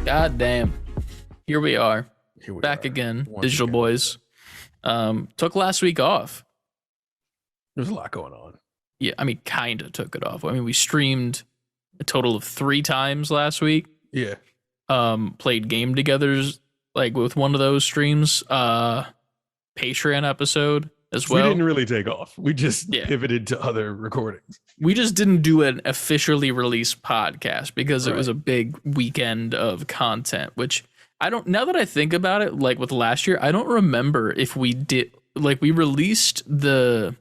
God damn. Here we are. Back are. again, Once Digital again. Boys. Took last week off. There's a lot going on. Yeah, I mean, kind of took it off. I mean, we streamed a total of 3 times last week. Yeah. Played Game Togethers, like with one of those streams. Patreon episode as well. We didn't really take off. We just pivoted to other recordings. We just didn't do an officially released podcast because it was Right. a big weekend of content, which I don't, now that I think about it, like with last year, I don't remember if we did, like we released the,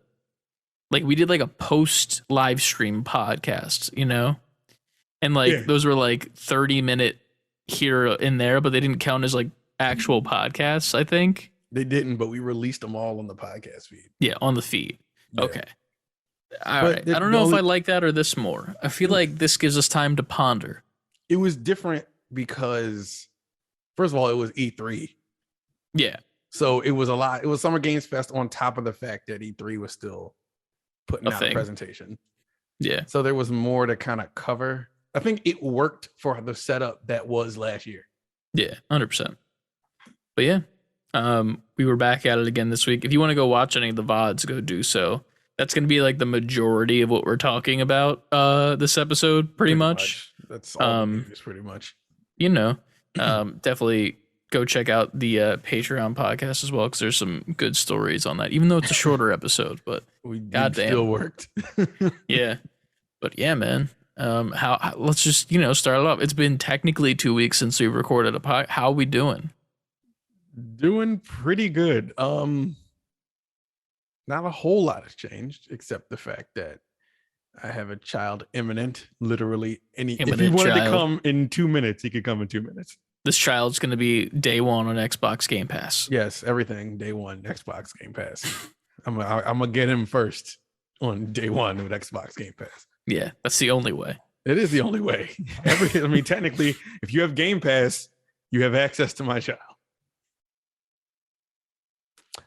like we did like a post live stream podcast, you know? And like those were like 30-minute here and there, but they didn't count as like actual podcasts, I think. They didn't, but we released them all on the podcast feed. Yeah, on the feed. Yeah. Okay. All right. I don't know if I like that or this more. I feel like this gives us time to ponder. It was different because, first of all, it was E3. Yeah. So it was a lot. It was Summer Games Fest on top of the fact that E3 was still putting out a presentation. Yeah. So there was more to kind of cover. I think it worked for the setup that was last year. Yeah, 100%. But yeah, we were back at it again this week. If you want to go watch any of the VODs, go do so. That's going to be like the majority of what we're talking about this episode, pretty much. That's all the news, pretty much. You know, definitely go check out the Patreon podcast as well, because there's some good stories on that, even though it's a shorter episode. But goddamn, still worked. Yeah, but yeah, man. How let's just start it off. It's been technically 2 weeks since we recorded a pod. How are we doing? Doing pretty good. Not a whole lot has changed, except the fact that I have a child imminent. Literally, if he wanted to come in 2 minutes, he could come in 2 minutes. This child's going to be day one on Xbox Game Pass. Yes, everything day one Xbox Game Pass. I'm gonna get him first on day one with Xbox Game Pass. Yeah, that's the only way. It is the only way. Technically, if you have Game Pass, you have access to my child.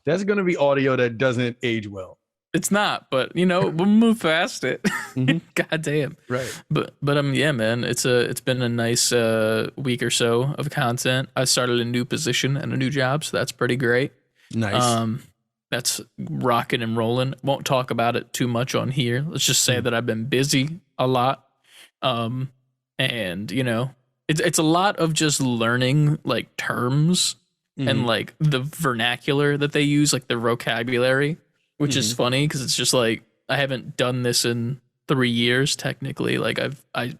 That's going to be audio that doesn't age well. It's not, but we'll move past it. Mm-hmm. God damn. Right. But yeah, man, it's been a nice week or so of content. I started a new position and a new job, so that's pretty great. Nice. That's rocking and rolling. Won't talk about it too much on here. Let's just say that I've been busy a lot. And it's a lot of just learning like terms and like the vernacular that they use, like their vocabulary, which is funny because it's just like I haven't done this in 3 years technically. Like I've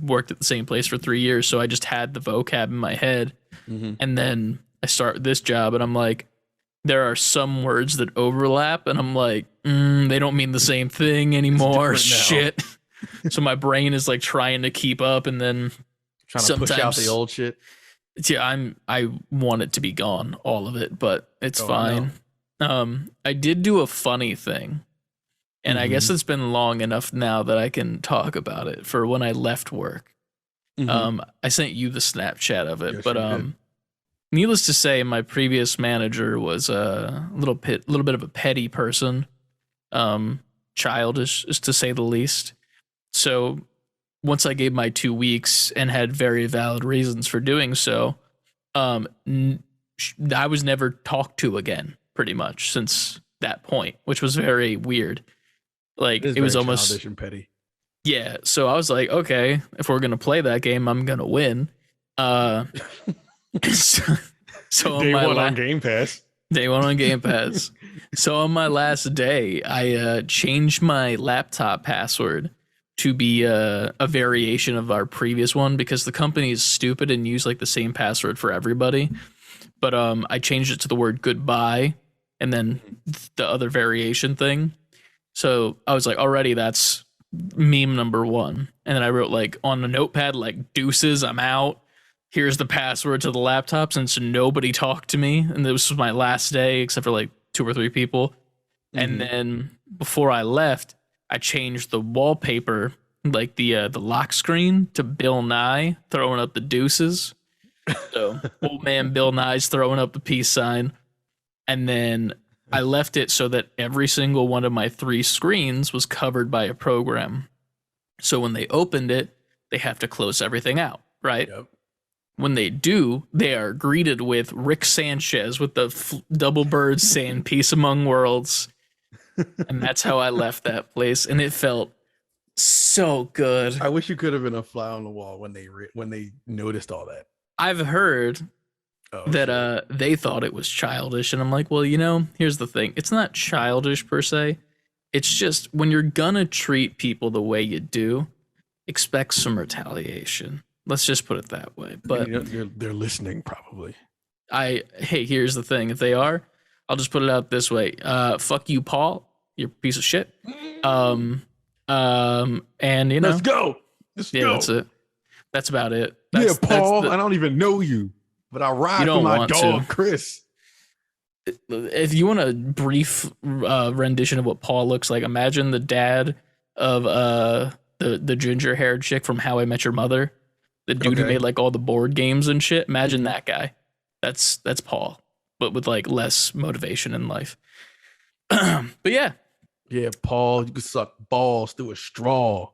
worked at the same place for 3 years, so I just had the vocab in my head, and then I start this job and I'm like, there are some words that overlap, and I'm like, they don't mean the same thing anymore. Shit. So my brain is like trying to keep up, and then trying to push out the old shit. Yeah, I want it to be gone, all of it, but it's fine. No. I did do a funny thing, and I guess it's been long enough now that I can talk about it. For when I left work, I sent you the Snapchat of it, but needless to say, my previous manager was a little bit of a petty person, childish, to say the least. So once I gave my 2 weeks and had very valid reasons for doing so, I was never talked to again, pretty much, since that point, which was very weird. Like it was almost childish and petty. Yeah, so I was like, okay, if we're gonna play that game, I'm gonna win. So day one on Game Pass. Day one on Game Pass. So on my last day, I changed my laptop password to be a variation of our previous one because the company is stupid and use like the same password for everybody. But I changed it to the word goodbye and then the other variation thing. So I was like, already that's meme number 1. And then I wrote like on a notepad, like deuces, I'm out. Here's the password to the laptop since nobody talked to me. And this was my last day except for like 2 or 3 people. And then before I left, I changed the wallpaper, like the lock screen, to Bill Nye throwing up the deuces. So old man Bill Nye's throwing up the peace sign. And then I left it so that every single one of my 3 screens was covered by a program. So when they opened it, they have to close everything out, right? Yep. When they do, they are greeted with Rick Sanchez with the double birds saying "Peace among worlds," and that's how I left that place, and it felt so good. I wish you could have been a fly on the wall when they noticed all that. I've heard that they thought it was childish, and I'm like, well, here's the thing: it's not childish per se. It's just when you're gonna treat people the way you do, expect some retaliation. Let's just put it that way. But they're listening probably. Hey, here's the thing. If they are, I'll just put it out this way. Fuck you, Paul. You're a piece of shit. And let's go. Let's go. That's it. That's about it. Paul. I don't even know you, but I ride for my dog, Chris. If you want a brief rendition of what Paul looks like, imagine the dad of the ginger-haired chick from How I Met Your Mother. The dude who made like all the board games and shit. Imagine that guy. That's Paul, but with like less motivation in life. But yeah. Yeah, Paul, you can suck balls through a straw,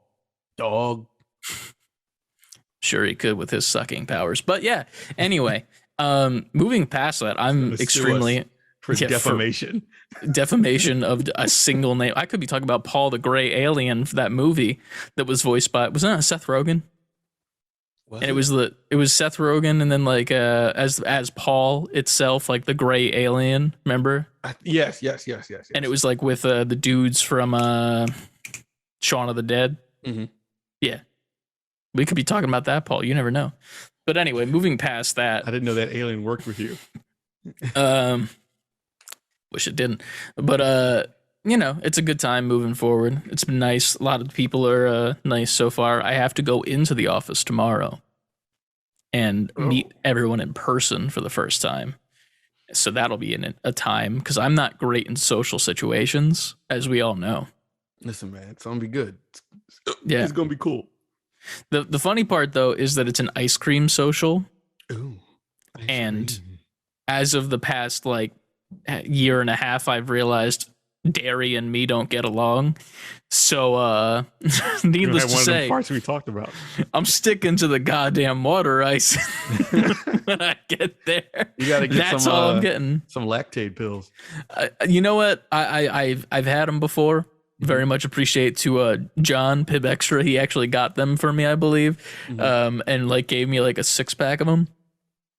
dog. Sure he could with his sucking powers. But yeah, anyway, moving past that, I'm extremely for defamation. Defamation of a single name. I could be talking about Paul the Gray Alien for that movie that was voiced by, wasn't it Seth Rogen? And it was Seth Rogen, and then like as Paul itself, like the gray alien. Remember? Yes. And it was like with the dudes from Shaun of the Dead. Mm-hmm. Yeah, we could be talking about that, Paul. You never know. But anyway, moving past that, I didn't know that alien worked with you. Wish it didn't. But it's a good time moving forward. It's been nice. A lot of people are nice so far. I have to go into the office tomorrow and meet everyone in person for the first time. So that'll be a time, because I'm not great in social situations, as we all know. Listen, man, it's going to be good. Yeah. It's going to be cool. The funny part, though, is that it's an ice cream social. Ooh, and as of the past, like, year and a half, I've realized dairy and me don't get along. So needless to say, one of the parts we talked about, I'm sticking to the goddamn water ice when I get there. You gotta get that's all I'm getting. Some Lactaid pills. You know what? I've had them before. Very much appreciate to John Pib Extra. He actually got them for me, I believe. And like gave me like a 6-pack of them.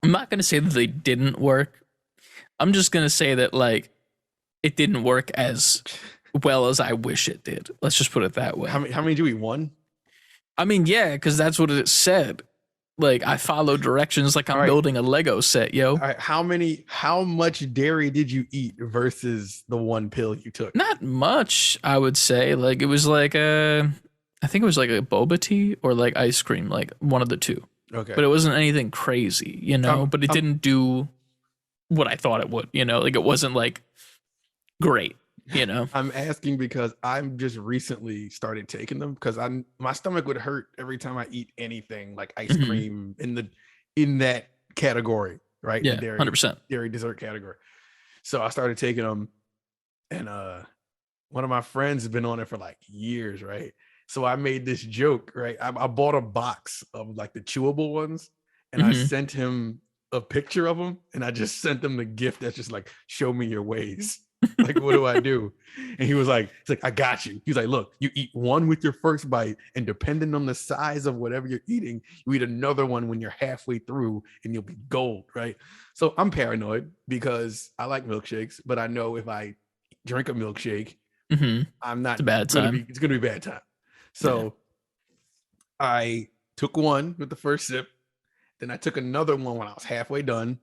I'm not gonna say that they didn't work. I'm just gonna say that like it didn't work as well as I wish it did. Let's just put it that way. How many do we eat? One? I mean, yeah, because that's what it said. Like, I follow directions like I'm building a Lego set, yo. All right, how much dairy did you eat versus the one pill you took? Not much, I would say. Like, it was like I think it was like a boba tea or like ice cream, like one of the two. Okay. But it wasn't anything crazy, but it didn't do what I thought it would, like it wasn't like great, I'm asking because I'm just recently started taking them because my stomach would hurt every time I eat anything like ice cream in that category, right? Yeah, the 100% dairy dessert category. So I started taking them, and one of my friends has been on it for like years, right? So I made this joke, right? I bought a box of like the chewable ones, and I sent him a picture of them, and I just sent him the gift that's just like, show me your ways. Like, what do I do? And he was like, I got you. He's like, look, you eat one with your first bite, and depending on the size of whatever you're eating, you eat another one when you're halfway through, and you'll be gold, right? So I'm paranoid because I like milkshakes, but I know if I drink a milkshake, I'm not. It's a bad time. It's gonna be a bad time. So I took one with the first sip, then I took another one when I was halfway done.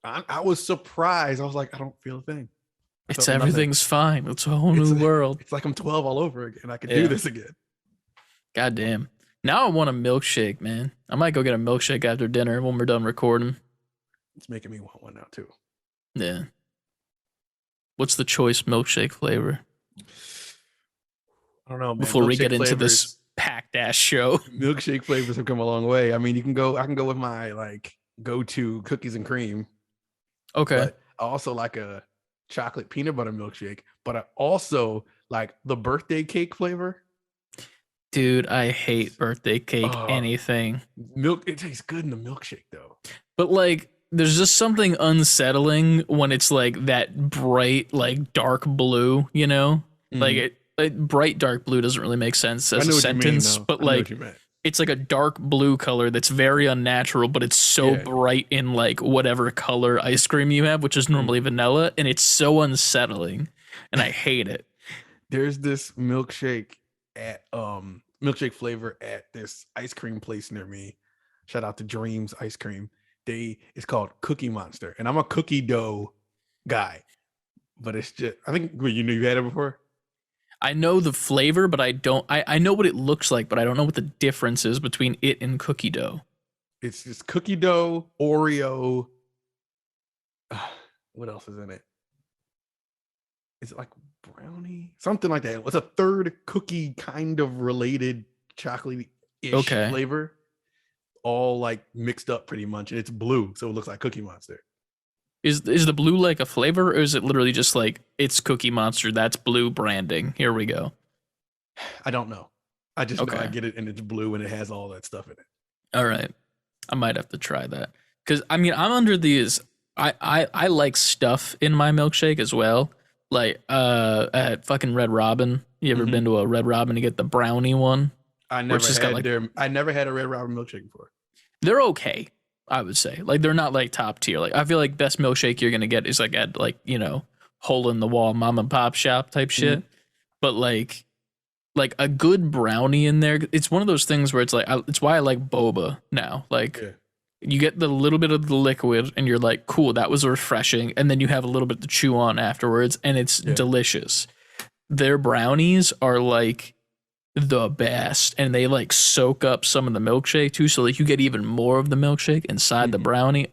I was surprised. I was like, I don't feel a thing. It's everything's fine. It's a whole new world. It's like I'm 12 all over again. I can do this again. God damn. Now I want a milkshake, man. I might go get a milkshake after dinner when we're done recording. It's making me want one now too. Yeah. What's the choice milkshake flavor? I don't know, man. Before we get into this packed ass show. Milkshake flavors have come a long way. I mean, I can go with my like go-to cookies and cream, Okay. but I also like a chocolate peanut butter milkshake, but I also like the birthday cake flavor. Dude, I hate birthday cake anything. It tastes good in the milkshake though. But like there's just something unsettling when it's like that bright, like dark blue, you know? Like bright dark blue doesn't really make sense as a sentence, but like it's like a dark blue color that's very unnatural, but it's so bright in like whatever color ice cream you have, which is normally vanilla, and it's so unsettling, and I hate it. There's this milkshake flavor at this ice cream place near me. Shout out to Dreams Ice Cream. It's called Cookie Monster, and I'm a cookie dough guy, but it's just I think you had it before. I know the flavor, but I don't. I know what it looks like, but I don't know what the difference is between it and cookie dough. It's just cookie dough, Oreo. What else is in it? Is it like brownie? Something like that. What's a third cookie kind of related chocolate-ish flavor? All like mixed up pretty much. And it's blue, so it looks like Cookie Monster. Is the blue like a flavor, or is it literally just like it's Cookie Monster? That's blue branding. Here we go. I don't know. I just know I get it and it's blue and it has all that stuff in it. All right. I might have to try that. Because I mean I'm under these I like stuff in my milkshake as well. Like at fucking Red Robin. You ever been to a Red Robin to get the brownie one? I never had a Red Robin milkshake before. They're okay, I would say. Like they're not like top tier. Like I feel like best milkshake you're gonna get is like at like, you know, hole in the wall mom and pop shop type shit. But like a good brownie in there. It's one of those things where it's like it's why I like boba now. Like you get the little bit of the liquid and you're like, cool, that was refreshing, and then you have a little bit to chew on afterwards, and it's delicious. Their brownies are like the best, and they like soak up some of the milkshake too, so like you get even more of the milkshake inside the brownie.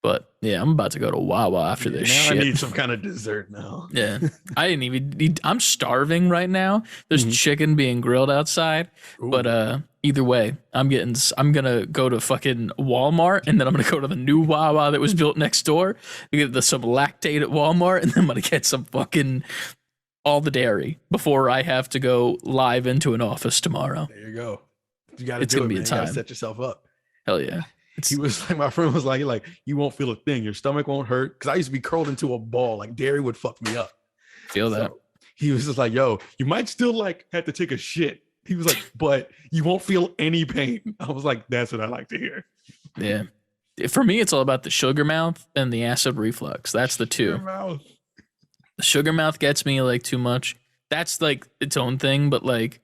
But yeah, I'm about to go to Wawa after this shit. I need some kind of dessert now. Yeah, I didn't even eat. I'm starving right now. There's chicken being grilled outside. Ooh. But either way, I'm gonna go to fucking Walmart, and then I'm gonna go to the new Wawa that was built next door. Get some Lactaid at Walmart, and then I'm gonna get some fucking all the dairy before I have to go live into an office tomorrow. There you go. You got to do it, man. You got to set yourself up. Hell yeah. He was like, my friend was like, you won't feel a thing. Your stomach won't hurt. Because I used to be curled into a ball. Like dairy would fuck me up. Feel that. So he was just like, yo, you might still like have to take a shit. He was like, but you won't feel any pain. I was like, that's what I like to hear. Yeah. For me, it's all about the sugar mouth and the acid reflux. That's the two. The sugar mouth gets me like too much. That's like its own thing. But like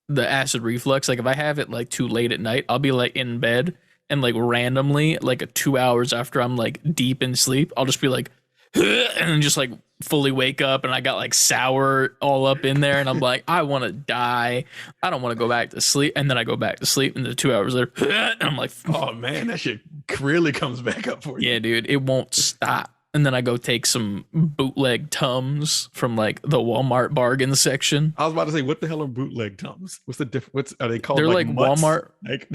the acid reflux, like if I have it like too late at night, I'll be like in bed. And like randomly, like 2 hours after I'm like deep in sleep, I'll just be like, and then just like fully wake up, and I got like sour all up in there, and I'm like, I want to die. I don't want to go back to sleep. And then I go back to sleep, and then 2 hours later, and I'm like, oh man, that shit really comes back up for you. Yeah, dude, it won't stop. And then I go take some bootleg Tums from like the Walmart bargain section. I was about to say, what the hell are bootleg Tums? What's the difference? Are they called? They're like Walmart. Like,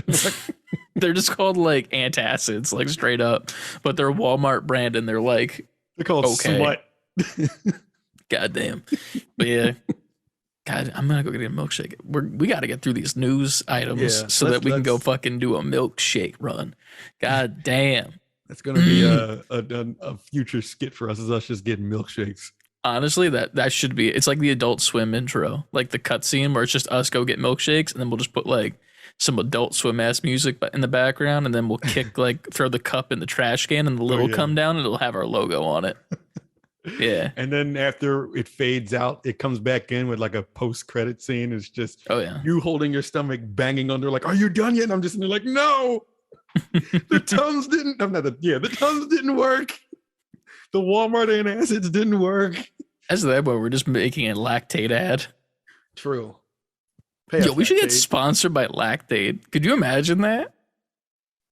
they're just called like antacids, like straight up. But they're Walmart brand, and they're called smut. Goddamn. But yeah, God, I'm gonna go get a milkshake. We got to get through these news items so that we can go fucking do a milkshake run. God damn. That's gonna be a future skit for us. Is us just getting milkshakes. Honestly, that should be. It's like the Adult Swim intro, like the cutscene where it's just us go get milkshakes, and then we'll just put like some Adult Swim ass music in the background, and then we'll kick throw the cup in the trash can, and the lid will come down, and it'll have our logo on it. Yeah. And then after it fades out, it comes back in with like a post-credit scene. It's just you holding your stomach, banging under, like, "Are you done yet?" And I'm just in there like, "No." The Tums didn't. The Tums didn't work. The Walmart antacids didn't work. As that way, we're just making a Lactaid ad. True. We should get sponsored by Lactaid. Could you imagine that?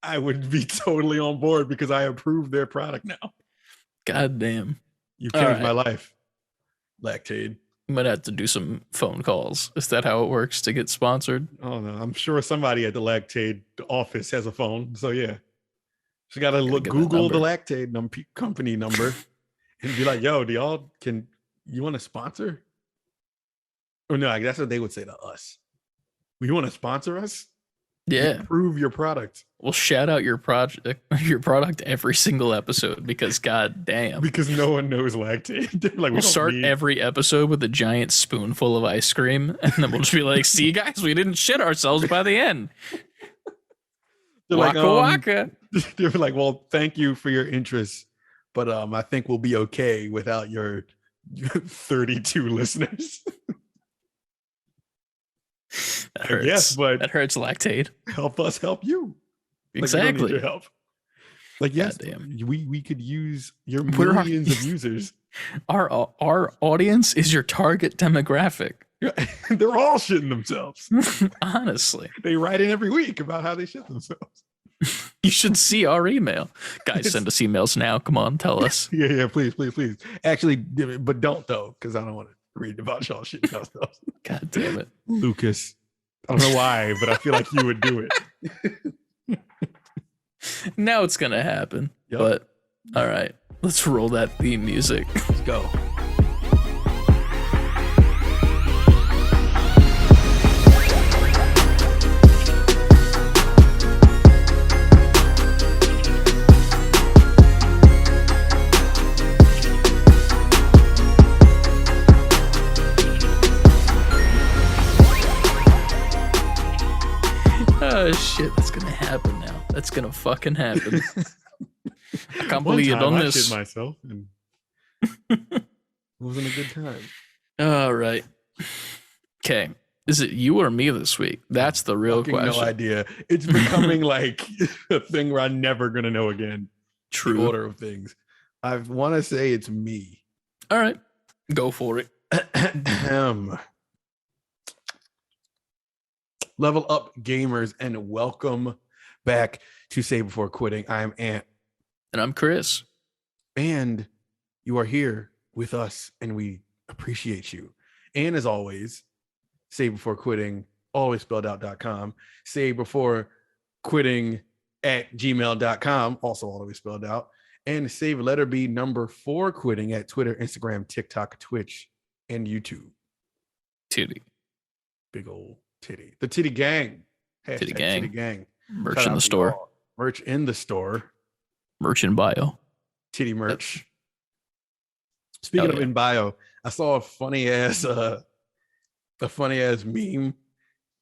I would be totally on board because I approve their product now. God damn. You changed my life. Lactaid. I'm gonna have to do some phone calls. Is that how it works to get sponsored? Oh no, I'm sure somebody at the Lactaid office has a phone. So yeah, just gotta look, Google the Lactaid company number, and be like, "Yo, you want to sponsor?" Or no, that's what they would say to us. You want to sponsor us? Yeah, improve your product. We'll shout out your product every single episode because god damn. Because no one knows Lactaid. Like, we'll start every episode with a giant spoonful of ice cream, and then we'll just be like, "See, guys, we didn't shit ourselves by the end." They're waka waka. They're like, "Well, thank you for your interest, but I think we'll be okay without your 32 listeners." That hurts. Yes, but that hurts, Lactaid. Help us help you. Exactly. Like, we don't need your help. Like, yes, we could use your millions of users. Our audience is your target demographic. They're all shitting themselves. Honestly. They write in every week about how they shit themselves. You should see our email. Guys, send us emails now. Come on, tell us. Yeah, please. Actually, but don't though, because I don't want to read about y'all shitting yourselves. God damn it. Lucas. I don't know why, but I feel like you would do it. Now it's gonna happen. Yep. But all right, let's roll that theme music. Let's go. Oh shit, that's gonna happen now. That's gonna fucking happen. I can't believe you done this. I shit myself and it wasn't a good time. All right. Okay. Is it you or me this week? That's the real question. No idea. It's becoming like a thing where I'm never gonna know again. True. The order of things. I want to say it's me. All right. Go for it. Level up, gamers, and welcome back to Save Before Quitting. I'm Ant. And I'm Chris. And you are here with us, and we appreciate you. And as always, Save Before Quitting, always spelled out.com. Save Before Quitting at gmail.com, also always spelled out. And save letter B number 4 quitting at Twitter, Instagram, TikTok, Twitch, and YouTube. Titty. Big old titty. The Titty Gang. Titty Gang. Titty Gang. Merch in the store. Merch in the store. Merch in bio. Titty merch. Speaking of in bio, I saw a funny ass meme.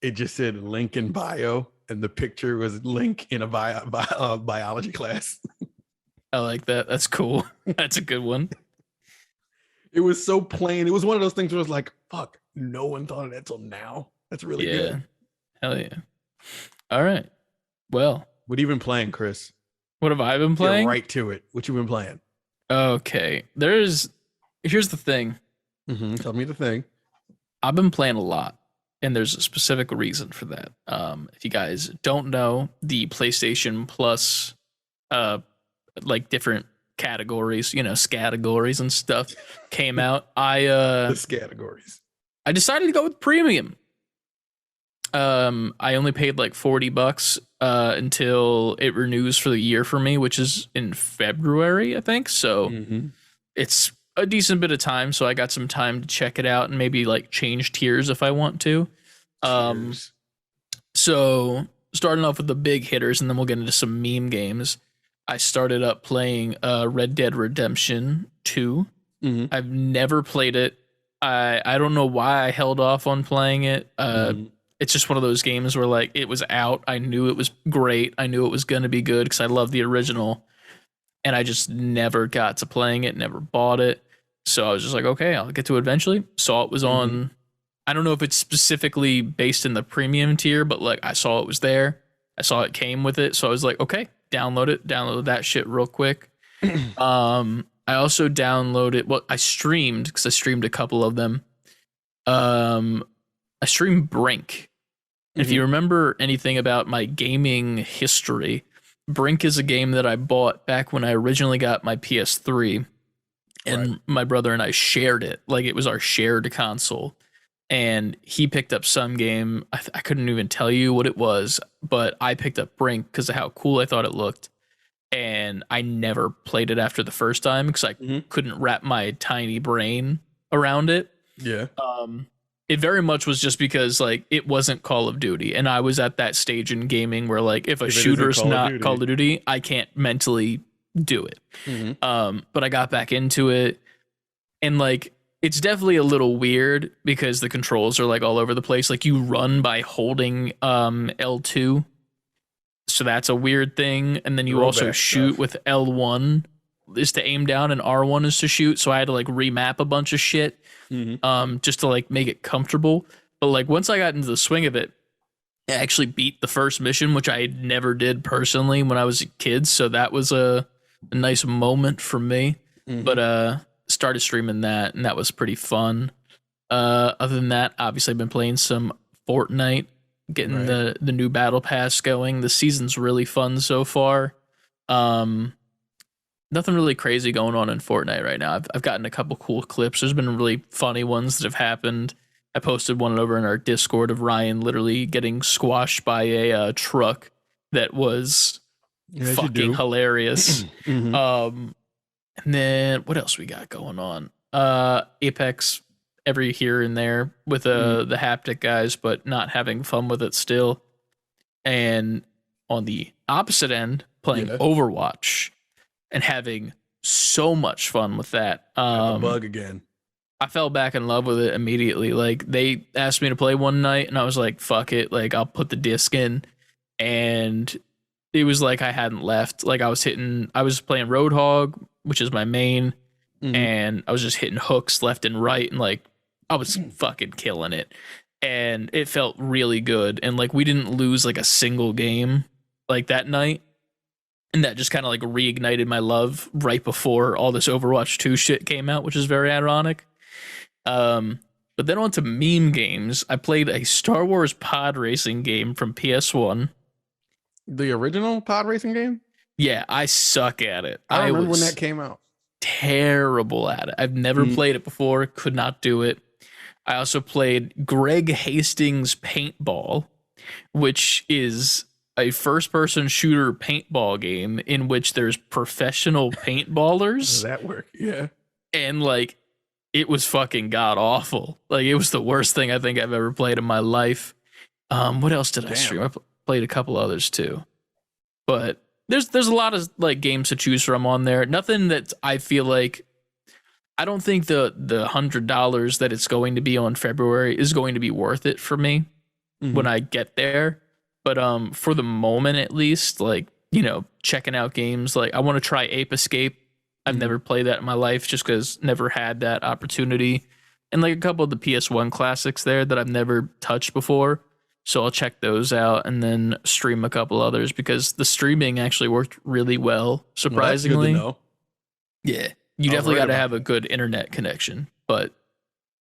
It just said link in bio, and the picture was link in a biology class. I like that. That's cool. That's a good one. It was so plain. It was one of those things where it was like, fuck, no one thought of that till now. That's really good. Hell yeah. All right. Well, what have you been playing, Chris? What have I been playing? Get right to it. What you been playing? Okay. Here's the thing. Tell me the thing. I've been playing a lot, and there's a specific reason for that. If you guys don't know, the PlayStation Plus, like different categories, scattegories and stuff came out. The categories. I decided to go with premium. I only paid like $40 until it renews for the year for me, which is in February, I think. So it's a decent bit of time. So I got some time to check it out and maybe like change tiers if I want to. So starting off with the big hitters, and then we'll get into some meme games. I started up playing Red Dead Redemption 2. I've never played it. I don't know why I held off on playing it. It's just one of those games where like it was out. I knew it was great. I knew it was going to be good because I love the original. And I just never got to playing it, never bought it. So I was just like, okay, I'll get to it eventually. Saw it was on, I don't know if it's specifically based in the premium tier, but like I saw it was there. I saw it came with it. So I was like, okay, download that shit real quick. I also downloaded, I streamed because I streamed a couple of them. I streamed Brink. If you remember anything about my gaming history, Brink is a game that I bought back when I originally got my PS3. and my brother and I shared it. Like it was our shared console. And he picked up some game. I couldn't even tell you what it was, but I picked up Brink because of how cool I thought it looked. And I never played it after the first time because I couldn't wrap my tiny brain around it. Yeah. It very much was just because like it wasn't Call of Duty, and I was at that stage in gaming where like if a shooter's not Call of Duty, I can't mentally do it. But I got back into it, and like it's definitely a little weird because the controls are like all over the place. Like you run by holding L2. So that's a weird thing. And then you also shoot with L1 is to aim down and R1 is to shoot. So I had to like remap a bunch of shit just to like make it comfortable. But like once I got into the swing of it, I actually beat the first mission, which I never did personally when I was a kid. So that was a nice moment for me. But started streaming that, and that was pretty fun. Other than that, obviously I've been playing some Fortnite, getting the new battle pass going. The season's really fun so far. Nothing really crazy going on in Fortnite right now. I've gotten a couple cool clips. There's been really funny ones that have happened. I posted one over in our Discord of Ryan literally getting squashed by a truck that was fucking hilarious. And then what else we got going on? Apex every here and there with the haptic guys, but not having fun with it still. And on the opposite end, playing Overwatch and having so much fun with that. The bug again. I fell back in love with it immediately. Like they asked me to play one night and I was like, fuck it. Like I'll put the disc in, and it was like I hadn't left. Like I was playing Roadhog, which is my main, and I was just hitting hooks left and right, and like I was fucking killing it, and it felt really good. And like we didn't lose like a single game like that night, and that just kind of like reignited my love right before all this Overwatch 2 shit came out, which is very ironic. But then on to meme games. I played a Star Wars pod racing game from PS1. The original pod racing game? Yeah, I suck at it. I remember when that came out. Terrible at it. I've never played it before. Could not do it. I also played Greg Hastings Paintball, which is a first-person shooter paintball game in which there's professional paintballers. Does that work? Yeah. And like, it was fucking god awful. Like, it was the worst thing I think I've ever played in my life. What else did I stream? I played a couple others too, but there's a lot of like games to choose from on there. Nothing that I feel like, I don't think the $100 that it's going to be on February is going to be worth it for me when I get there. But for the moment, at least, like, you know, checking out games, like I want to try Ape Escape. I've never played that in my life just because never had that opportunity. And like a couple of the PS1 classics there that I've never touched before. So I'll check those out and then stream a couple others because the streaming actually worked really well, surprisingly. Well, that's good to know. Yeah, you definitely got to have a good internet connection. But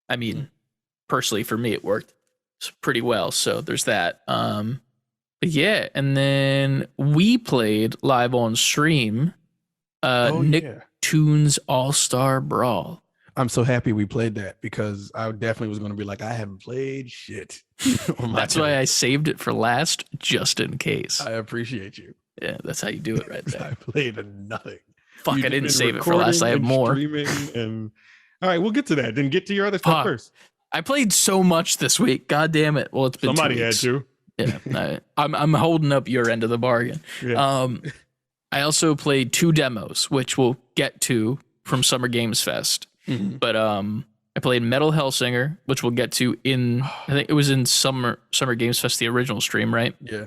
I mean, personally, for me, it worked pretty well. So there's that. But yeah, and then we played live on stream Nicktoons All-Star Brawl. I'm so happy we played that because I definitely was going to be like, I haven't played shit. That's why I saved it for last, just in case. I appreciate you. Yeah, that's how you do it right there. I played nothing. Fuck, I didn't save it for last. I have more. And all right, we'll get to that. Then get to your other stuff first. I played so much this week. God damn it. Well, it's been somebody had to. Yeah, I'm holding up your end of the bargain. Yeah. I also played 2 demos, which we'll get to from Summer Games Fest. But I played Metal Hellsinger, which we'll get to in, I think it was in Summer Games Fest, the original stream, right? Yeah.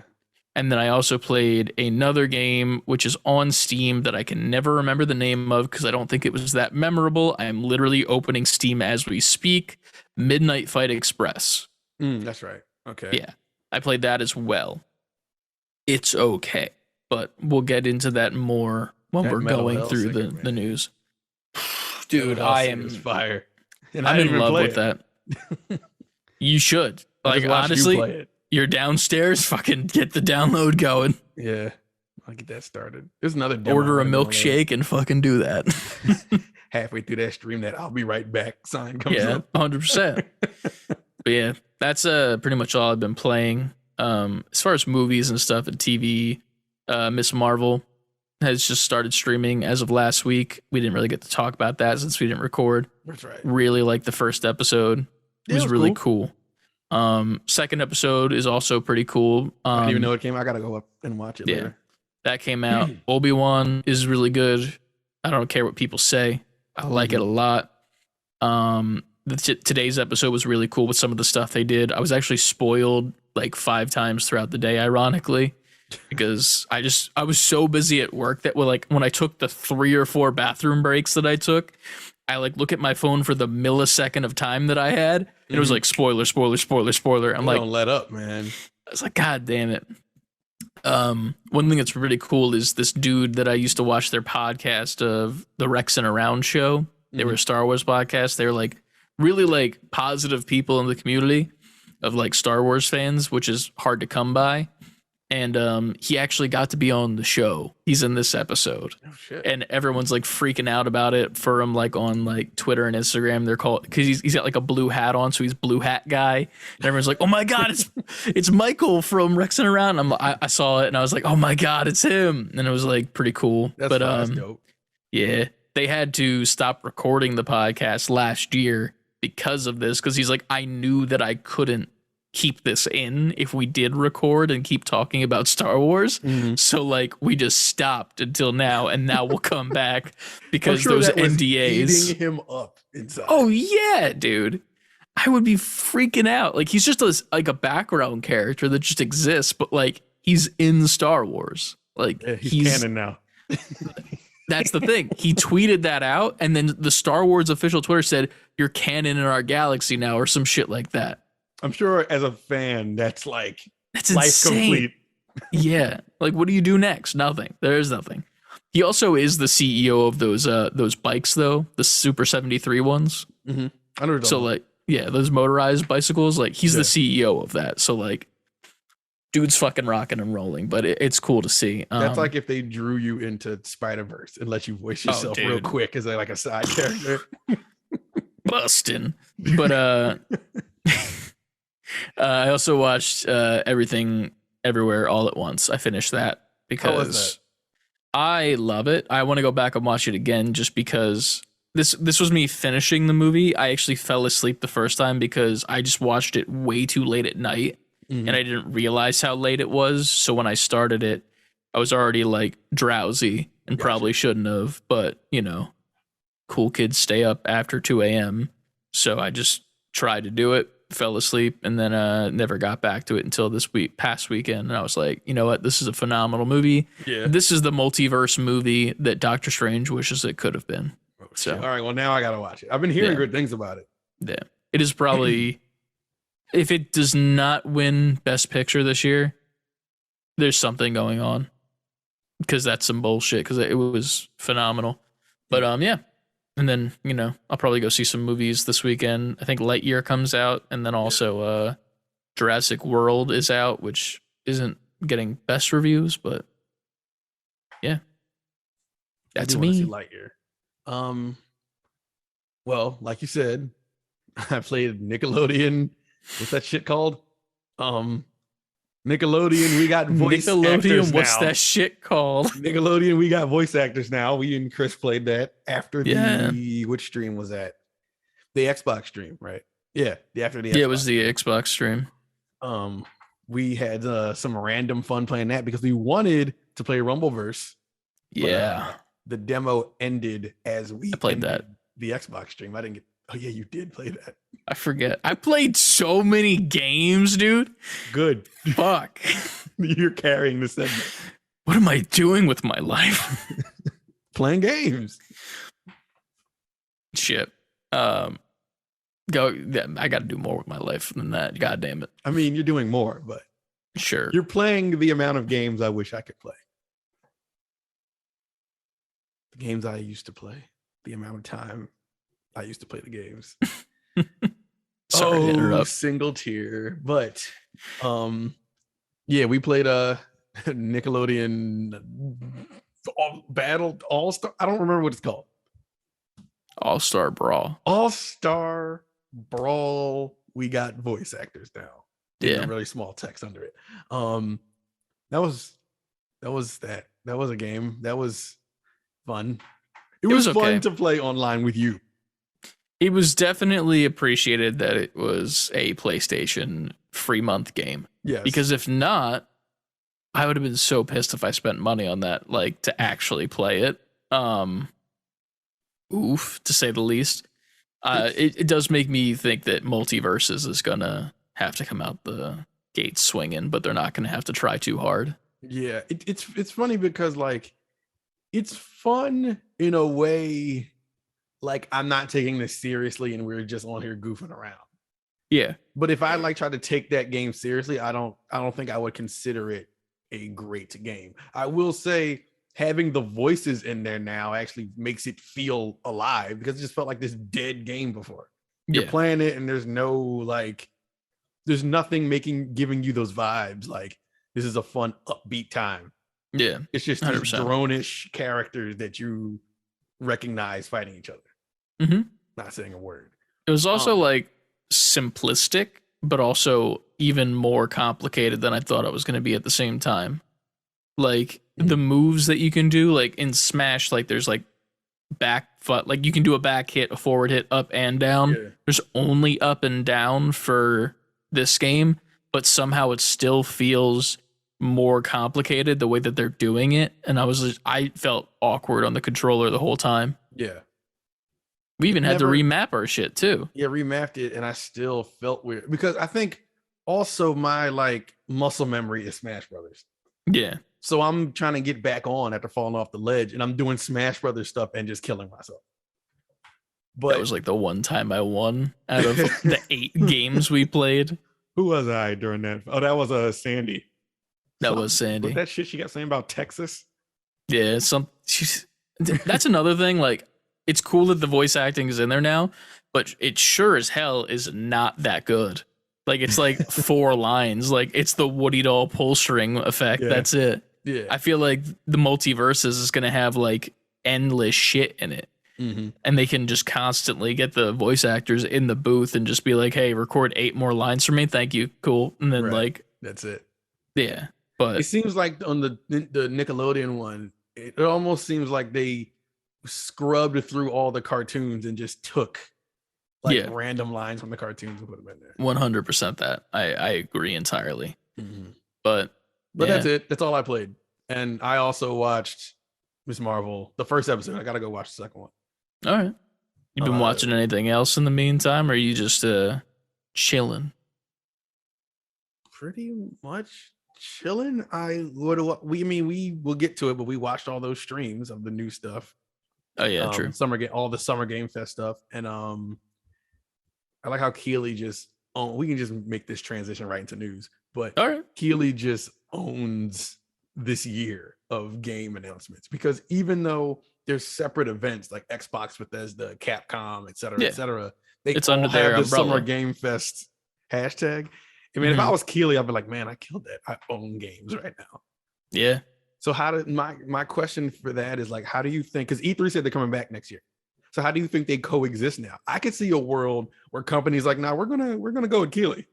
And then I also played another game, which is on Steam that I can never remember the name of because I don't think it was that memorable. I am literally opening Steam as we speak. Midnight Fight Express. That's right. Okay. Yeah. I played that as well. It's okay, but we'll get into that more when we're going through the news. Dude, I am fire. And I'm in love with that. You should. Like, honestly, you're downstairs, fucking get the download going. Yeah. I'll get that started. There's another order a milkshake and fucking do that. halfway through that stream that I'll be right back sign comes Yeah, up. 100%. But yeah, that's pretty much all I've been playing. As far as movies and stuff and TV, Miss Marvel has just started streaming as of last week. We didn't really get to talk about that since we didn't record. That's right. Really liked the first episode. It was really cool. Second episode is also pretty cool. I didn't even know it came. I gotta go up and watch it later. That came out. Obi-Wan is really good. I don't care what people say. I like it a lot. Today's episode was really cool with some of the stuff they did. I was actually spoiled like 5 times throughout the day, ironically, because I was so busy at work that when I took the 3 or 4 bathroom breaks that I took, I like look at my phone for the millisecond of time that I had, and it was like spoiler, spoiler, spoiler, spoiler. I'm like, don't let up, man. I was like, God damn it. One thing that's really cool is this dude that I used to watch their podcast of the Rex and Around show. They were a Star Wars podcast. They were like really like positive people in the community of like Star Wars fans, which is hard to come by. And he actually got to be on the show. He's in this episode. Oh shit. And everyone's like freaking out about it for him, like on like Twitter and Instagram. They're called because he's got like a blue hat on, so he's blue hat guy. And everyone's like, "Oh my god, it's Michael from Rex and Around." I saw it and I was like, "Oh my god, it's him!" And it was like pretty cool. That's dope. Yeah, they had to stop recording the podcast last year because of this. Because he's like, I knew that I couldn't keep this in if we did record and keep talking about Star Wars. So like we just stopped until now, and now we'll come back because those NDAs eating him up inside. Oh yeah, dude. I would be freaking out. Like he's just like a background character that just exists, but like he's in Star Wars. Like he's canon now. That's the thing. He tweeted that out, and then the Star Wars official Twitter said, "You're canon in our galaxy now," or some shit like that. I'm sure as a fan, that's life insane. Complete. Yeah. Like, what do you do next? Nothing. There is nothing. He also is the CEO of those bikes, though, the Super 73 ones. Mm-hmm. I know. So, like, yeah, those motorized bicycles. Like, he's the CEO of that. So, like, dude's fucking rocking and rolling. But it's cool to see. That's like if they drew you into Spider-Verse and let you voice yourself real quick as like a side character. Bustin'. But I also watched Everything Everywhere All at Once. I finished that because I love it. I want to go back and watch it again just because this was me finishing the movie. I actually fell asleep the first time because I just watched it way too late at night, and I didn't realize how late it was. So when I started it, I was already like drowsy and probably shouldn't have, but you know, cool kids stay up after 2 a.m. So I just tried to do it. Fell asleep and then never got back to it until past weekend, and I was like, you know what, this is a phenomenal movie. This is the multiverse movie that Doctor Strange wishes it could have been. So all right, well now I gotta watch it. I've been hearing good things about it. Yeah, it is probably if it does not win Best Picture this year, there's something going on, because that's some bullshit, because it was phenomenal. But yeah. And then, you know, I'll probably go see some movies this weekend. I think Lightyear comes out, and then also Jurassic World is out, which isn't getting best reviews, but yeah. That's me. See Lightyear. Well, like you said, I played Nickelodeon. What's that shit called? Nickelodeon, we got voice actors what's now. That shit called? Nickelodeon, we got voice actors now. We and Chris played that after which stream was that? The Xbox stream, right? Yeah, after the Xbox. Yeah, it was the Xbox stream. We had some random fun playing that because we wanted to play Rumbleverse. Yeah. But, the demo ended as we played that. The Xbox stream. I didn't get. Oh yeah, you did play that. I forget. I played so many games, dude. Good. Fuck. You're carrying the segment. What am I doing with my life? Playing games. Shit. I got to do more with my life than that. God damn it. I mean, you're doing more, but sure. You're playing the amount of games I wish I could play. The games I used to play. The amount of time I used to play the games. Sorry to interrupt. Single tier. But yeah, we played Nickelodeon Battle All-Star. I don't remember what it's called. All-Star Brawl. All-Star Brawl. We got voice actors now. Yeah. A really small text under it. That was a game. That was fun. It was fun okay. to play online with you. It was definitely appreciated that it was a PlayStation free month game. Yes. Because if not, I would have been so pissed if I spent money on that, like, to actually play it. Oof, to say the least. It does make me think that Multiverses is gonna have to come out the gate swinging, but they're not gonna have to try too hard. Yeah, it's funny because like it's fun in a way. Like I'm not taking this seriously, and we're just on here goofing around. Yeah, but if I like try to take that game seriously, I don't think I would consider it a great game. I will say having the voices in there now actually makes it feel alive because it just felt like this dead game before. You're playing it and there's nothing giving you those vibes like this is a fun upbeat time. Yeah, it's just these drone-ish characters that you recognize fighting each other. Mm-hmm. Not saying a word. It was also like simplistic, but also even more complicated than I thought it was going to be at the same time. Like the moves that you can do, like in Smash, like there's like back foot, like you can do a back hit, a forward hit, up and down. Yeah. There's only up and down for this game, but somehow it still feels more complicated the way that they're doing it. And I felt awkward on the controller the whole time. Yeah. We even had to remap our shit too. Yeah, remapped it, and I still felt weird because I think also my like muscle memory is Smash Brothers. Yeah. So I'm trying to get back on after falling off the ledge, and I'm doing Smash Brothers stuff and just killing myself. But that was like the one time I won out of the 8 games we played. Who was I during that? Oh, that was Sandy. That was Sandy. Was that shit she got saying about Texas? Yeah, that's another thing. Like, it's cool that the voice acting is in there now, but it sure as hell is not that good. Like, it's like 4 lines. Like, it's the Woody Doll pull string effect. Yeah. That's it. Yeah. I feel like the Multiverses is going to have like endless shit in it. Mm-hmm. And they can just constantly get the voice actors in the booth and just be like, hey, record 8 more lines for me. Thank you. Cool. And then like, that's it. Yeah. But it seems like on the Nickelodeon one, it almost seems like they scrubbed through all the cartoons and just took like random lines from the cartoons and put them in there. 100% that. I agree entirely. Mm-hmm. But that's it. That's all I played. And I also watched Ms. Marvel, the first episode. I got to go watch the second one. All right. You been watching anything else in the meantime, or are you just chilling? Pretty much chilling. We will get to it, but we watched all those streams of the new stuff. Oh yeah, true. All the Summer Game Fest stuff, and I like how Keighley we can just make this transition right into news. But all right, Keighley just owns this year of game announcements because even though there's separate events like Xbox, Bethesda, Capcom, et cetera, it's all under their the Summer Game Fest hashtag. I mean, if I was Keighley, I'd be like, man, I killed that. I own games right now. Yeah. So how did my question for that is like, how do you think? Because E3 said they're coming back next year. So how do you think they coexist now? I could see a world where companies like, nah, we're gonna go with Keighley.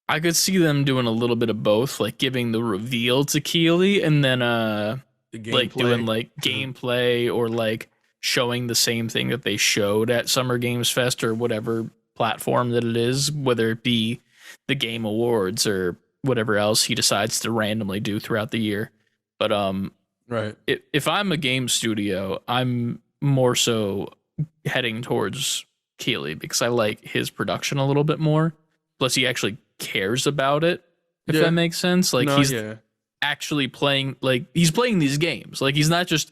I could see them doing a little bit of both, like giving the reveal to Keighley and then like doing like gameplay or like showing the same thing that they showed at Summer Games Fest or whatever platform that it is, whether it be the Game Awards or whatever else he decides to randomly do throughout the year. But right. If I'm a game studio, I'm more so heading towards Keighley because I like his production a little bit more. Plus, he actually cares about it, if that makes sense. Like, he's actually playing, like, he's playing these games. Like, he's not just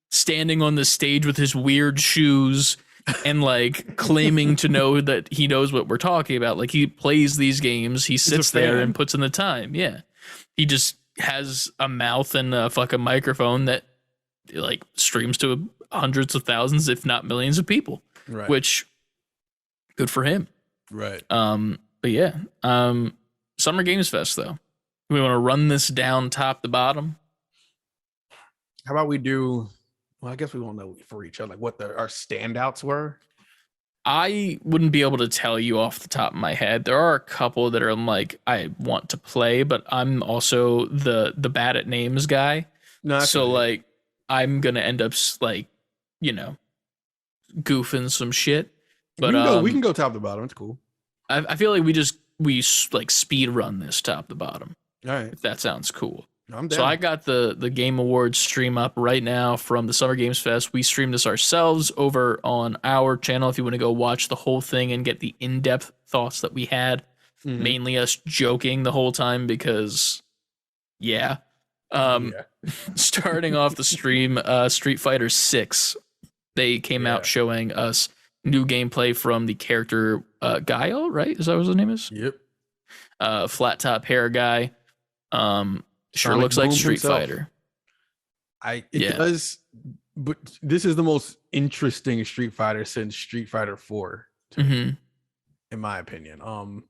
standing on the stage with his weird shoes and, like, claiming to know that he knows what we're talking about. Like, he plays these games. He sits there and puts in the time. Yeah. He just has a mouth and a fucking microphone that, like, streams to hundreds of thousands, if not millions of people. Right. Which, good for him. Right. But yeah, Summer Games Fest, though. We want to run this down top to bottom. How about we do Well, I guess we won't know for each other like what our standouts were. I wouldn't be able to tell you off the top of my head. There are a couple that are like I want to play, but I'm also the bad at names guy. No, So like I'm gonna end up like, you know, goofing some shit. But we can go top to bottom. It's cool. I feel like we like speed run this top to bottom. All right, if that sounds cool. I'm down. So I got the Game Awards stream up right now from the Summer Games Fest. We streamed this ourselves over on our channel. If you want to go watch the whole thing and get the in-depth thoughts that we had, mainly us joking the whole time because, yeah. Starting off the stream, Street Fighter 6. They came out showing us new gameplay from the character Guile, right? Is that what his name is? Yep. Flat top hair guy. Sure Sonic looks like Boom Street himself. Fighter. It does, but this is the most interesting Street Fighter since Street Fighter 4, in my opinion.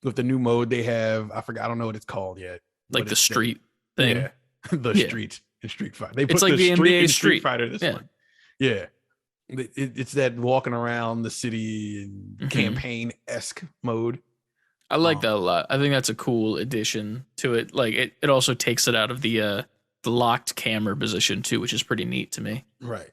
With the new mode they have, I forgot, I don't know what it's called yet. Like the street thing. Yeah, the street in Street Fighter. They put It's like the street NBA in Street Fighter. This one, yeah. It's that walking around the city and campaign-esque mode. I like that a lot. I think that's a cool addition to it. Like it also takes it out of the locked camera position too, which is pretty neat to me. Right.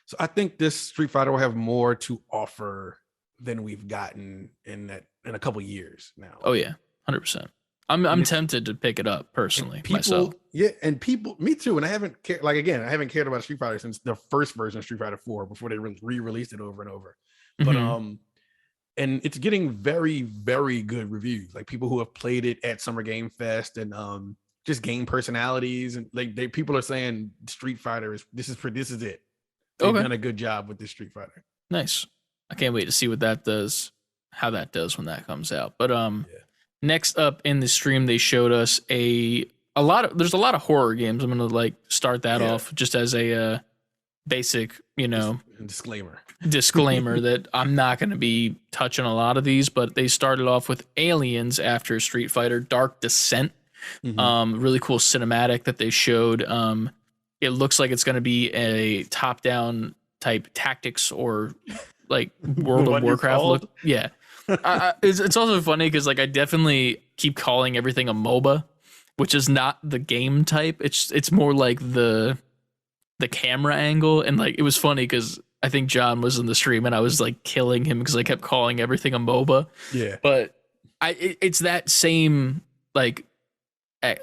So I think this Street Fighter will have more to offer than we've gotten in a couple years now. Oh yeah, 100%. I'm tempted to pick it up personally myself. Yeah, and people, me too. And I haven't cared. Like again, I haven't cared about Street Fighter since the first version of Street Fighter 4 before they re-released it over and over. But and it's getting very, very good reviews. Like people who have played it at Summer Game Fest and just game personalities and like people are saying Street Fighter this is it. They've done a good job with this Street Fighter. Nice. I can't wait to see what that does, how that does when that comes out. But next up in the stream, they showed us there's a lot of horror games. I'm gonna like start that off just as a basic, disclaimer that I'm not going to be touching a lot of these, but they started off with Aliens after Street Fighter Dark Descent. Really cool cinematic that they showed. It looks like it's going to be a top-down type tactics or like World of Warcraft look. Yeah. It's also funny because like I definitely keep calling everything a MOBA, which is not the game type. It's more like the camera angle, and like it was funny because I think John was in the stream and I was like killing him because I kept calling everything a MOBA. Yeah, but it's that same like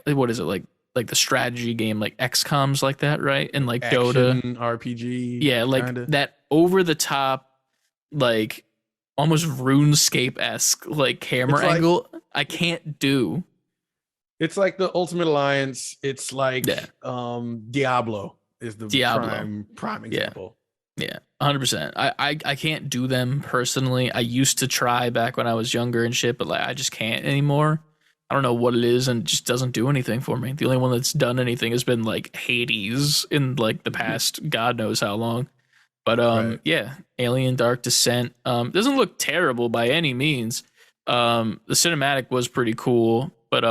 what is it like the strategy game like XCOM's like that, right? And like action, Dota RPG, yeah, like kinda. That over the top like almost RuneScape-esque like camera angle. I can't do. It's like the Ultimate Alliance. It's like Diablo is the prime example. Yeah, 100%. I can't do them personally. I used to try back when I was younger and shit, but like I just can't anymore. I don't know what it is, and it just doesn't do anything for me. The only one that's done anything has been like Hades in like the past God knows how long. But yeah, Alien Dark Descent doesn't look terrible by any means. The cinematic was pretty cool, but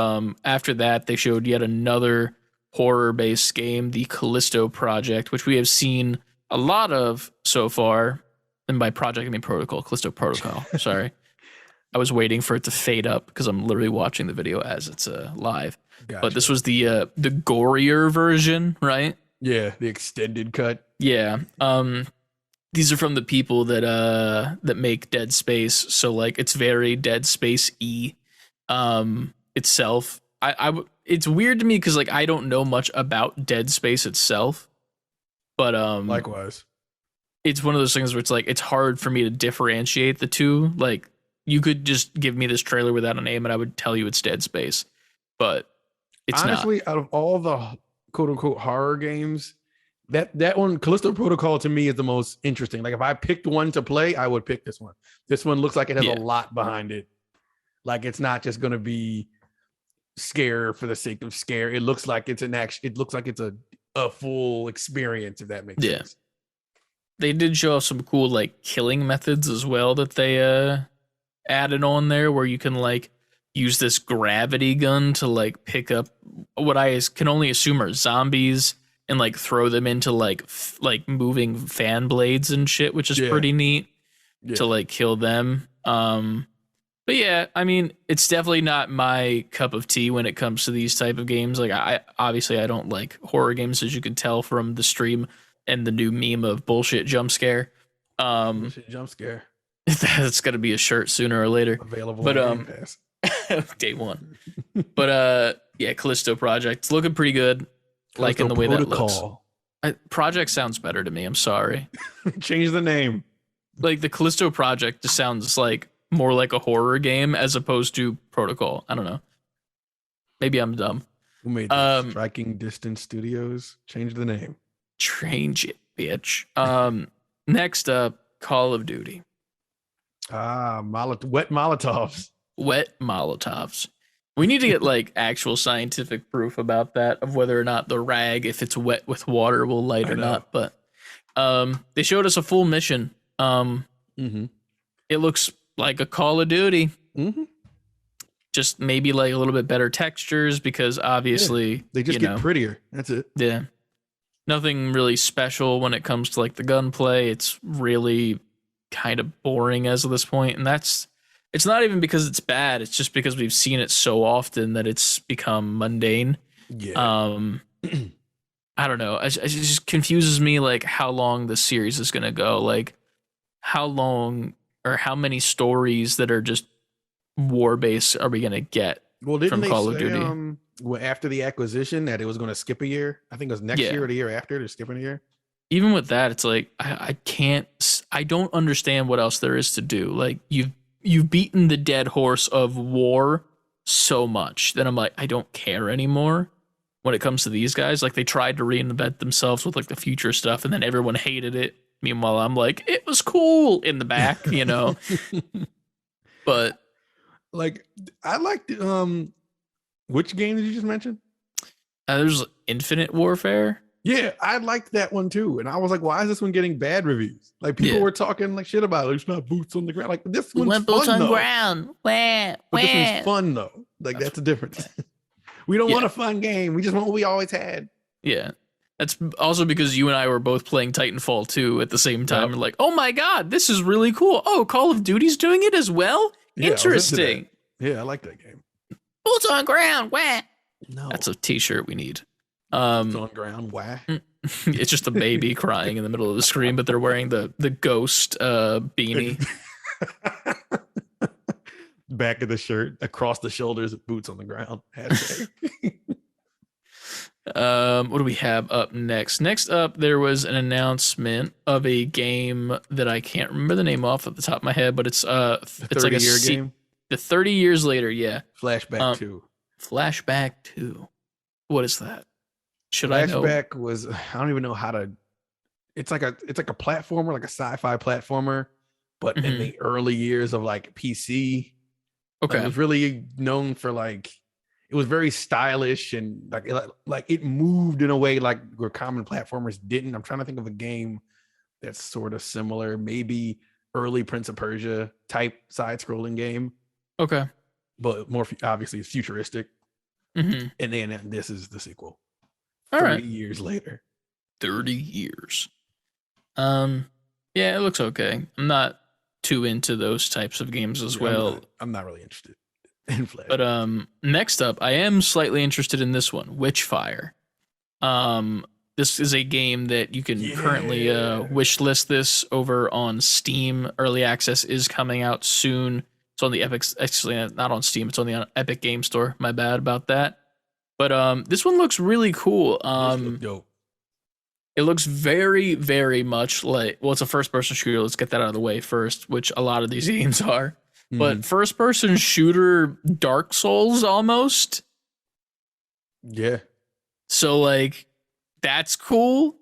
after that they showed yet another horror-based game, the Callisto Project, which we have seen a lot of so far. And by project, I mean protocol, Callisto Protocol. Sorry. I was waiting for it to fade up because I'm literally watching the video as it's live. Gotcha. But this was the gorier version, right? Yeah, the extended cut. Yeah. These are from the people that make Dead Space, so like it's very Dead Space-y itself. It's weird to me because like I don't know much about Dead Space itself, but likewise, it's one of those things where it's like it's hard for me to differentiate the two. Like you could just give me this trailer without a name and I would tell you it's Dead Space, but it's honestly not. Out of all the quote unquote horror games, that one, Callisto Protocol, to me is the most interesting. Like if I picked one to play, I would pick this one. This one looks like it has a lot behind it. Like it's not just going to be scare for the sake of scare. It looks like it's an action. It looks like it's a full experience, if that makes sense. They did show us some cool like killing methods as well that they added on there, where you can like use this gravity gun to like pick up what I can only assume are zombies and like throw them into like moving fan blades and shit, which is pretty neat to like kill them. But yeah, I mean, it's definitely not my cup of tea when it comes to these type of games. Like I don't like horror games, as you can tell from the stream and the new meme of bullshit jump scare. Bullshit jump scare. That's gonna be a shirt sooner or later. Available on Gamepass. Day one. But yeah, Callisto Project. It's looking pretty good. Liking the way Protocol. that looks. Project sounds better to me. I'm sorry. Change the name. Like the Callisto Project just sounds like more like a horror game as opposed to Protocol. I don't know. Maybe I'm dumb. Who made that? Striking Distance Studios? Change the name. Change it, bitch. Next up, Call of Duty. Wet Molotovs. Wet Molotovs. We need to get like actual scientific proof about that, of whether or not the rag, if it's wet with water, will light or not. But they showed us a full mission. It looks like a Call of Duty. Just maybe like a little bit better textures, because obviously they just get prettier. That's it. Yeah. Nothing really special when it comes to like the gunplay. It's really kind of boring as of this point, and it's not even because it's bad. It's just because we've seen it so often that it's become mundane. Yeah. I don't know. It just confuses me, like how long the series is going to go. Like how long or how many stories that are just war based are we going to get from Call of Duty? After the acquisition that it was going to skip a year. I think it was next year or the year after. They're skipping a year. Even with that, it's like I don't understand what else there is to do. Like you've beaten the dead horse of war so much that I'm like, I don't care anymore when it comes to these guys. Like they tried to reinvent themselves with like the future stuff, and then everyone hated it. Meanwhile, I'm like, it was cool in the back, But like I liked which game did you just mention? There's Infinite Warfare. Yeah, I liked that one too. And I was like, why is this one getting bad reviews? Like people were talking like shit about it. It's not boots on the ground. Like this one's fun boots on though. Ground. But this one's fun though. Like that's the difference. We don't want a fun game. We just want what we always had. Yeah. That's also because you and I were both playing Titanfall 2 at the same time. We're like, oh my God, this is really cool. Oh, Call of Duty's doing it as well? Yeah, interesting. Yeah, I like that game. Boots on ground. Wah. No. That's a t-shirt we need. Boots on ground. Wah. It's just a baby crying in the middle of the screen, but they're wearing the ghost beanie. Back of the shirt, across the shoulders, boots on the ground. What do we have up next? Next up, there was an announcement of a game that I can't remember the name off at the top of my head, but it's like a game. The 30 years later, yeah. Flashback 2. Flashback 2. What is that? Should I know? Flashback was, I don't even know how to. It's like a platformer, like a sci-fi platformer, but in the early years of like PC. Okay. Like, it was really known for like, it was very stylish and like it moved in a way like where common platformers didn't. I'm trying to think of a game that's sort of similar, maybe early Prince of Persia type side-scrolling game. Okay. But more obviously it's futuristic. And then this is the sequel. All 30 right. years later. 30 years. Yeah, it looks okay. I'm not too into those types of games as well. I'm not really interested in Flash. But next up, I am slightly interested in this one, Witchfire. This is a game that you can currently wishlist this over on Steam. Early access is coming out soon. It's on the Epic, actually not on Steam. It's on the Epic Game Store. My bad about that. But this one looks really cool. Dope. It looks very, very much like, well, it's a first-person shooter. Let's get that out of the way first, which a lot of these games are. But first-person shooter Dark Souls almost. Yeah. So, like, that's cool.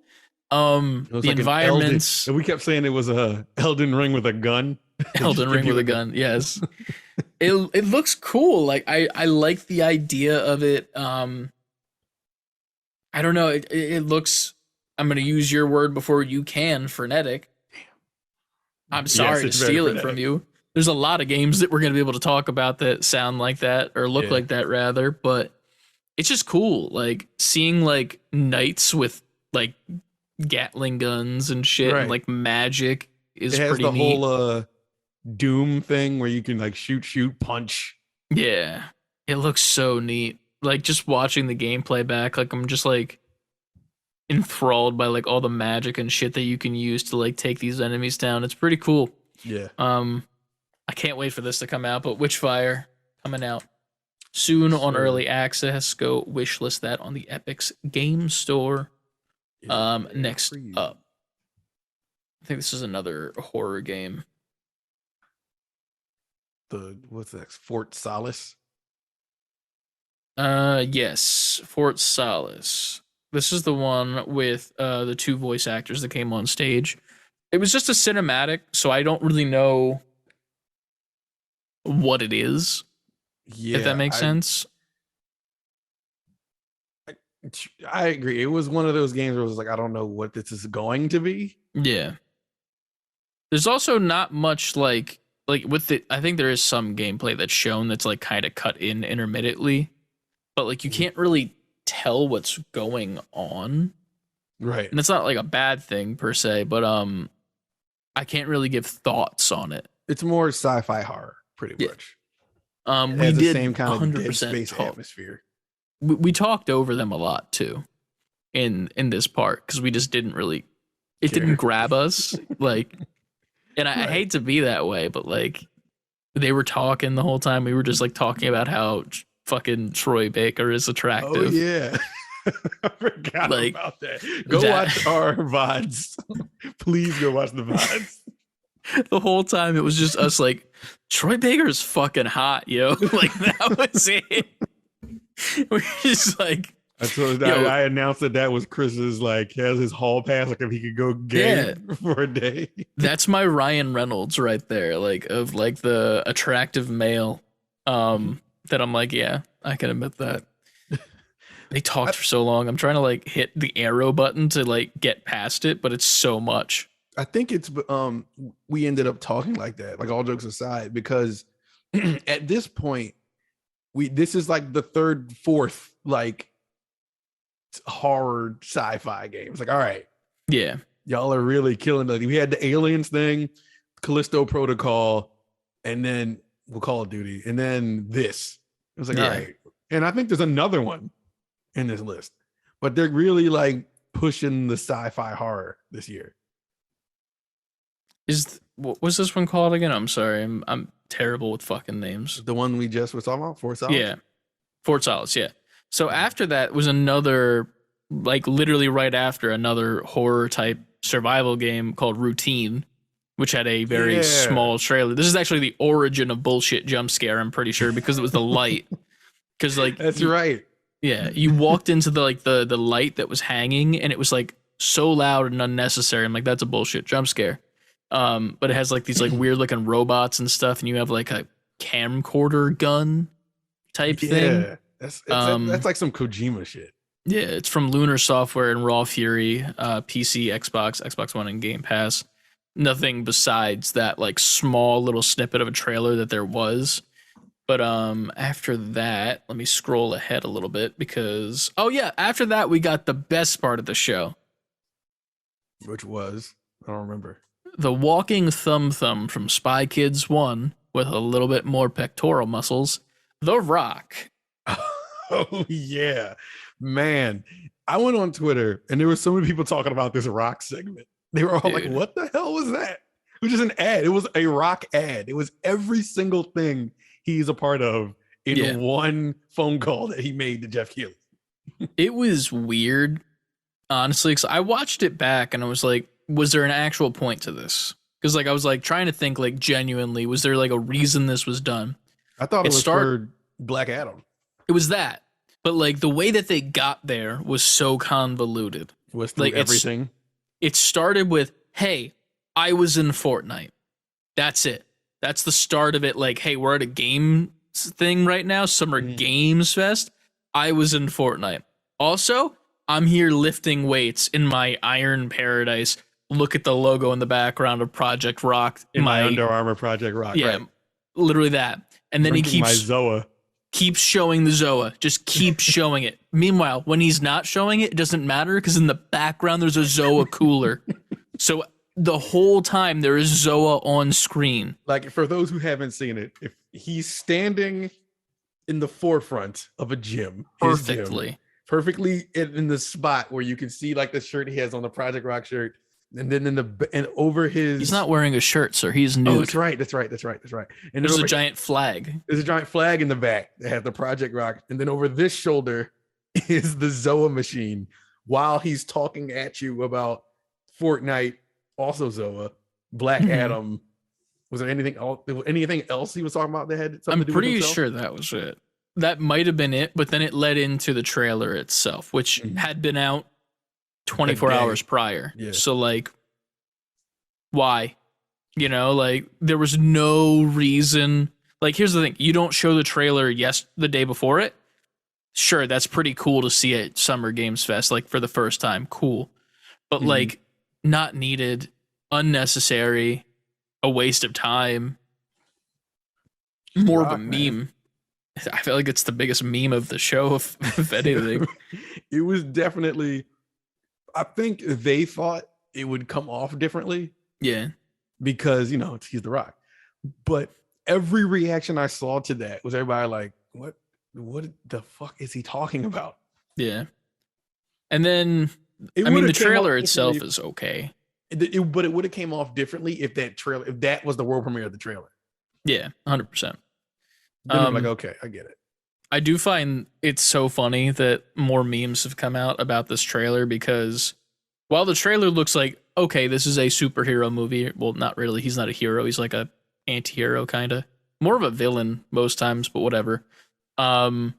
The like environments. We kept saying it was a Elden Ring with a gun. Elden Ring with a gun, yes. It looks cool. Like I like the idea of it. I don't know. It looks. I'm going to use your word before you can. Frenetic. I'm sorry to steal it from you. There's a lot of games that we're going to be able to talk about that sound like that or look like that rather, but it's just cool. Like seeing like knights with like Gatling guns and shit, and Right. like magic is It has pretty the neat. whole Doom thing where you can like shoot, punch. Yeah, it looks so neat. Like just watching the gameplay back, like I'm just like enthralled by like all the magic and shit that you can use to like take these enemies down. It's pretty cool. Yeah. I can't wait for this to come out, but Witchfire coming out soon on Sure. early access. Go wishlist that on the Epic's Game Store. Yeah, Next free. up, I think this is another horror game. What's next? Fort Solace. Yes, Fort Solace. This is the one with the two voice actors that came on stage. It was just a cinematic, so I don't really know what it is. Yeah, if that makes sense. I agree. It was one of those games where it was like, I don't know what this is going to be. Yeah. There's also not much like with it. I think there is some gameplay that's shown that's like kind of cut in intermittently, but like you can't really tell what's going on. Right. And it's not like a bad thing per se, but I can't really give thoughts on it. It's more sci-fi horror, pretty much. We has did the same kind of Dead 100% Space talk. atmosphere. We talked over them a lot too in this part because we just didn't really didn't grab us like, and I hate to be that way, but like they were talking the whole time. We were just like talking about how fucking Troy Baker is attractive. Oh yeah. I forgot Like, about that. Go watch our VODs. Please go watch the VODs. The whole time it was just us like, Troy Baker is fucking hot, yo. Like that was it. We're just like, I announced that was Chris's like has his hall pass, like if he could go gay for a day. That's my Ryan Reynolds right there, like of like the attractive male. That I'm like, yeah, I can admit that. They talked for so long. I'm trying to like hit the arrow button to like get past it, but it's so much. I think it's we ended up talking like that, like all jokes aside, because at this point this is like the third, fourth like horror sci-fi games. Like, all right, yeah, y'all are really killing it. We had the aliens thing, Callisto Protocol, and then Call of Duty, and then this. It was like, all right, and I think there's another one in this list, but they're really like pushing the sci-fi horror this year. What was this one called again? I'm sorry, I'm terrible with fucking names. The one we just were talking about, Fort Solace? Yeah, Fort Solace, yeah. So after that was another, like literally right after, another horror type survival game called Routine, which had a very small trailer. This is actually the origin of bullshit jump scare, I'm pretty sure, because it was the light. Because like that's right. Yeah, you walked into the light that was hanging, and it was like so loud and unnecessary. I'm like, that's a bullshit jump scare. But it has like these like weird looking robots and stuff, and you have like a camcorder gun type thing. Yeah, that's like some Kojima shit. Yeah, it's from Lunar Software and Raw Fury, PC, Xbox One, and Game Pass. Nothing besides that like small little snippet of a trailer that there was. But after that, let me scroll ahead a little bit because after that we got the best part of the show, which was, I don't remember, the walking thumb from Spy Kids 1 with a little bit more pectoral muscles, The Rock. Oh yeah, man! I went on Twitter and there were so many people talking about this Rock segment. They were all like, "What the hell was that?" It was just an ad. It was a Rock ad. It was every single thing he's a part of in one phone call that he made to Geoff Keighley. It was weird, honestly, because I watched it back and I was like, was there an actual point to this? Because like I was like trying to think like genuinely, was there like a reason this was done? I thought it was for Black Adam. It was that. But like the way that they got there was so convoluted. Was like everything. It started with, hey, I was in Fortnite. That's it. That's the start of it. Like, hey, we're at a game thing right now, Summer Games Fest. I was in Fortnite. Also, I'm here lifting weights in my Iron Paradise. Look at the logo in the background of Project Rock. In my Under Armour Project Rock. Yeah, right. Literally that. And then he keeps my Zoa. Keep showing the Zoa. Just keep showing it. Meanwhile, when he's not showing it, it doesn't matter because in the background there's a Zoa cooler. So the whole time there is Zoa on screen. Like, for those who haven't seen it, if he's standing in the forefront of a gym, perfectly in the spot where you can see like the shirt he has on, the Project Rock shirt, and then over his, he's not wearing a shirt, sir. He's nude. Oh, that's right. And there's a giant flag. There's a giant flag in the back that has the Project Rock, and then over this shoulder is the Zoa machine while he's talking at you about Fortnite, also Zoa, Black Adam. Was there anything else he was talking about that had something to do with himself? I'm pretty sure that was it. That might have been it, but then it led into the trailer itself, which had been out 24 hours prior. Yeah. So, like, why? You know, like, there was no reason. Like, here's the thing. You don't show the trailer the day before it. Sure, that's pretty cool to see at Summer Games Fest, like, for the first time. Cool. But, like, not needed, unnecessary, a waste of time, more of a meme. I feel like it's the biggest meme of the show, if anything. It was definitely, I think they thought it would come off differently. Yeah. Because, you know, he's The Rock. But every reaction I saw to that was everybody like, what the fuck is he talking about? Yeah. And then, the trailer itself is okay. But it would have came off differently if that was the world premiere of the trailer. Yeah, 100%. Then I'm like, okay, I get it. I do find it's so funny that more memes have come out about this trailer, because while the trailer looks like, okay, this is a superhero movie. Well, not really. He's not a hero. He's like a anti-hero, kind of. More of a villain most times, but whatever. Fucking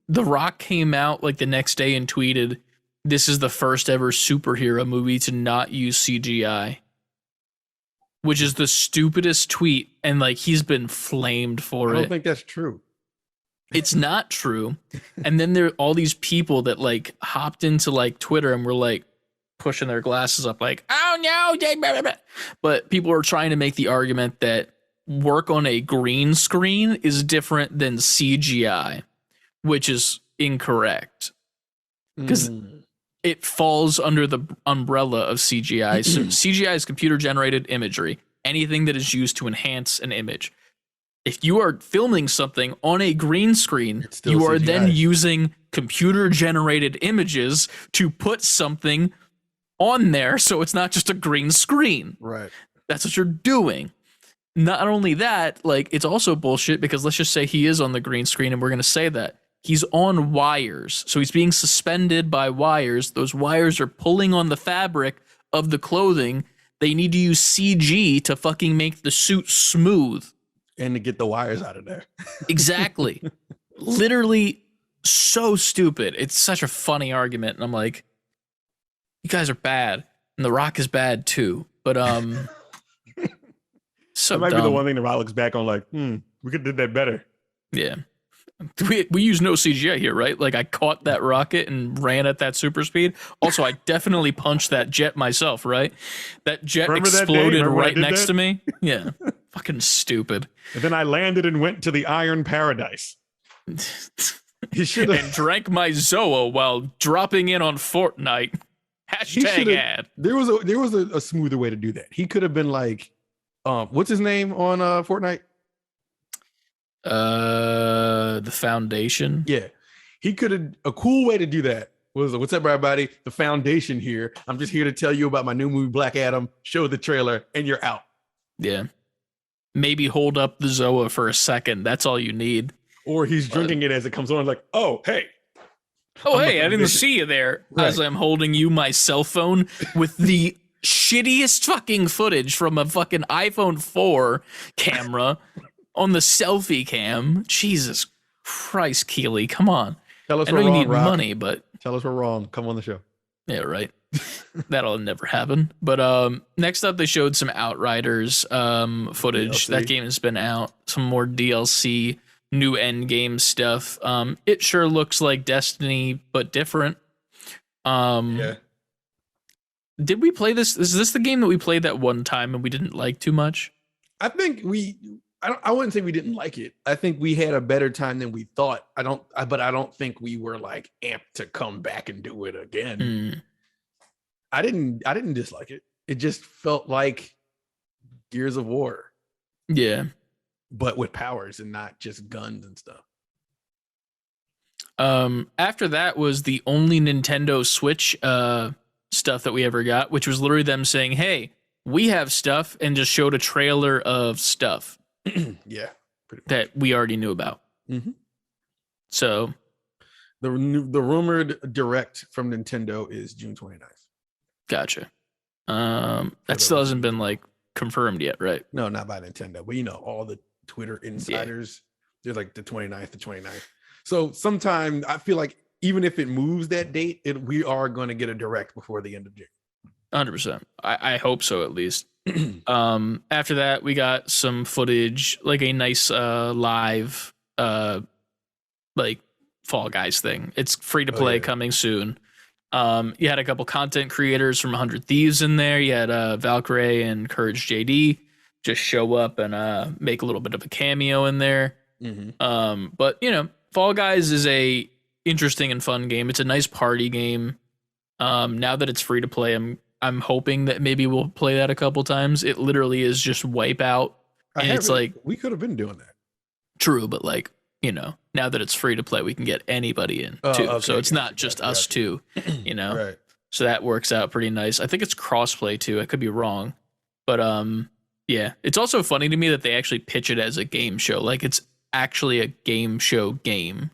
The Rock came out like the next day and tweeted, "This is the first ever superhero movie to not use CGI." Which is the stupidest tweet, and like he's been flamed for it. I don't think that's true. It's not true. And then there are all these people that like hopped into like Twitter and were like pushing their glasses up like, oh no. But people are trying to make the argument that work on a green screen is different than CGI, which is incorrect. Because it falls under the umbrella of CGI. So CGI is computer-generated imagery, anything that is used to enhance an image. If you are filming something on a green screen, you are CGI. Then using computer-generated images to put something on there, so it's not just a green screen. Right. That's what you're doing. Not only that, like, it's also bullshit, because let's just say he is on the green screen, and we're going to say that. He's on wires, so he's being suspended by wires. Those wires are pulling on the fabric of the clothing. They need to use CG to fucking make the suit smooth. And to get the wires out of there. Exactly. Literally so stupid. It's such a funny argument. And I'm like, you guys are bad. And The Rock is bad too. But so that might be the one thing The Rock looks back on like, we could have did that better. Yeah. We use no CGI here, right? Like, I caught that rocket and ran at that super speed. Also, I definitely punched that jet myself, right? That jet exploded right next to me. Yeah. Fucking stupid. And then I landed and went to the Iron Paradise. And drank my Zoa while dropping in on Fortnite. Hashtag ad. There was a smoother way to do that. He could have been like, what's his name on Fortnite? The Foundation. Yeah, he could have. A cool way to do that was, what's up, everybody? The Foundation here. I'm just here to tell you about my new movie, Black Adam. Show the trailer, and you're out. Yeah, maybe hold up the Zoa for a second. That's all you need. Or he's drinking it as it comes on, like, oh hey, I didn't see you there. Right. As I'm holding you my cell phone with the shittiest fucking footage from a fucking iPhone 4 camera. On the selfie cam. Jesus Christ, Keighley, come on. Tell us I know you need money, but tell us we're wrong. Come on the show. Yeah, right. That'll never happen. But next up, they showed some Outriders footage. DLC. That game has been out. Some more DLC, new endgame stuff. It sure looks like Destiny, but different. Yeah. Did we play this? Is this the game that we played that one time and we didn't like too much? I think I wouldn't say we didn't like it. I think we had a better time than we thought. But I don't think we were like amped to come back and do it again. Mm. I didn't dislike it. It just felt like Gears of War. Yeah. But with powers and not just guns and stuff. After that was the only Nintendo Switch stuff that we ever got, which was literally them saying, "Hey, we have stuff," and just showed a trailer of stuff. Yeah, that we already knew about. Mm-hmm. So the rumored direct from Nintendo is June 29th. Gotcha. That still hasn't been like confirmed yet, right? No, not by Nintendo, but all the Twitter insiders, they're like the 29th. So sometime I feel like even if it moves that date, we are going to get a direct before the end of June. 100%. I hope so, at least. After that, we got some footage, like a nice live like Fall Guys thing. It's free to play, coming soon. You had a couple content creators from 100 Thieves in there. You had Valkyrie and Courage JD just show up and make a little bit of a cameo in there. Mm-hmm. But Fall Guys is a interesting and fun game. It's a nice party game. Now that it's free to play, I'm hoping that maybe we'll play that a couple times. It literally is just Wipeout, and it's like we could have been doing that. True, but like now that it's free to play, we can get anybody in too. Okay, so it's not just us two, Right. So that works out pretty nice. I think it's crossplay too. I could be wrong, but yeah. It's also funny to me that they actually pitch it as a game show. Like it's actually a game show game.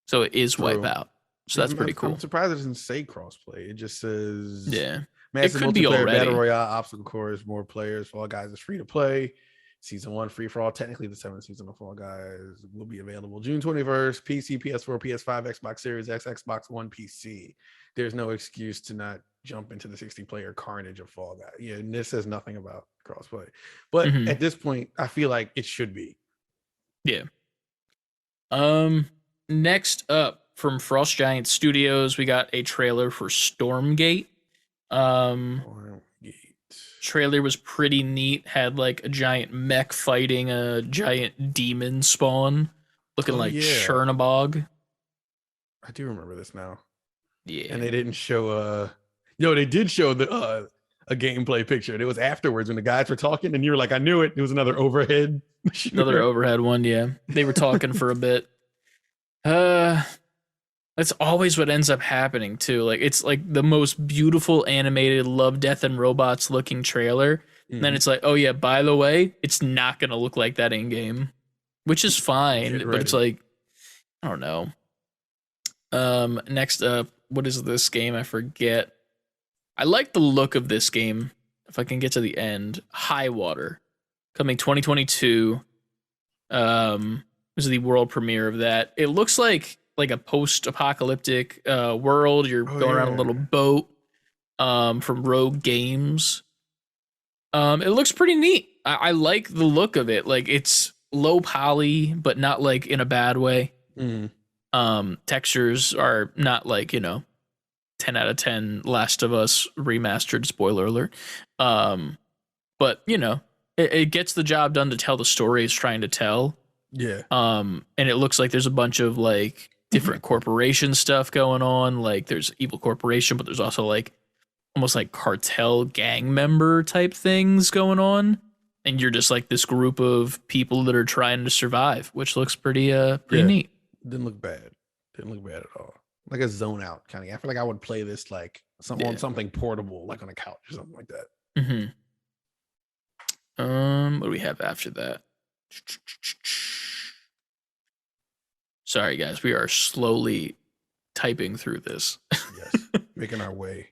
So it is Wipeout. So that's pretty cool. I'm surprised it doesn't say crossplay. It just says it massive could be multiplayer already. battle royale, obstacle course, more players. Fall Guys is free to play. Season 1 free for all. Technically, the 7th season of Fall Guys will be available June 21st. PC, PS4, PS5, Xbox Series X, Xbox One, PC. There's no excuse to not jump into the 60-player carnage of Fall Guys. Yeah, and this says nothing about crossplay. But at this point, I feel like it should be. Yeah. Next up, from Frost Giant Studios, we got a trailer for Stormgate. Trailer was pretty neat. Had like a giant mech fighting a giant demon spawn, looking like Chernobog. I do remember this now. Yeah, and they didn't show they did show the a gameplay picture. And it was afterwards when the guys were talking, and you were like, "I knew it." It was another overhead. Another overhead one. Yeah, they were talking for a bit. That's always what ends up happening too. Like it's like the most beautiful animated Love, Death, and Robots looking trailer. And then it's like, oh yeah, by the way, it's not gonna look like that in game, which is fine. But it's like, I don't know. Next up, what is this game? I forget. I like the look of this game. If I can get to the end, High Water, coming 2022. This is the world premiere of that. It looks like a post-apocalyptic world. You're going around a little boat from Rogue Games. It looks pretty neat. I like the look of it. Like it's low poly, but not like in a bad way. Textures are not like 10 out of 10 Last of Us remastered, spoiler alert. But it gets the job done to tell the story it's trying to tell. Yeah. And it looks like there's a bunch of like different corporation stuff going on. Like there's evil corporation, but there's also like almost like cartel gang member type things going on. And you're just like this group of people that are trying to survive, which looks pretty neat. Didn't look bad at all. Like a zone out kind of. I feel like I would play this like on something portable, like on a couch or something like that. What do we have after that? Sorry guys, we are slowly typing through this. Yes, making our way.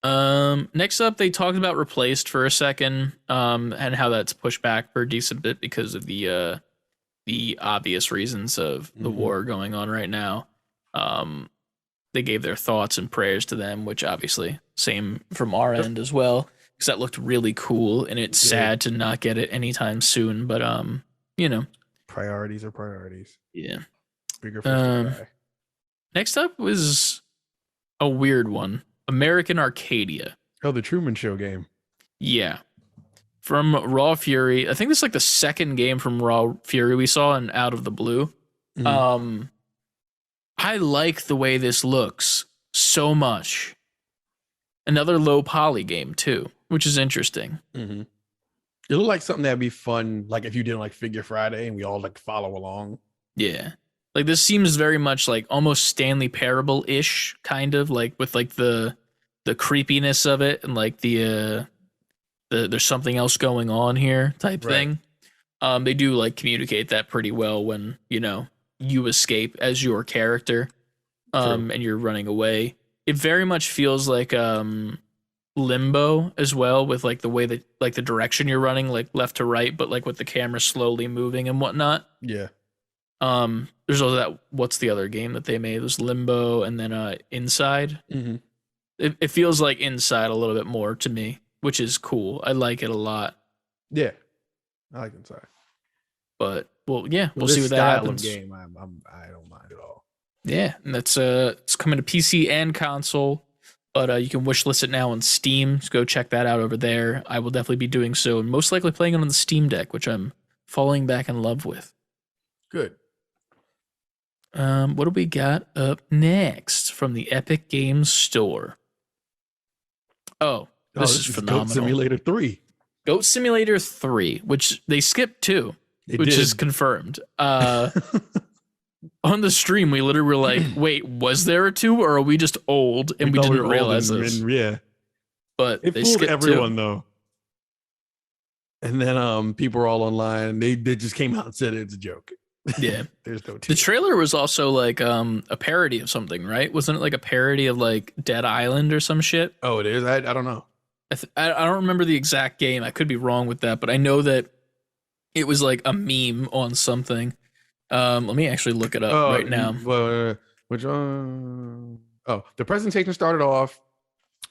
Next up, they talked about Replaced for a second, and how that's pushed back for a decent bit because of the obvious reasons of the war going on right now. They gave their thoughts and prayers to them, which obviously same from our end as well, because that looked really cool, and it's sad to not get it anytime soon. But priorities are priorities. Yeah. Bigger fish to fry. Next up was a weird one. American Arcadia. Oh, the Truman Show game. Yeah. from Raw Fury. I think this is like the second game from Raw Fury we saw in Out of the Blue. Mhm. I like the way this looks so much. Another low poly game too, which is interesting. Mhm. It looked like something that'd be fun, like if you did like Figure Friday and we all like follow along. Yeah. Like this seems very much like almost Stanley Parable-ish, kind of like with like the creepiness of it and like the there's something else going on here type Right. thing. They do like communicate that pretty well when, you know, you escape as your character True. and you're running away. It very much feels like Limbo as well, with like the way that like the direction you're running, like left to right, but like with the camera slowly moving and whatnot. Yeah. There's also that, what's the other game that they made? There's Limbo and then Inside. Mm-hmm. It feels like Inside a little bit more to me, which is cool. I like it a lot. Yeah. I like Inside. But well, yeah, we'll this see what that style happens. Of game, I don't mind at all. Yeah, and that's it's coming to PC and console, but you can wishlist it now on Steam. So go check that out over there. I will definitely be doing so, and most likely playing it on the Steam Deck, which I'm falling back in love with. Good. What do we got up next from the Epic Games Store? This is phenomenal. Goat Simulator 3. Goat Simulator 3, which they skipped too, which is confirmed. On the stream, we literally were like, wait, was there a 2 or are we just old and we didn't realize this? Yeah. But it they fooled skipped everyone 2. though. And then people were all online. They just came out and said it's a joke. Yeah. There's no 2. The trailer was also like a parody of something, right? Wasn't it like a parody of like Dead Island or some shit? Oh, it is? I don't know. I don't remember the exact game. I could be wrong with that, but I know that it was like a meme on something. Let me actually look it up right now. Which one? Oh, the presentation started off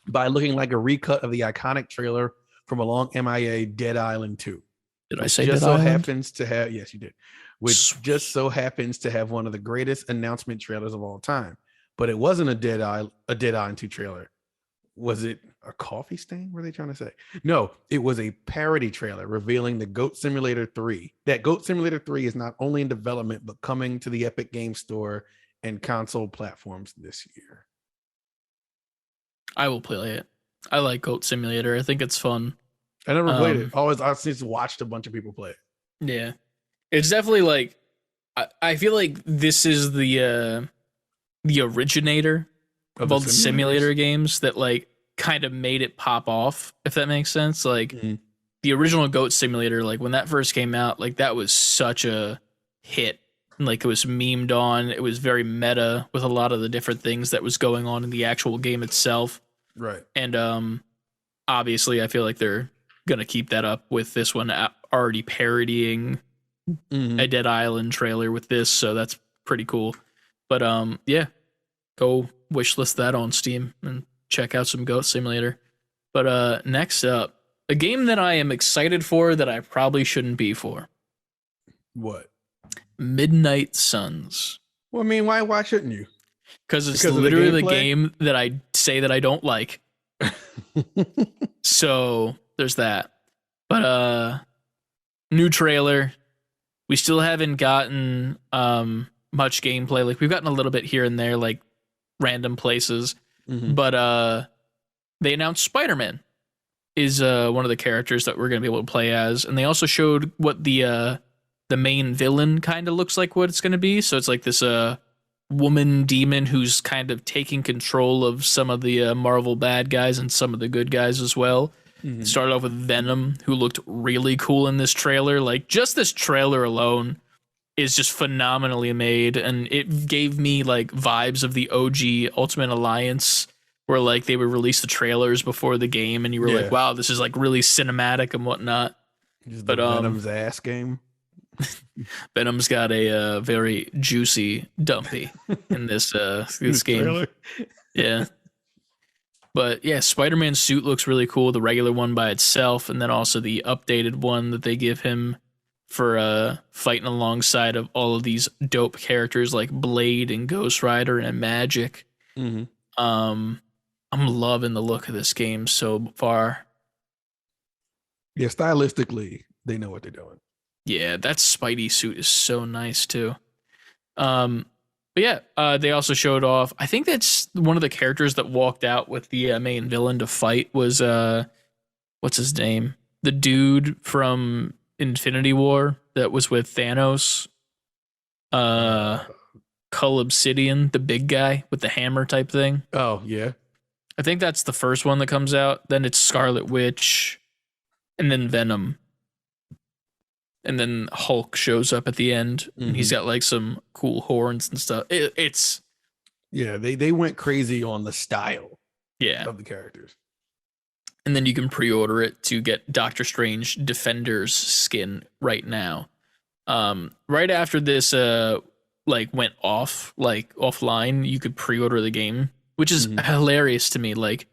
by looking like a recut of the iconic trailer from a long MIA Dead Island 2. Did I say just Dead so Island? happens to have, yes, you did. Which just so happens to have one of the greatest announcement trailers of all time. But it wasn't a Dead Island 2 trailer. Was it a coffee stain? Were they trying to say? No, it was a parody trailer revealing the Goat Simulator 3. That Goat Simulator 3 is not only in development, but coming to the Epic Games Store and console platforms this year. I will play it. I like Goat Simulator. I think it's fun. I never played it. I've just watched a bunch of people play it. Yeah. It's definitely like, I feel like this is the originator of all the simulator games that like kind of made it pop off, if that makes sense. Like the original Goat Simulator, like when that first came out, like that was such a hit. Like it was memed on. It was very meta with a lot of the different things that was going on in the actual game itself. Right. And obviously I feel like they're going to keep that up with this one already parodying a Dead Island trailer with this, so that's pretty cool. But yeah, go wishlist that on Steam and check out some Goat Simulator. But next up, a game that I am excited for that I probably shouldn't be for. What? Midnight Suns. Well, I mean, why shouldn't you? Because it's literally the game that I say that I don't like. So there's that. But new trailer. We still haven't gotten much gameplay. Like we've gotten a little bit here and there, like random places. But they announced Spider-Man is one of the characters that we're gonna be able to play as, and they also showed what the main villain kind of looks like, what it's gonna be. So it's like this woman demon who's kind of taking control of some of the Marvel bad guys and some of the good guys as well. Started off with Venom, who looked really cool in this trailer. Like just this trailer alone is just phenomenally made, and it gave me like vibes of the OG Ultimate Alliance, where like they would release the trailers before the game, and you were like, "Wow, this is like really cinematic and whatnot." But Venom's ass game. Venom's got a very juicy dumpy in this this game. Trailer. Yeah. But yeah, Spider-Man's suit looks really cool. The regular one by itself, and then also the updated one that they give him for fighting alongside of all of these dope characters like Blade and Ghost Rider and Magic. I'm loving the look of this game so far. Yeah, stylistically, they know what they're doing. Yeah, that Spidey suit is so nice too. But yeah, they also showed off. I think that's one of the characters that walked out with the main villain to fight was what's his name? The dude from Infinity War that was with Thanos. Cull Obsidian, the big guy with the hammer type thing. Oh yeah, I think that's the first one that comes out. Then it's Scarlet Witch, and then Venom. And then Hulk shows up at the end, and he's got like some cool horns and stuff. It's they went crazy on the style of the characters. And then you can pre-order it to get Doctor Strange Defender's skin right now. Right after this went offline, you could pre-order the game, which is hilarious to me. Like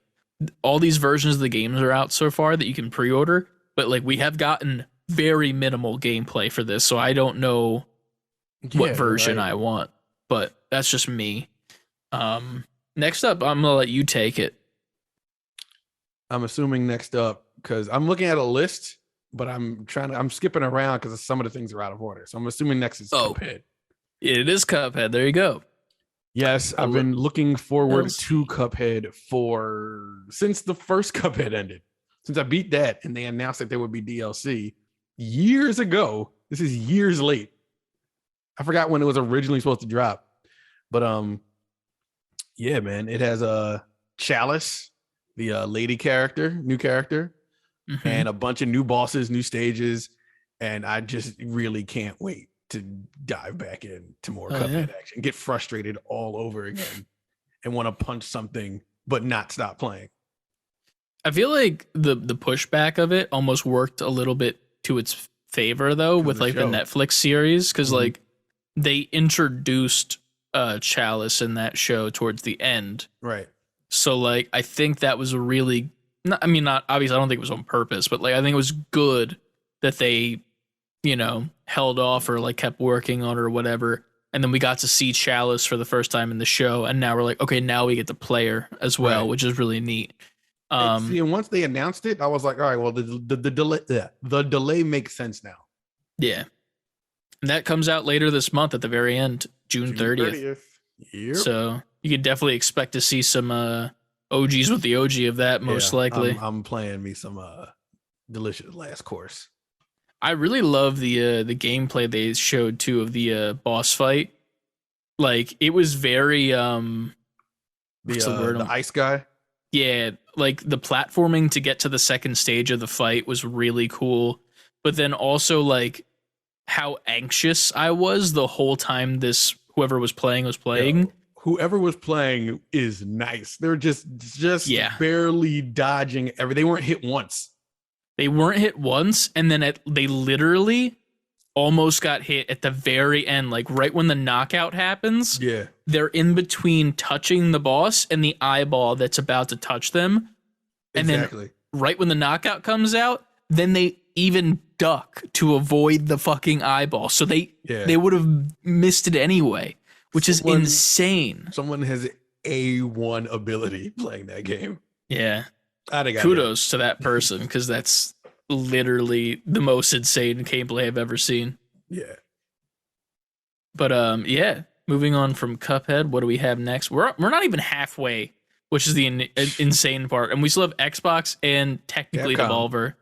all these versions of the games are out so far that you can pre-order, but like we have gotten very minimal gameplay for this, so I don't know what version I want, but that's just me. Next up, I'm gonna let you take it. I'm assuming next up, because I'm looking at a list, but I'm skipping around because some of the things are out of order. So I'm assuming next is Cuphead. It is Cuphead. There you go. Yes, I've been looking forward to Cuphead since the first Cuphead ended. Since I beat that and they announced that there would be DLC years ago. This is years late. I forgot when it was originally supposed to drop. But yeah, man, it has a Chalice, the lady character, new character, and a bunch of new bosses, new stages, and I just really can't wait to dive back into more Cuphead action, get frustrated all over again, and want to punch something but not stop playing. I feel like the pushback of it almost worked a little bit to its favor though, with like the Netflix series, because like they introduced Chalice in that show towards the end, right? So like I think that was a really not obviously I don't think it was on purpose, but like I think it was good that they held off or like kept working on it or whatever, and then we got to see Chalice for the first time in the show, and now we're like, okay, now we get to play her as well, which is really neat. And once they announced it, I was like, all right, well, the delay makes sense now. Yeah. And that comes out later this month at the very end, June 30th. Yep. So you could definitely expect to see some OGs with the OG of that, most likely. I'm playing me some delicious last course. I really love the gameplay they showed too of the boss fight. Like it was very the ice guy. Yeah, like the platforming to get to the second stage of the fight was really cool. But then also like how anxious I was the whole time whoever was playing was playing. Yo, whoever was playing is nice. They're just barely dodging they weren't hit once. They weren't hit once, and then they literally almost got hit at the very end, like right when the knockout happens. Yeah. They're in between touching the boss and the eyeball that's about to touch them. And then right when the knockout comes out, then they even duck to avoid the fucking eyeball. So they would have missed it anyway, which is insane. Someone has A1 ability playing that game. Yeah. Kudos to that person, because that's literally the most insane gameplay I've ever seen. Yeah. But moving on from Cuphead, what do we have next? We're not even halfway, which is the insane part, and we still have Xbox and technically Devolver.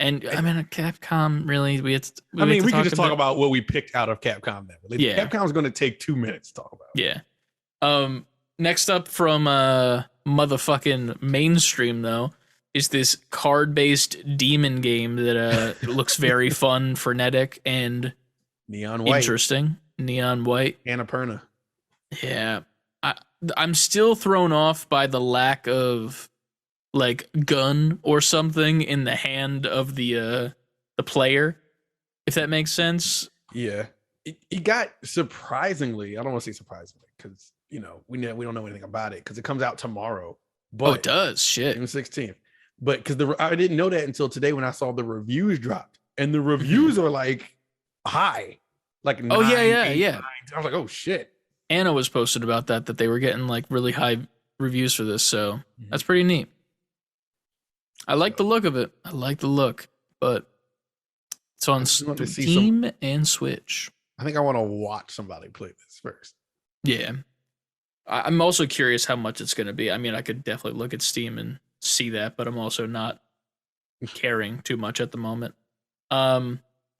And I mean, Capcom really. We could just talk about what we picked out of Capcom. Capcom's going to take 2 minutes to talk about. Yeah. Next up from motherfucking mainstream though is this card-based demon game that looks very fun, frenetic, and neon white. Interesting. Neon white. Annapurna. Yeah. I'm still thrown off by the lack of like gun or something in the hand of the player, if that makes sense. Yeah. It got surprisingly, I don't want to say surprisingly, because we don't know anything about it because it comes out tomorrow. But it does. Shit. June 16th. But because I didn't know that until today when I saw the reviews dropped, and the reviews are like high, like 9, 8, 9. I was like, oh shit. Anna was posted about that they were getting like really high reviews for this, so that's pretty neat. I like the look of it. I like the look. but it's on Steam and Switch. I think I want to watch somebody play this first. Yeah. I'm also curious how much it's going to be. I mean, I could definitely look at Steam and see that, but I'm also not caring too much at the moment.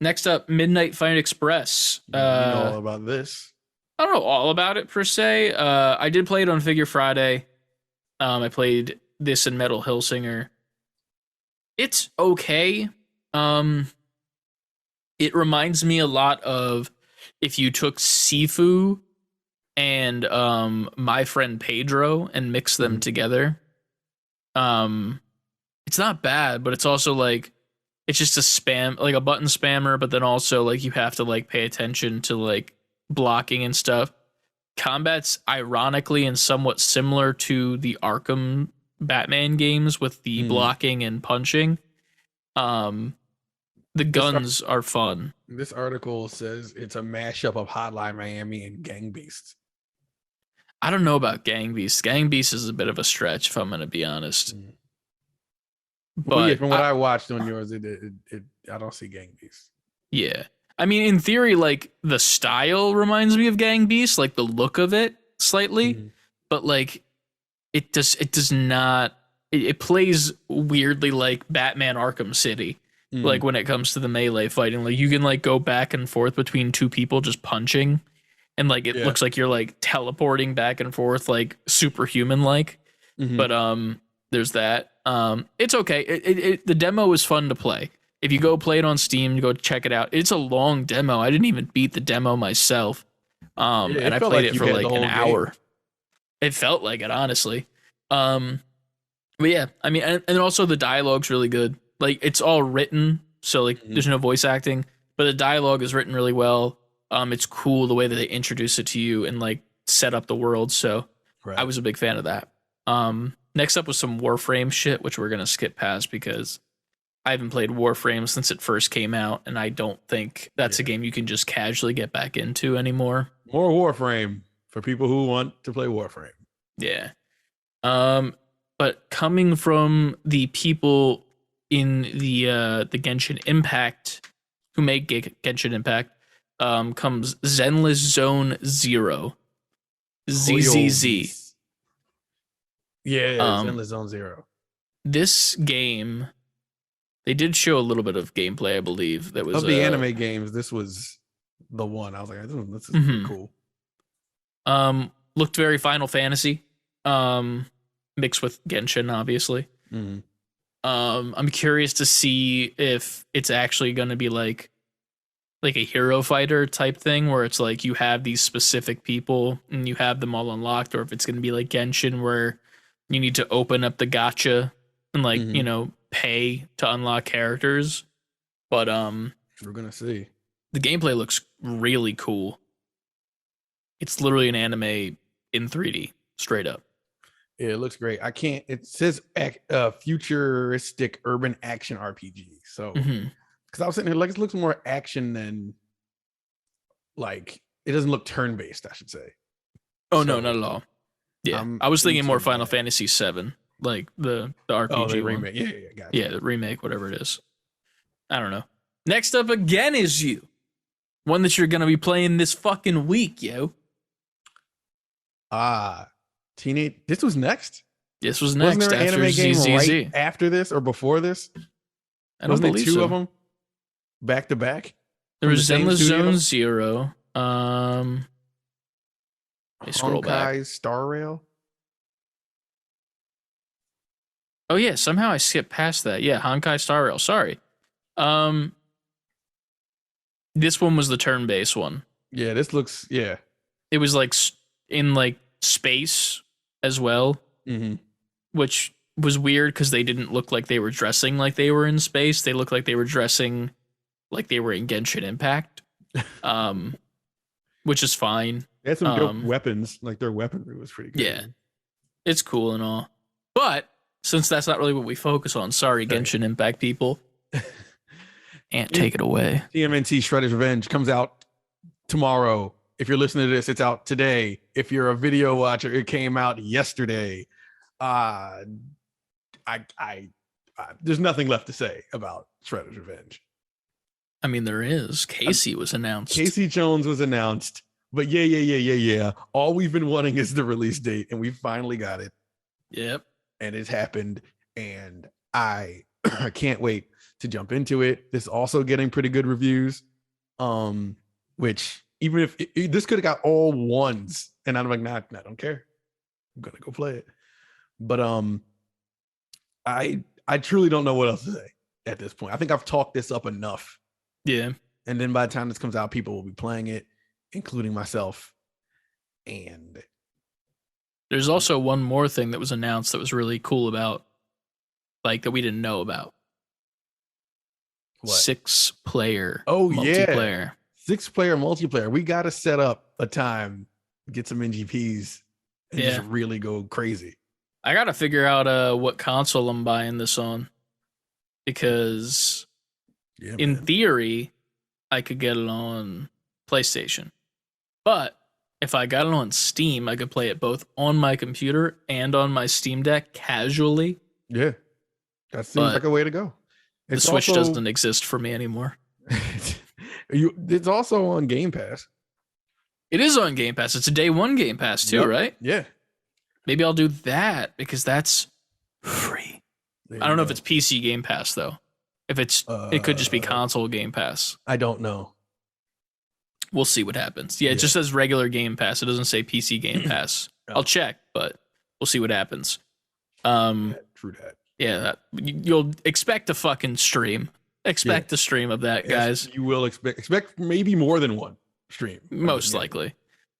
Next up, Midnight Fight Express. You know all about this? I don't know all about it per se. I did play it on Figure Friday. I played this in Metal Hellsinger. It's okay. It reminds me a lot of if you took Sifu and My Friend Pedro and mixed them together. It's not bad, but it's also like it's just a spam, like a button spammer, but then also like you have to like pay attention to like blocking and stuff. Combat's ironically and somewhat similar to the Arkham Batman games with the blocking and punching. The guns are fun. This article says it's a mashup of Hotline Miami and Gang Beasts. I don't know about Gang Beasts. Gang Beasts is a bit of a stretch, if I'm going to be honest. But yeah, from what I watched on yours, I don't see Gang Beasts. Yeah. I mean, in theory, like the style reminds me of Gang Beasts, like the look of it slightly, but like it does not. It plays weirdly like Batman Arkham City. Like when it comes to the melee fighting, like you can like go back and forth between two people just punching, and like it looks like you're like teleporting back and forth like superhuman like. But there's that. It's okay. The demo is fun to play. If you go play it on Steam, go check it out. It's a long demo. I didn't even beat the demo myself. And I played it for like an hour. It felt like it, honestly. But yeah, I mean, and also the dialogue's really good. Like it's all written, so like there's no voice acting, but the dialogue is written really well. It's cool the way that they introduce it to you and like set up the world. So I was a big fan of that. Next up was some Warframe shit, which we're gonna skip past because I haven't played Warframe since it first came out, and I don't think that's a game you can just casually get back into anymore. More Warframe for people who want to play Warframe. Yeah. But coming from the people in the Genshin Impact who make Genshin Impact, comes Zenless Zone Zero. ZZZ. Yeah, Zenless Zone Zero. This game, they did show a little bit of gameplay, I believe. That was of the anime games. This was the one. I was like, this is pretty cool. Looked very Final Fantasy, mixed with Genshin, obviously. I'm curious to see if it's actually going to be like a hero fighter type thing where it's like you have these specific people and you have them all unlocked, or if it's going to be like Genshin where you need to open up the gacha and like, you know, pay to unlock characters. But we're going to see. The gameplay looks really cool. It's literally an anime in 3D, straight up. Yeah, it looks great. It says futuristic urban action RPG. So, because I was sitting here, like, it looks more action than, like, it doesn't look turn-based, I should say. Oh, no, not at all. Yeah, I was thinking more Final Fantasy VII, like the RPG the one. remake. Yeah, gotcha. Yeah, the remake, whatever it is. I don't know. Next up again is you. One that you're going to be playing this fucking week, yo. This was next? This was next. Wasn't there an after anime game ZZZ. right after this or before this? I don't believe two so. of them back to back? There was Zenless Zone Zero. Scroll back. Star Rail? Oh yeah, somehow I skipped past that. Yeah, Honkai Star Rail. Sorry. This one was the turn-based one. Yeah, this looks, yeah. It was like in like space as well, which was weird because they didn't look like they were dressing like they were in space. They looked like they were dressing like they were in Genshin Impact, which is fine. They had some dope weapons. Like their weaponry was pretty good. Yeah, it's cool and all. But since that's not really what we focus on, sorry, Genshin Impact people. Can't take it away. TMNT Shredder's Revenge comes out tomorrow. If you're listening to this, it's out today. If you're a video watcher, it came out yesterday. I there's nothing left to say about Shredder's Revenge. I mean, there is. Casey was announced. Casey Jones was announced, but yeah. All we've been wanting is the release date, and we finally got it. Yep. And it's happened, and I can't wait to jump into it. This is also getting pretty good reviews, which even if this could have got all ones, and I'm like, nah, I don't care. I'm gonna go play it. But I truly don't know what else to say at this point. I think I've talked this up enough. Yeah. And then by the time this comes out, people will be playing it, including myself. And there's also one more thing that was announced that was really cool about, like, that we didn't know about. what? 6-player multiplayer. 6-player multiplayer. We got to set up a time, get some NGPs, and just really go crazy. I got to figure out what console I'm buying this on, because in theory, I could get it on PlayStation. But if I got it on Steam, I could play it both on my computer and on my Steam Deck casually. Yeah. That seems like a way to go. The Switch doesn't exist for me anymore. It's also on Game Pass. It is on Game Pass. It's a day one Game Pass too, right? Yeah. Maybe I'll do that because that's free. I don't know if it's PC Game Pass though. If it's, it could just be console Game Pass. I don't know. We'll see what happens. Yeah, it just says regular Game Pass. It doesn't say PC Game Pass. I'll check, but we'll see what happens. True that. Yeah, you'll expect a fucking stream. Expect a stream of that, guys. You will expect maybe more than one stream. Most likely.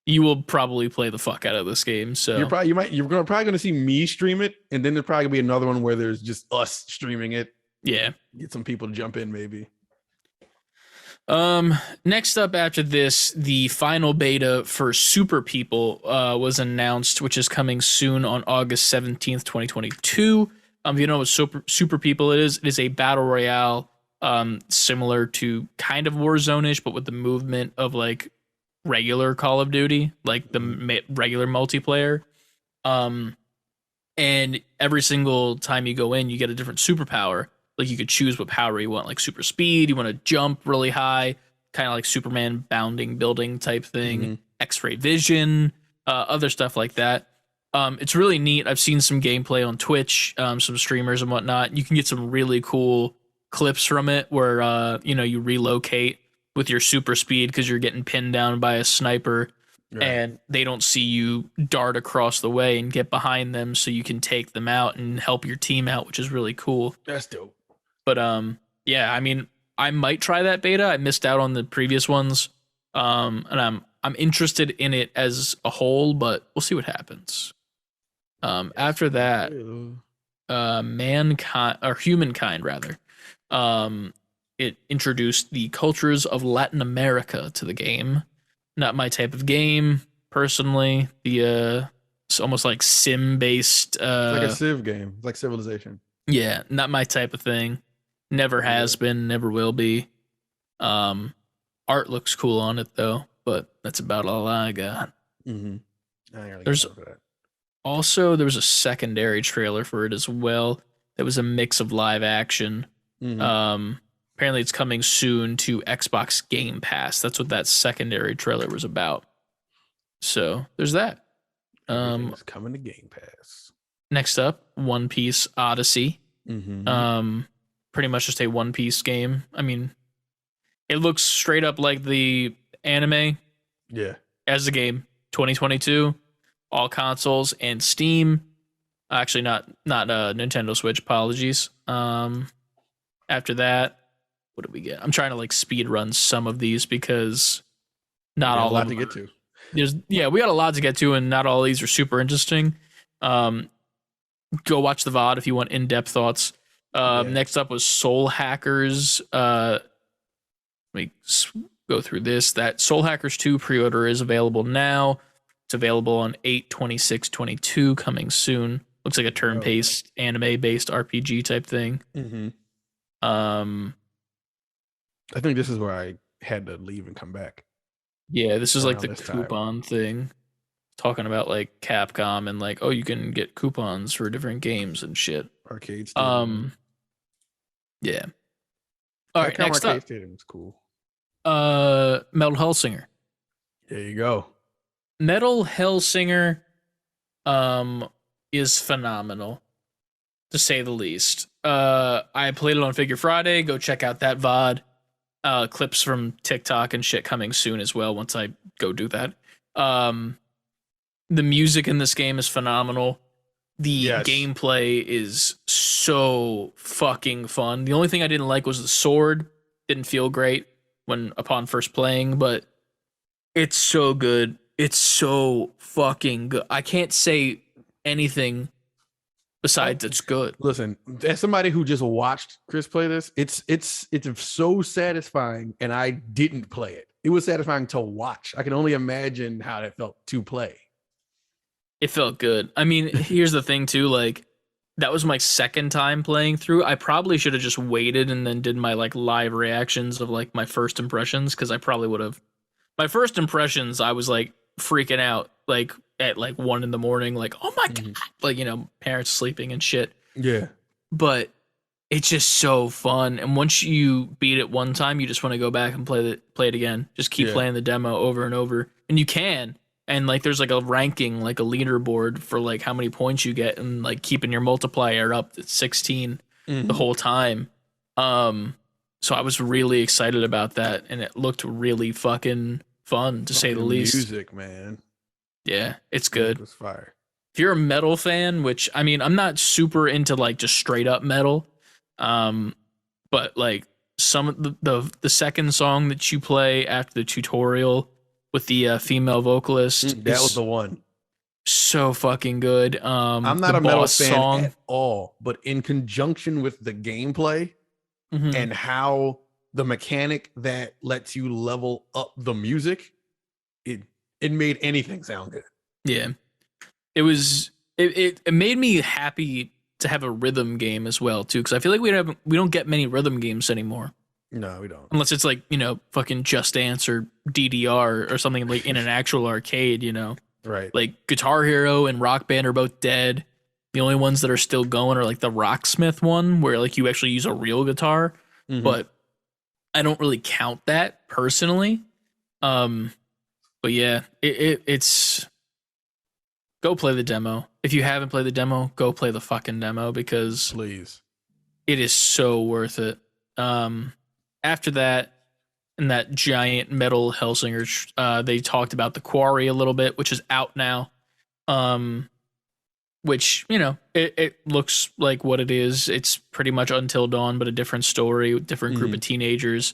You will probably play the fuck out of this game. So you're probably going to see me stream it, and then there's probably gonna be another one where there's just us streaming it. Yeah. Get some people to jump in, maybe. Next up after this, the final beta for Super People was announced, which is coming soon on August 17th, 2022. If you know what Super People is, it is a battle royale similar to kind of Warzone-ish, but with the movement of like regular Call of Duty, like the regular multiplayer. And every single time you go in, you get a different superpower. Like you could choose what power you want, like super speed, you want to jump really high, kind of like Superman bounding building type thing, X-ray vision, other stuff like that. It's really neat. I've seen some gameplay on Twitch, some streamers and whatnot. You can get some really cool clips from it where, you relocate with your super speed because you're getting pinned down by a sniper and they don't see you dart across the way and get behind them so you can take them out and help your team out, which is really cool. That's dope. But yeah, I mean, I might try that beta. I missed out on the previous ones. And I'm interested in it as a whole, but we'll see what happens. After that, humankind rather. It introduced the cultures of Latin America to the game. Not my type of game, personally. It's almost like sim-based. It's like a Civ game. It's like Civilization. Yeah, not my type of thing. Never has been, never will be. Art looks cool on it though, but that's about all I got. There was a secondary trailer for it as well. That was a mix of live action. Apparently it's coming soon to Xbox Game Pass. That's what that secondary trailer was about. So there's that. It's coming to Game Pass. Next up, One Piece Odyssey. Pretty much just a One Piece game. I mean, it looks straight up like the anime. Yeah. As the game. 2022, all consoles and Steam. Actually, not Nintendo Switch. Apologies. After that, what do we get? I'm trying to like speed run some of these because not all a lot to get to. We got a lot to get to, and not all of these are super interesting. Go watch the VOD if you want in-depth thoughts. Next up was Soul Hackers. Let me go through this. That Soul Hackers 2 pre-order is available now. It's available on 8/26/22, coming soon. Looks like a turn-based, anime-based RPG type thing. I think this is where I had to leave and come back. Yeah, this is like the coupon thing. Talking about like Capcom and like, oh, you can get coupons for different games and shit. Arcades. Yeah. All right, Capcom next Arcade up, Stadium is cool. Metal Hellsinger. There you go. Metal Hellsinger is phenomenal, to say the least. I played it on Figure Friday. Go check out that VOD. Clips from TikTok and shit coming soon as well once I go do that. The music in this game is phenomenal. The Yes. gameplay is so fucking fun. The only thing I didn't like was the sword. Didn't feel great upon first playing, but it's so good. It's so fucking good. I can't say anything besides it's good. Listen, as somebody who just watched Chris play this, it's so satisfying, and I didn't play it. It was satisfying to watch. I can only imagine how it felt to play. It felt good. I mean, here's the thing too, like that was my second time playing through. I probably should have just waited and then did my like live reactions of like my first impressions, because I probably would have. My first impressions, I was like freaking out, like at like 1 a.m, like, oh my god, like, you know, parents sleeping and shit. Yeah. But it's just so fun, and once you beat it one time, you just want to go back and play it again. Just keep playing the demo over and over, and you can. And like there's like a ranking, like a leaderboard for like how many points you get, and like keeping your multiplier up at 16 the whole time. So I was really excited about that, and it looked really fucking fun, to say the least. Music, man. Yeah, it's good. It was fire. If you're a metal fan, which I mean, I'm not super into like just straight up metal, but like some of the second song that you play after the tutorial with the female vocalist, That was the one. So fucking good. I'm not a metal fan at all, but in conjunction with the gameplay and how the mechanic that lets you level up the music, it made anything sound good. Yeah, it made me happy to have a rhythm game as well too, because I feel like we don't get many rhythm games anymore. No, we don't. Unless it's like, you know, fucking Just Dance or DDR or something like in an actual arcade, you know. Right. Like Guitar Hero and Rock Band are both dead. The only ones that are still going are like the Rocksmith one, where like you actually use a real guitar. But I don't really count that personally. But yeah, it's go play the demo. If you haven't played the demo, go play the fucking demo, because please, it is so worth it. After that, in that giant Metal Hellsinger, they talked about The Quarry a little bit, which is out now. Which, you know, it looks like what it is. It's pretty much Until Dawn, but a different story, different group of teenagers,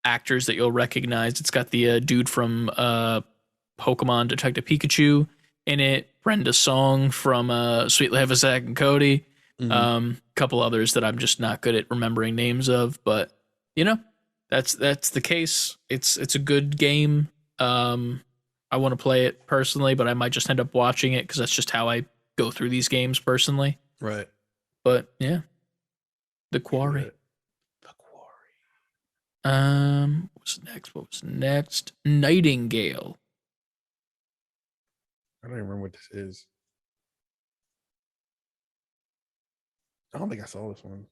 actors that you'll recognize. It's got the dude from Pokemon Detective Pikachu in it, Brenda Song from Sweet Life of Zack and Cody, couple others that I'm just not good at remembering names of, but you know, that's the case. It's a good game. I want to play it personally, but I might just end up watching it because that's just how I go through these games personally. Right. But yeah, The Quarry. The Quarry. What was next? Nightingale. I don't even remember what this is. I don't think I saw this one.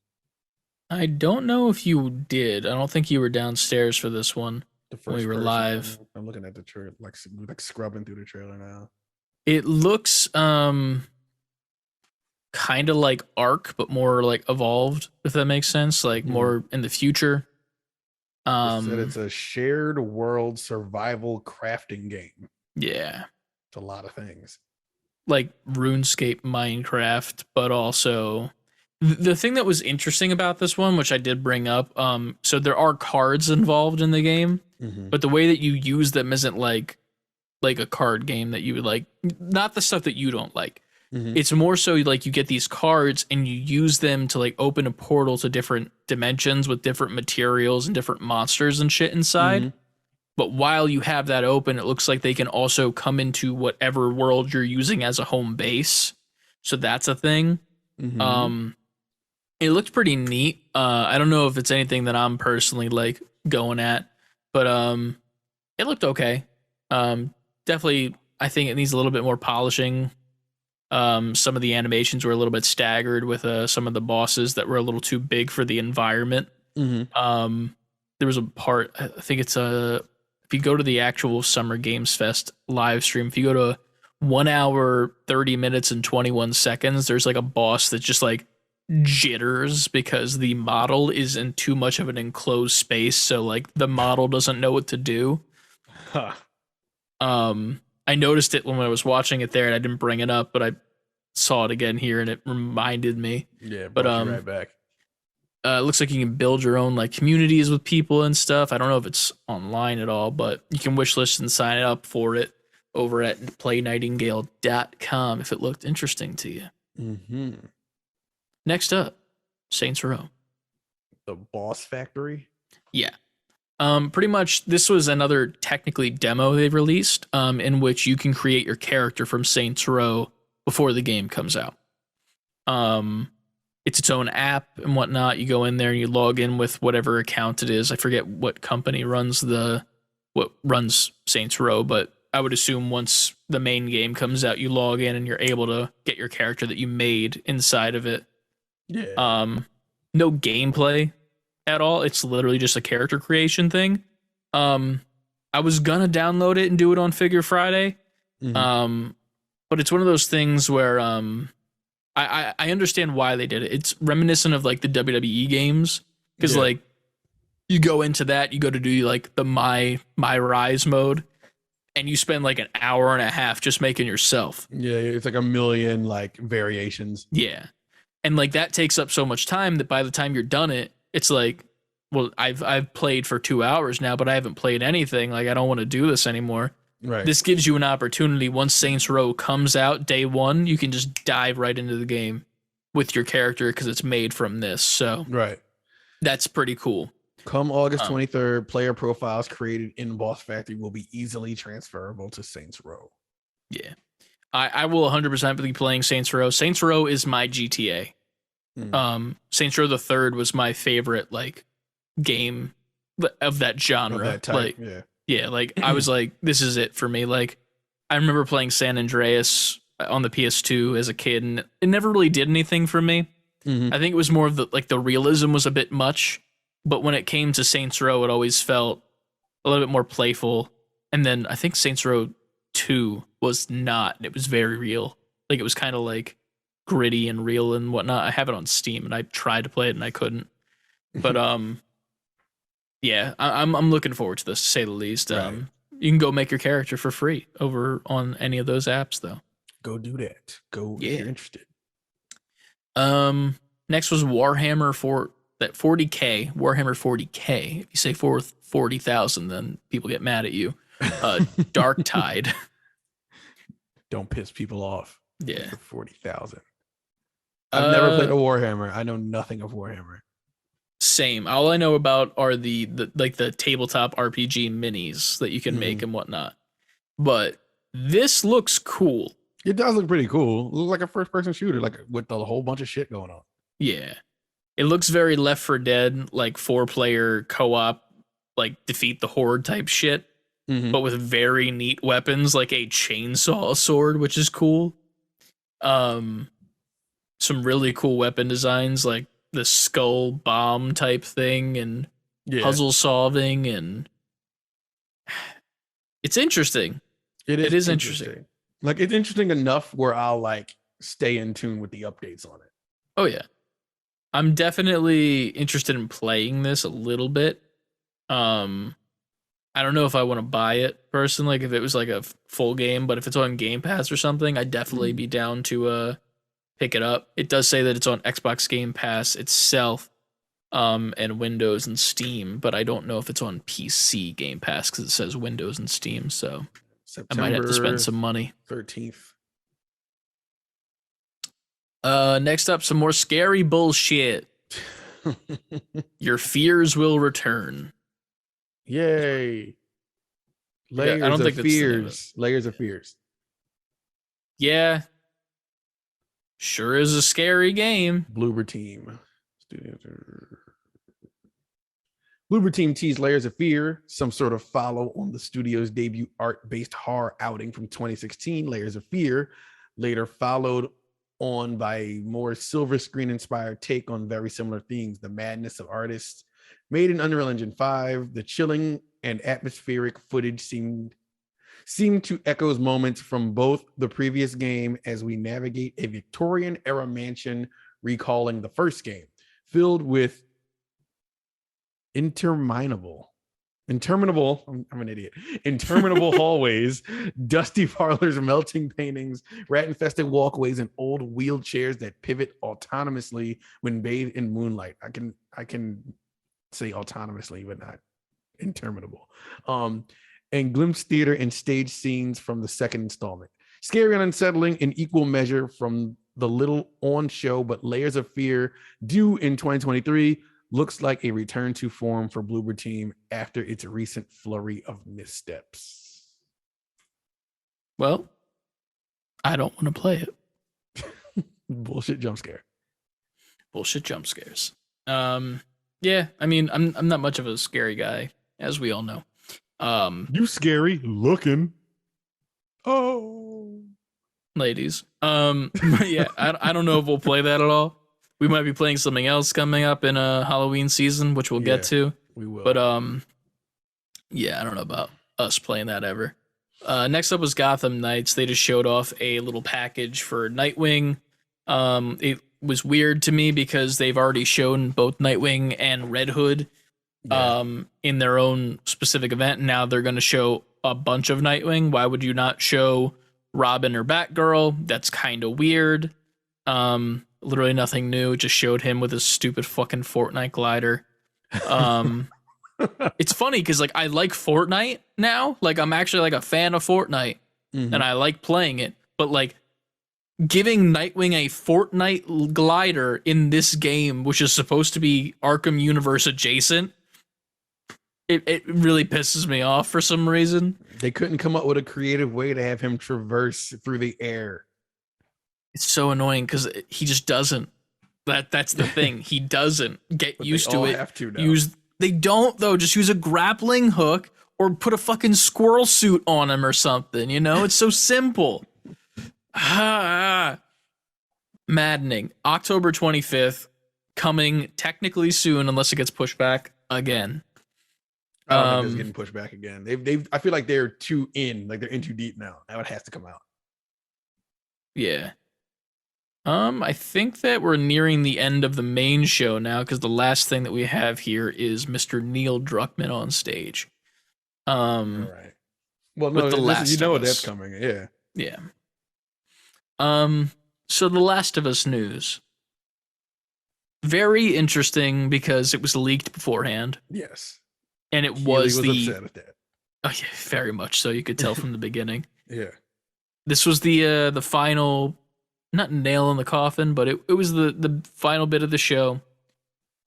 I don't know if you did. I don't think you were downstairs for this one when we were live. I'm looking at the trailer, like scrubbing through the trailer now. It looks kind of like Ark, but more like evolved, if that makes sense. Like more in the future. It said it's a shared world survival crafting game. Yeah. It's a lot of things. Like RuneScape, Minecraft, but also the thing that was interesting about this one, which I did bring up, so there are cards involved in the game, but the way that you use them isn't like a card game that you would like, not the stuff that you don't like. It's more so like you get these cards and you use them to like open a portal to different dimensions with different materials and different monsters and shit inside. But while you have that open, it looks like they can also come into whatever world you're using as a home base. So that's a thing. It looked pretty neat. I don't know if it's anything that I'm personally like going at, but it looked okay. Definitely, I think it needs a little bit more polishing. Some of the animations were a little bit staggered with some of the bosses that were a little too big for the environment. There was a part, I think it's if you go to the actual Summer Games Fest live stream, if you go to 1 hour, 30 minutes, and 21 seconds, there's like a boss that just like jitters because the model is in too much of an enclosed space. So like the model doesn't know what to do. Huh. I noticed it when I was watching it there and I didn't bring it up, but I saw it again here and it reminded me. Yeah, but brought you right back. It looks like you can build your own like communities with people and stuff. I don't know if it's online at all, but you can wishlist and sign up for it over at playnightingale.com if it looked interesting to you. Mm-hmm. Next up, Saints Row. The Boss Factory? Yeah. Pretty much this was another technically demo they released in which you can create your character from Saints Row before the game comes out. It's its own app and whatnot. You go in there and you log in with whatever account it is. I forget what company runs Saints Row, but I would assume once the main game comes out, you log in and you're able to get your character that you made inside of it. Yeah. No gameplay at all. It's literally just a character creation thing. I was gonna download it and do it on Figure Friday. But it's one of those things where I understand why they did it. It's reminiscent of like the WWE games because like you go into that, you go to do like the my Rise mode, and you spend like an hour and a half just making yourself. Yeah, it's like a million like variations. Yeah, and like that takes up so much time that by the time you're done it, it's like, well, I've played for 2 hours now, but I haven't played anything. Like I don't want to do this anymore. Right. This gives you an opportunity. Once Saints Row comes out day one, you can just dive right into the game with your character because it's made from this. So right, that's pretty cool. Come August 23rd, player profiles created in Boss Factory will be easily transferable to Saints Row. Yeah, I will 100% be playing Saints Row. Saints Row is my GTA. Saints Row the Third was my favorite like game of that genre. Of that type, like, yeah, like I was like, this is it for me. Like I remember playing San Andreas on the PS2 as a kid, and it never really did anything for me. I think it was more of the realism was a bit much, but when it came to Saints Row, it always felt a little bit more playful. And then I think Saints Row 2 was not. It was very real. Like it was kind of like gritty and real and whatnot. I have it on Steam, and I tried to play it and I couldn't. But yeah, I'm looking forward to this, to say the least. Right. You can go make your character for free over on any of those apps, though. Go do that. Go if you're interested. Next was Warhammer 40K. Warhammer 40K. If you say 40,000, then people get mad at you. Dark Tide. Don't piss people off. Yeah. For 40,000. I've never played a Warhammer. I know nothing of Warhammer. Same. All I know about are the tabletop RPG minis that you can make and whatnot. But this looks cool. It does look pretty cool. It looks like a first-person shooter, like with a whole bunch of shit going on. Yeah. It looks very Left 4 Dead, like 4-player co-op, like defeat the horde type shit, but with very neat weapons, like a chainsaw sword, which is cool. Some really cool weapon designs, like the skull bomb type thing and puzzle solving, and it's interesting. It is interesting. Like it's interesting enough where I'll like stay in tune with the updates on it. Oh yeah. I'm definitely interested in playing this a little bit. I don't know if I want to buy it personally, like if it was like a full game, but if it's on Gamepass or something, I'd definitely be down to pick it up. It does say that it's on Xbox Game Pass itself, and Windows and Steam, but I don't know if it's on PC Game Pass because it says Windows and Steam, so September I might have to spend some money. 13th. Next up, some more scary bullshit. Your fears will return. Yay. Layers of fears. Layers of fears. Yeah. Sure is a scary game. Bloober Team. Bloober Team teased Layers of Fear, some sort of follow on the studio's debut art-based horror outing from 2016, Layers of Fear, later followed on by a more silver screen inspired take on very similar themes. The madness of artists made in Unreal Engine 5, the chilling and atmospheric footage seemed to echo moments from both the previous game as we navigate a Victorian era mansion recalling the first game, filled with interminable, I'm an idiot, interminable hallways, dusty parlors, melting paintings, rat-infested walkways, and old wheelchairs that pivot autonomously when bathed in moonlight. I can say autonomously, but not interminable. And glimpse theater and stage scenes from the second installment. Scary and unsettling in equal measure from the little on show, but layers of fear due in 2023. Looks like a return to form for Bloober Team after its recent flurry of missteps. Well, I don't want to play it. Bullshit jump scare. Bullshit jump scares. Yeah, I mean, I'm not much of a scary guy, as we all know. You scary looking. Oh, ladies. Yeah, I don't know if we'll play that at all. We might be playing something else coming up in a Halloween season, which we'll get to. We will. But yeah, I don't know about us playing that ever. Next up was Gotham Knights. They just showed off a little package for Nightwing. It was weird to me because they've already shown both Nightwing and Red Hood in their own specific event. And now they're going to show a bunch of Nightwing. Why would you not show Robin or Batgirl? That's kind of weird. Literally nothing new. Just showed him with his stupid fucking Fortnite glider. It's funny because like I like Fortnite now. Like I'm actually like a fan of Fortnite and I like playing it. But like giving Nightwing a Fortnite glider in this game, which is supposed to be Arkham universe adjacent, it really pisses me off for some reason. They couldn't come up with a creative way to have him traverse through the air. It's so annoying because he just doesn't. That's the thing. He doesn't get used to it. Have to now. They don't though. Just use a grappling hook or put a fucking squirrel suit on him or something. You know, it's so simple. Maddening. October 25th, coming technically soon, unless it gets pushed back again. I don't think it's getting pushed back again. They've. I feel like they're too in. Like they're in too deep now. Now it has to come out. Yeah. I think that we're nearing the end of the main show now because the last thing that we have here is Mr. Neil Druckmann on stage. All right. Well, no, you know that's coming. Yeah. Yeah. So The Last of Us news. Very interesting because it was leaked beforehand. Yes. And it was upset at that. Oh yeah, very much so. You could tell from the beginning. Yeah. This was the final, not nail in the coffin, but it was the final bit of the show.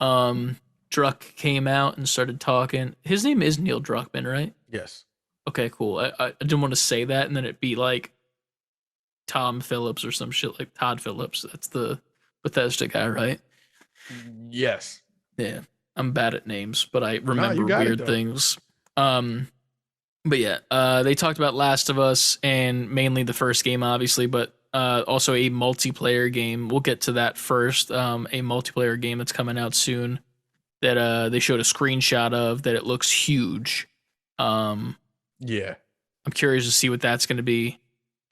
Druck came out and started talking. His name is Neil Druckmann, right? Yes. Okay, cool. I didn't want to say that and then it'd be like Tom Phillips or some shit, like Todd Phillips. That's the Bethesda guy, right? Yes. Yeah. I'm bad at names, but I remember weird things. But yeah, they talked about Last of Us and mainly the first game, obviously, but also a multiplayer game. We'll get to that first. A multiplayer game that's coming out soon that they showed a screenshot of that it looks huge. Yeah. I'm curious to see what that's going to be.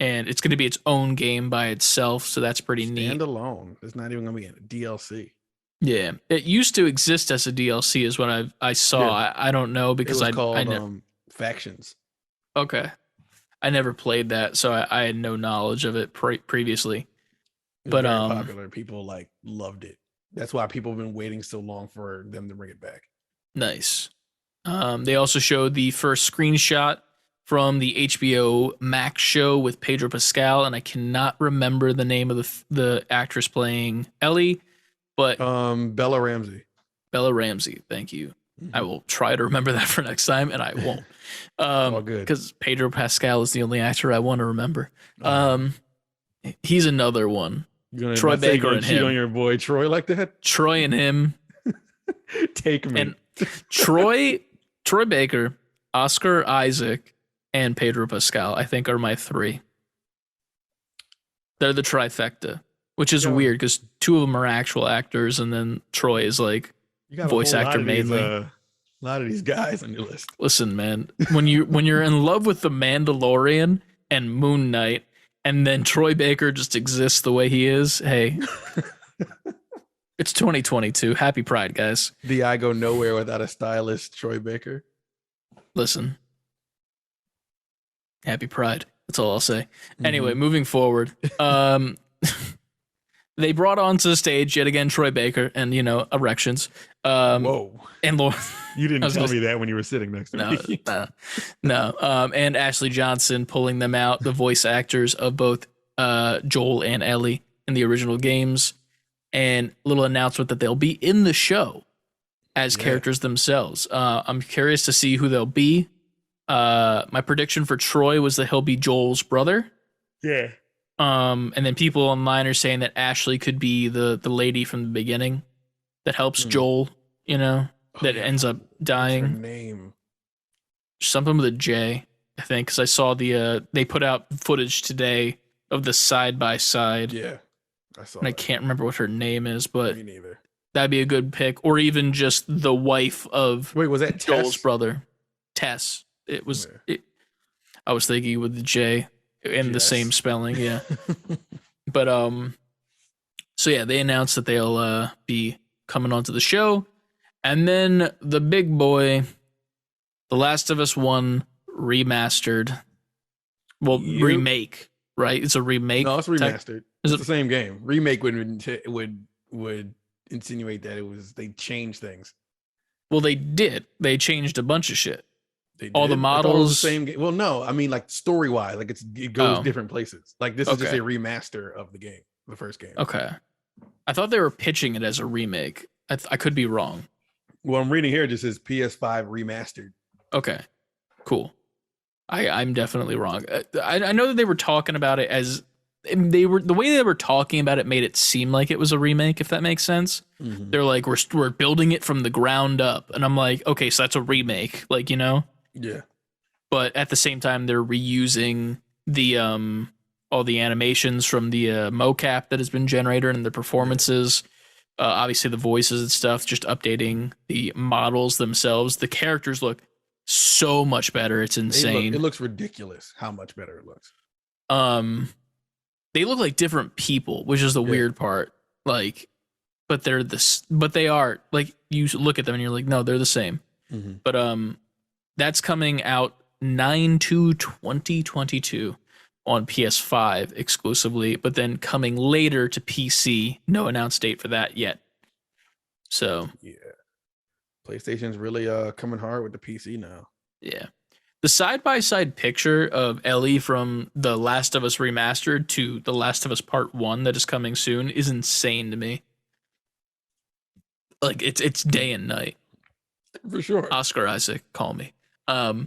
And it's going to be its own game by itself, so that's pretty neat. Standalone. It's not even going to be a DLC. Yeah, it used to exist as a DLC, is what I saw. Yeah. I don't know because it was called Factions. Okay, I never played that, so I had no knowledge of it previously. But very popular. People like loved it. That's why people have been waiting so long for them to bring it back. Nice. They also showed the first screenshot from the HBO Max show with Pedro Pascal, and I cannot remember the name of the actress playing Ellie. But Bella Ramsey. Bella Ramsey, thank you. Mm-hmm. I will try to remember that for next time, and I won't. All good. Because Pedro Pascal is the only actor I want to remember. He's another one. Troy Baker and him. On your boy Troy like that? Troy and him. Take me. And Troy Baker, Oscar Isaac, and Pedro Pascal, I think, are my three. They're the trifecta, which is Yo, weird because two of them are actual actors, and then Troy is like you got voice a whole actor mainly. a lot of these guys on your list. Listen, man, when you're in love with the Mandalorian and Moon Knight, and then Troy Baker just exists the way he is, hey, it's 2022. Happy Pride, guys. The I go nowhere without a stylist, Troy Baker. Listen, happy Pride. That's all I'll say. Anyway, moving forward, they brought onto the stage yet again Troy Baker and erections. Whoa! And Lauren, You didn't tell me that when you were sitting next to me. No. And Ashley Johnson pulling them out, the voice actors of both Joel and Ellie in the original games, and little announcement that they'll be in the show as characters themselves. I'm curious to see who they'll be. My prediction for Troy was that he'll be Joel's brother. Yeah. And then people online are saying that Ashley could be the lady from the beginning that helps Joel, that ends up dying. What's her name? Something with a J, I think, because I saw they put out footage today of the side by side. Yeah, I saw. And I can't remember what her name is, but me neither. That'd be a good pick, or even just the wife of was that Joel's Tess? brother, Tess. It was. I was thinking with the J and the same spelling, yeah. But so yeah, they announced that they'll be coming onto the show, and then the big boy, The Last of Us 1 remastered. Well, remake, right? It's a remake. No, it's remastered. It's the same game. Remake would insinuate that they changed things. Well, they did. They changed a bunch of shit. All the The models. same game. Well, no, I mean like story wise, like it goes different places. Like this is just a remaster of the game, the first game. Okay, I thought they were pitching it as a remake. I could be wrong. Well, I'm reading here. It just says PS5 remastered. Okay, cool. I'm definitely wrong. I know that they were talking about it as the way they were talking about it made it seem like it was a remake, if that makes sense. Mm-hmm. They're like, we're building it from the ground up, and I'm like, okay, so that's a remake, like Yeah. But at the same time, they're reusing the all the animations from the mocap that has been generated and the performances. Obviously, the voices and stuff, just updating the models themselves. The characters look so much better. It's insane. It looks ridiculous how much better it looks. They look like different people, which is the weird part. Like, but they are like, you look at them and you're like, no, they're the same. Mm-hmm. But that's coming out 9/2/2022 on PS5 exclusively, but then coming later to PC. No announced date for that yet. So yeah, PlayStation's really coming hard with the PC now. Yeah, the side-by-side picture of Ellie from The Last of Us Remastered to The Last of Us Part 1 that is coming soon is insane to me. Like it's day and night. For sure. Oscar Isaac, call me. Man,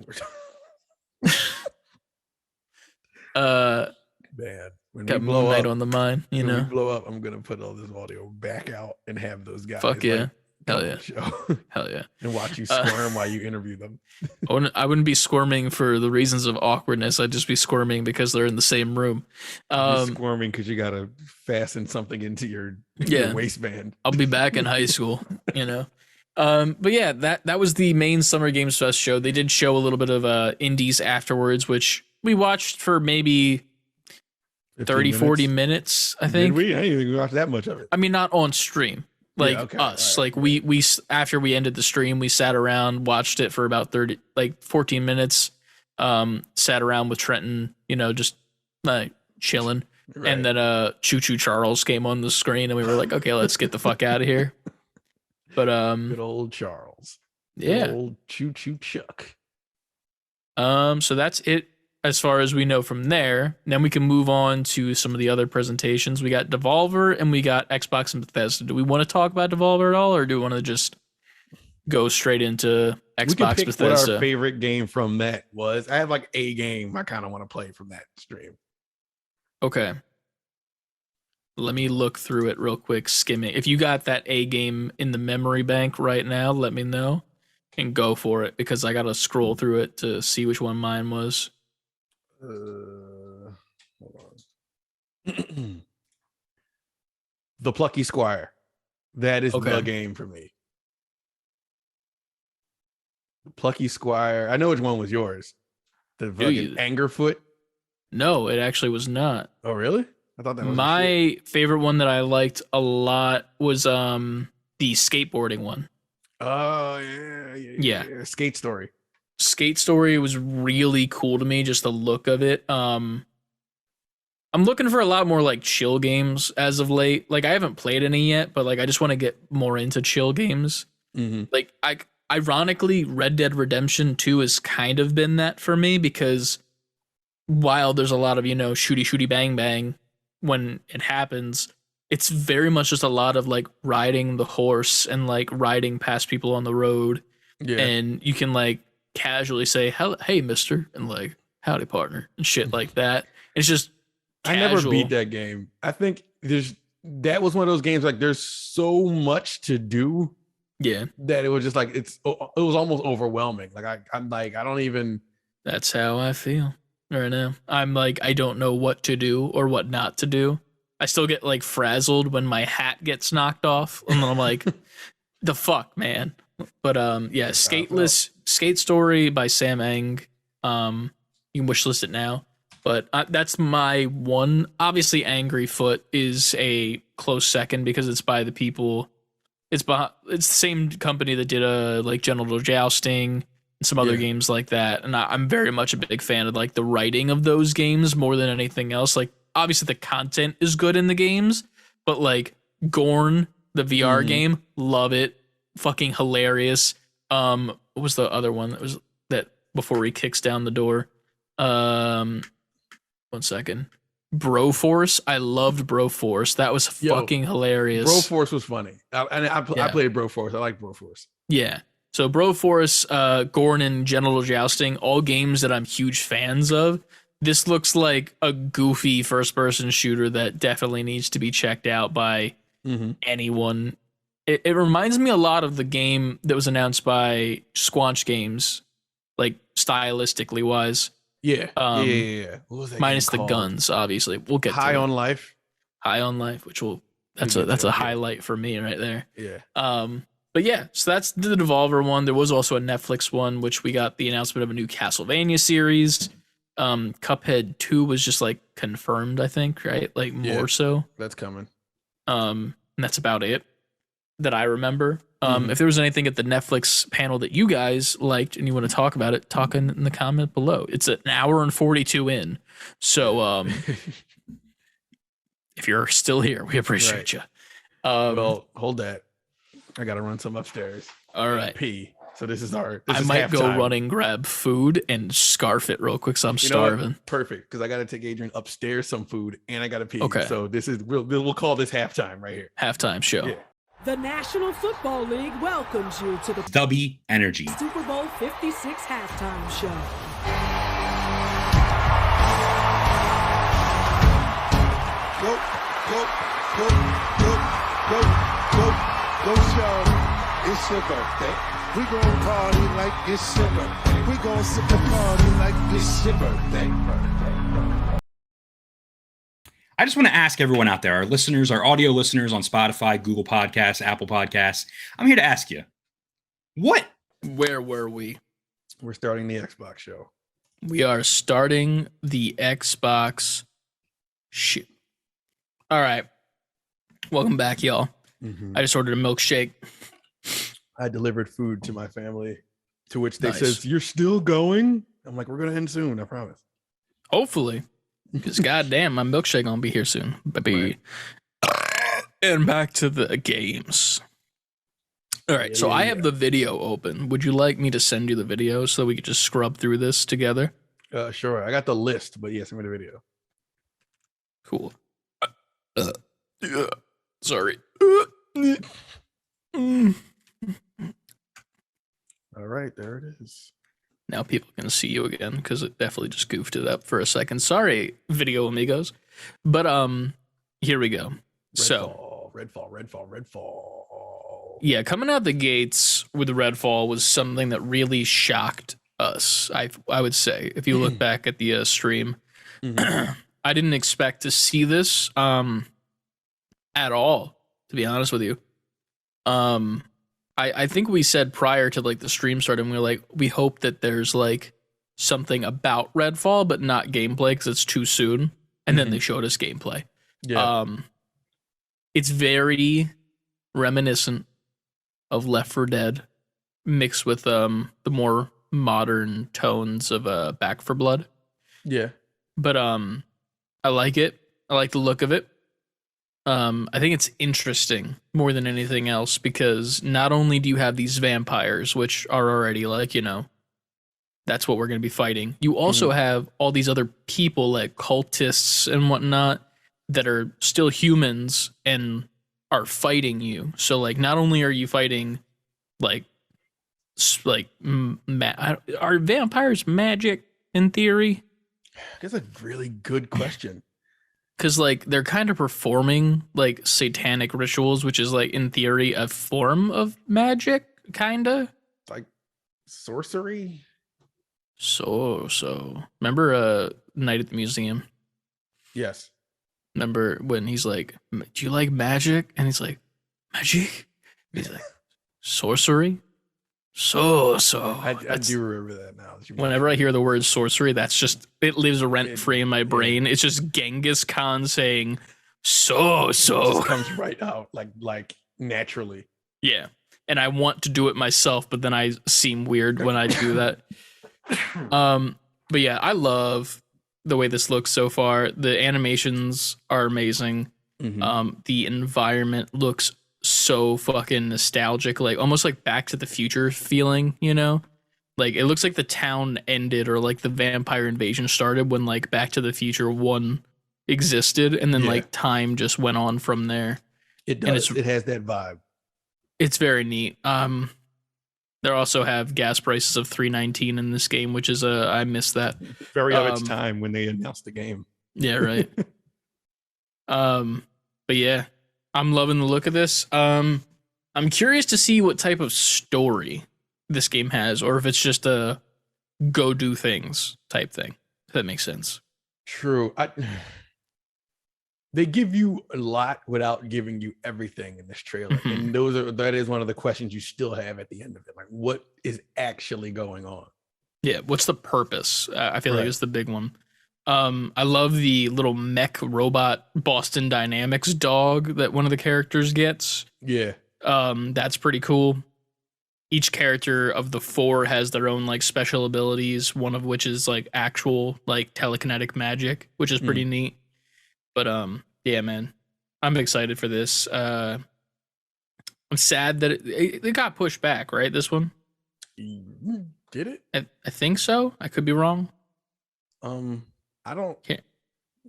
when got we blow Moon Knight up on the mind, when we blow up, I'm gonna put all this audio back out and have those guys. Fuck yeah. Hell yeah. Show. Hell yeah. And watch you squirm while you interview them. I wouldn't be squirming for the reasons of awkwardness. I'd just be squirming because they're in the same room. Squirming because you gotta fasten something into your waistband. I'll be back in high school, But yeah, that was the main Summer Games Fest show. They did show a little bit of indies afterwards, which we watched for maybe 30, 40 minutes, I think. Did we? I didn't even watch that much of it. I mean, not on stream. Like us. Right. Like we after we ended the stream, we sat around, watched it for about 14 minutes. Sat around with Trenton, just chilling. Right. And then Choo Choo Charles came on the screen and we were like, okay, let's get the fuck out of here. But good old Charles. Yeah. Good old Choo Choo Chuck. So that's it as far as we know from there. Then we can move on to some of the other presentations. We got Devolver and we got Xbox and Bethesda. Do we want to talk about Devolver at all, or do we want to just go straight into Xbox we can pick Bethesda? What our favorite game from that was. I have like a game I kind of want to play from that stream. Okay. Let me look through it real quick, skimming. If you got that A game in the memory bank right now, let me know. And go for it, because I got to scroll through it to see which one mine was. Hold on. The Plucky Squire. That is Okay. the game for me. The Plucky Squire. I know which one was yours. The fucking Angerfoot. No, it actually was not. Oh, really? I thought that was my favorite one that I liked a lot was the skateboarding one. Oh, yeah. Skate Story. Skate Story was really cool to me, just the look of it. I'm looking for a lot more like chill games as of late. Like I haven't played any yet, but like I just want to get more into chill games. Mm-hmm. Like ironically, Red Dead Redemption 2 has kind of been that for me, because while there's a lot of, shooty bang bang when it happens, it's very much just a lot of like riding the horse and like riding past people on the road. Yeah. And you can like casually say, hey, mister, and like, howdy, partner, and shit like that. It's just casual. I never beat that game. I think that was one of those games like there's so much to do. Yeah. That it was just like it was almost overwhelming. Like I'm like, I don't even. That's how I feel right now. I'm like, I don't know what to do or what not to do. I still get like frazzled when my hat gets knocked off, and then I'm like, the fuck, man. But yeah, Skate Story by Sam Eng. You can wishlist it now. But that's my one. Obviously, Angry Foot is a close second because it's by the people. It's the same company that did like Genital Jousting and some other games like that. And I'm very much a big fan of like the writing of those games more than anything else. Like obviously the content is good in the games, but like Gorn, the VR game, love it. Fucking hilarious. What was the other one that before he kicks down the door? 1 second. Broforce. I loved Broforce. That was fucking hilarious. Broforce was funny. I played Broforce. I like Broforce. Yeah. So Broforce, Gorn, and Genital Jousting, all games that I'm huge fans of. This looks like a goofy first-person shooter that definitely needs to be checked out by anyone. It reminds me a lot of the game that was announced by Squanch Games, like stylistically wise. Yeah. What was that minus the guns, obviously. We'll get High on Life. High on Life, which that's a highlight for me right there. Yeah. But yeah, so that's the Devolver one. There was also a Netflix one, which we got the announcement of a new Castlevania series. Cuphead 2 was just like confirmed, I think, right? Like more so. That's coming. And that's about it that I remember. If there was anything at the Netflix panel that you guys liked and you want to talk about it, talk in the comment below. It's an hour and 42 in. So if you're still here, we appreciate you. Well, hold that. I got to run some upstairs. All right. Pee. So this I might go run and grab food and scarf it real quick, so I'm starving. Perfect, because I got to take Adrian upstairs some food and I got to pee. Okay. So we'll call this halftime right here. Halftime show. Yeah. The National Football League welcomes you to the W Energy Super Bowl 56 halftime show. Go, Charlie. It's your birthday. We gon' party like it's your birthday. We gon' sip a party like it's your birthday. I just want to ask everyone out there, our listeners, our audio listeners on Spotify, Google Podcasts, Apple Podcasts. I'm here to ask you, where were we? We're starting the Xbox show. We are starting the Xbox show. All right. Welcome back, y'all. I just ordered a milkshake. I delivered food to my family, to which they says, "You're still going?" I'm like, "We're going to end soon, I promise." Hopefully. Because goddamn, my milkshake gonna be here soon, baby. Right. And back to the games. All right, so I have the video open. Would you like me to send you the video so we could just scrub through this together? Sure. I got the list, but yes, send me the video. Cool. Sorry. All right, there it is. Now people can see you again because it definitely just goofed it up for a second. Sorry, video amigos. But here we go. Redfall. Yeah, coming out the gates with Redfall was something that really shocked us. I would say, if you look back at the stream, I didn't expect to see this at all, to be honest with you. I think we said prior to like the stream started, we were like, we hope that there's like something about Redfall, but not gameplay because it's too soon. And then they showed us gameplay. Yeah. It's very reminiscent of Left 4 Dead mixed with the more modern tones of Back 4 Blood. Yeah. But I like it. I like the look of it. I think it's interesting more than anything else because not only do you have these vampires, which are already like, you know, that's what we're going to be fighting. You also have all these other people like cultists and whatnot that are still humans and are fighting you. So like, not only are you fighting like are vampires magic in theory? That's a really good question. Because like they're kind of performing like satanic rituals, which is like in theory a form of magic, kinda Like sorcery. So remember Night at the Museum? Yes. Remember when he's like, "Do you like magic?" And he's like, "Magic?" He's like, "Sorcery." I do remember that now. Whenever I hear the word sorcery, that's just it lives rent free in my brain. It's just Genghis Khan saying It just comes right out like naturally. Yeah. And I want to do it myself, but then I seem weird when I do that. But yeah, I love the way this looks so far. The animations are amazing. The environment looks so fucking nostalgic, like almost like Back to the Future feeling, you know? Like it looks like the town ended or like the vampire invasion started when like Back to the Future 1 existed and then like time just went on from there. It does. It has that vibe. It's very neat. They also have gas prices of $3.19 in this game, which is I miss that. Very of its time when they announced the game. Yeah, right. But yeah, I'm loving the look of this. I'm curious to see what type of story this game has, or if it's just a go do things type thing. If that makes sense. True. They give you a lot without giving you everything in this trailer. And that is one of the questions you still have at the end of it. Like, what is actually going on? Yeah, what's the purpose? I feel like it's the big one. I love the little mech robot Boston Dynamics dog that one of the characters gets. Yeah. That's pretty cool. Each character of the 4 has their own like special abilities, one of which is like actual like telekinetic magic, which is pretty neat. But yeah, man, I'm excited for this. I'm sad that it got pushed back, right? This one? Did it? I think so. I could be wrong. I don't.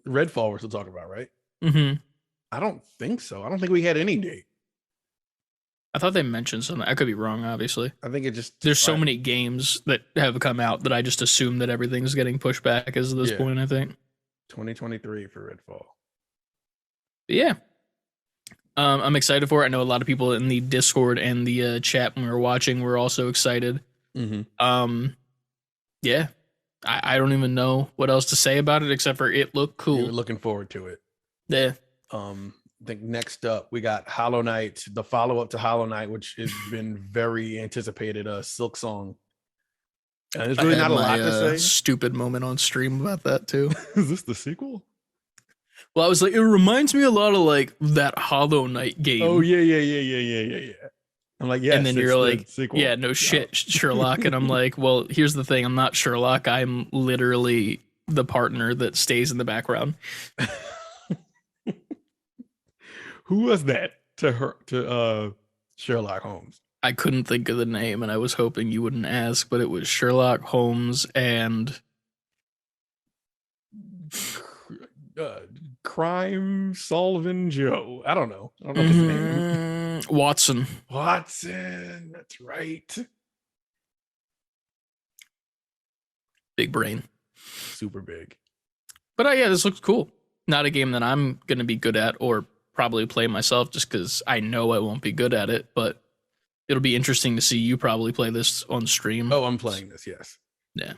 Redfall we're still talking about, right? I don't think so. I don't think we had any date. I thought they mentioned something. I could be wrong, obviously. I think it just there's so many games that have come out that I just assume that everything's getting pushed back as of this point. I think 2023 for Redfall. But yeah, I'm excited for it. I know a lot of people in the Discord and the chat when we were watching were also excited. Yeah, I don't even know what else to say about it except for it looked cool. You're looking forward to it. Yeah. I think next up we got Hollow Knight, the follow-up to Hollow Knight, which has been very anticipated. Silk Song. And there's really not a lot to say. Stupid moment on stream about that too. Is this the sequel? Well, I was like, it reminds me a lot of like that Hollow Knight game. Oh yeah. I'm like, yeah. And then you're like, yeah, no shit, Sherlock. And I'm like, well, here's the thing. I'm not Sherlock. I'm literally the partner that stays in the background. Who was that to Sherlock Holmes? I couldn't think of the name, and I was hoping you wouldn't ask, but it was Sherlock Holmes and Crime Sullivan Joe. I don't know his name. Watson. That's right. Big brain. Super big. But yeah, this looks cool. Not a game that I'm going to be good at or probably play myself just because I know I won't be good at it, but it'll be interesting to see you probably play this on stream. Oh, I'm playing this, yes. Yeah.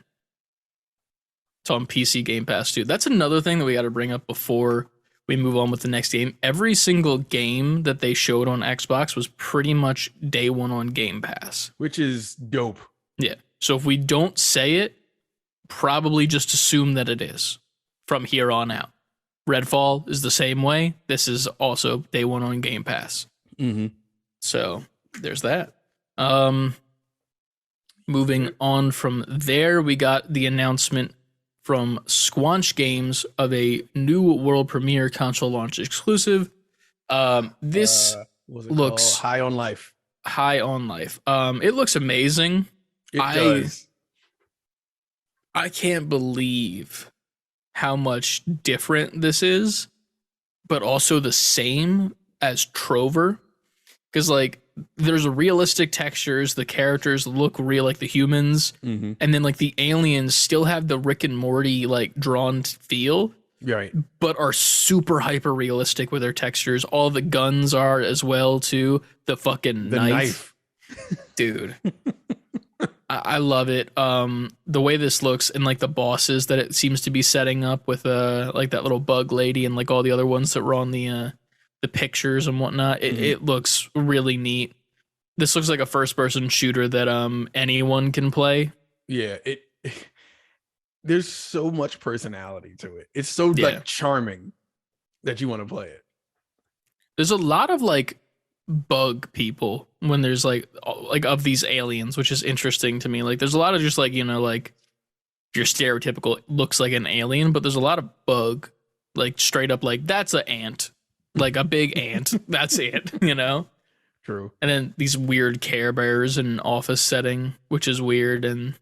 It's on PC Game Pass too. That's another thing that we got to bring up before we move on with the next game. Every single game that they showed on Xbox was pretty much day one on Game Pass, which is dope. Yeah. So if we don't say it, probably just assume that it is from here on out. Redfall is the same way. This is also day one on Game Pass. Mm-hmm. So there's that. Moving on from there, we got the announcement from Squanch Games of a new world premiere console launch exclusive. This looks High on Life. High on Life. It looks amazing. It does. I can't believe how much different this is, but also the same as Trover. Because like there's realistic textures, the characters look real like the humans, and then like the aliens still have the Rick and Morty like drawn feel, right? But are super hyper realistic with their textures. All the guns are as well too. The fucking knife. Dude. I love it. The way this looks and like the bosses that it seems to be setting up with like that little bug lady and like all the other ones that were on the pictures and whatnot. It looks really neat. This looks like a first person shooter that anyone can play. Yeah, there's so much personality to it. It's so like charming that you want to play it. There's a lot of like bug people when there's like of these aliens, which is interesting to me. Like there's a lot of just like, you know, like your stereotypical looks like an alien, but there's a lot of bug, like straight up like that's an ant. Like a big ant. That's it, you know? True. And then these weird Care Bears in an office setting, which is weird. And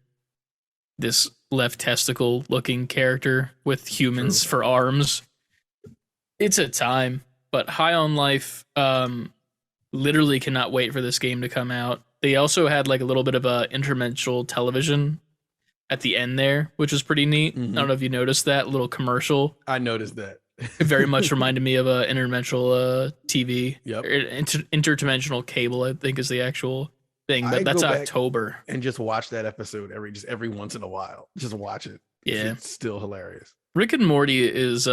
this left testicle looking character with humans for arms. It's a time. But High on Life, literally cannot wait for this game to come out. They also had like a little bit of a interdimensional television at the end there, which was pretty neat. I don't know if you noticed that little commercial. I noticed that. It very much reminded me of a interdimensional TV. Yep. Interdimensional cable, I think, is the actual thing. But that's October. And just watch that episode every once in a while. Just watch it. Yeah, it's still hilarious. Rick and Morty is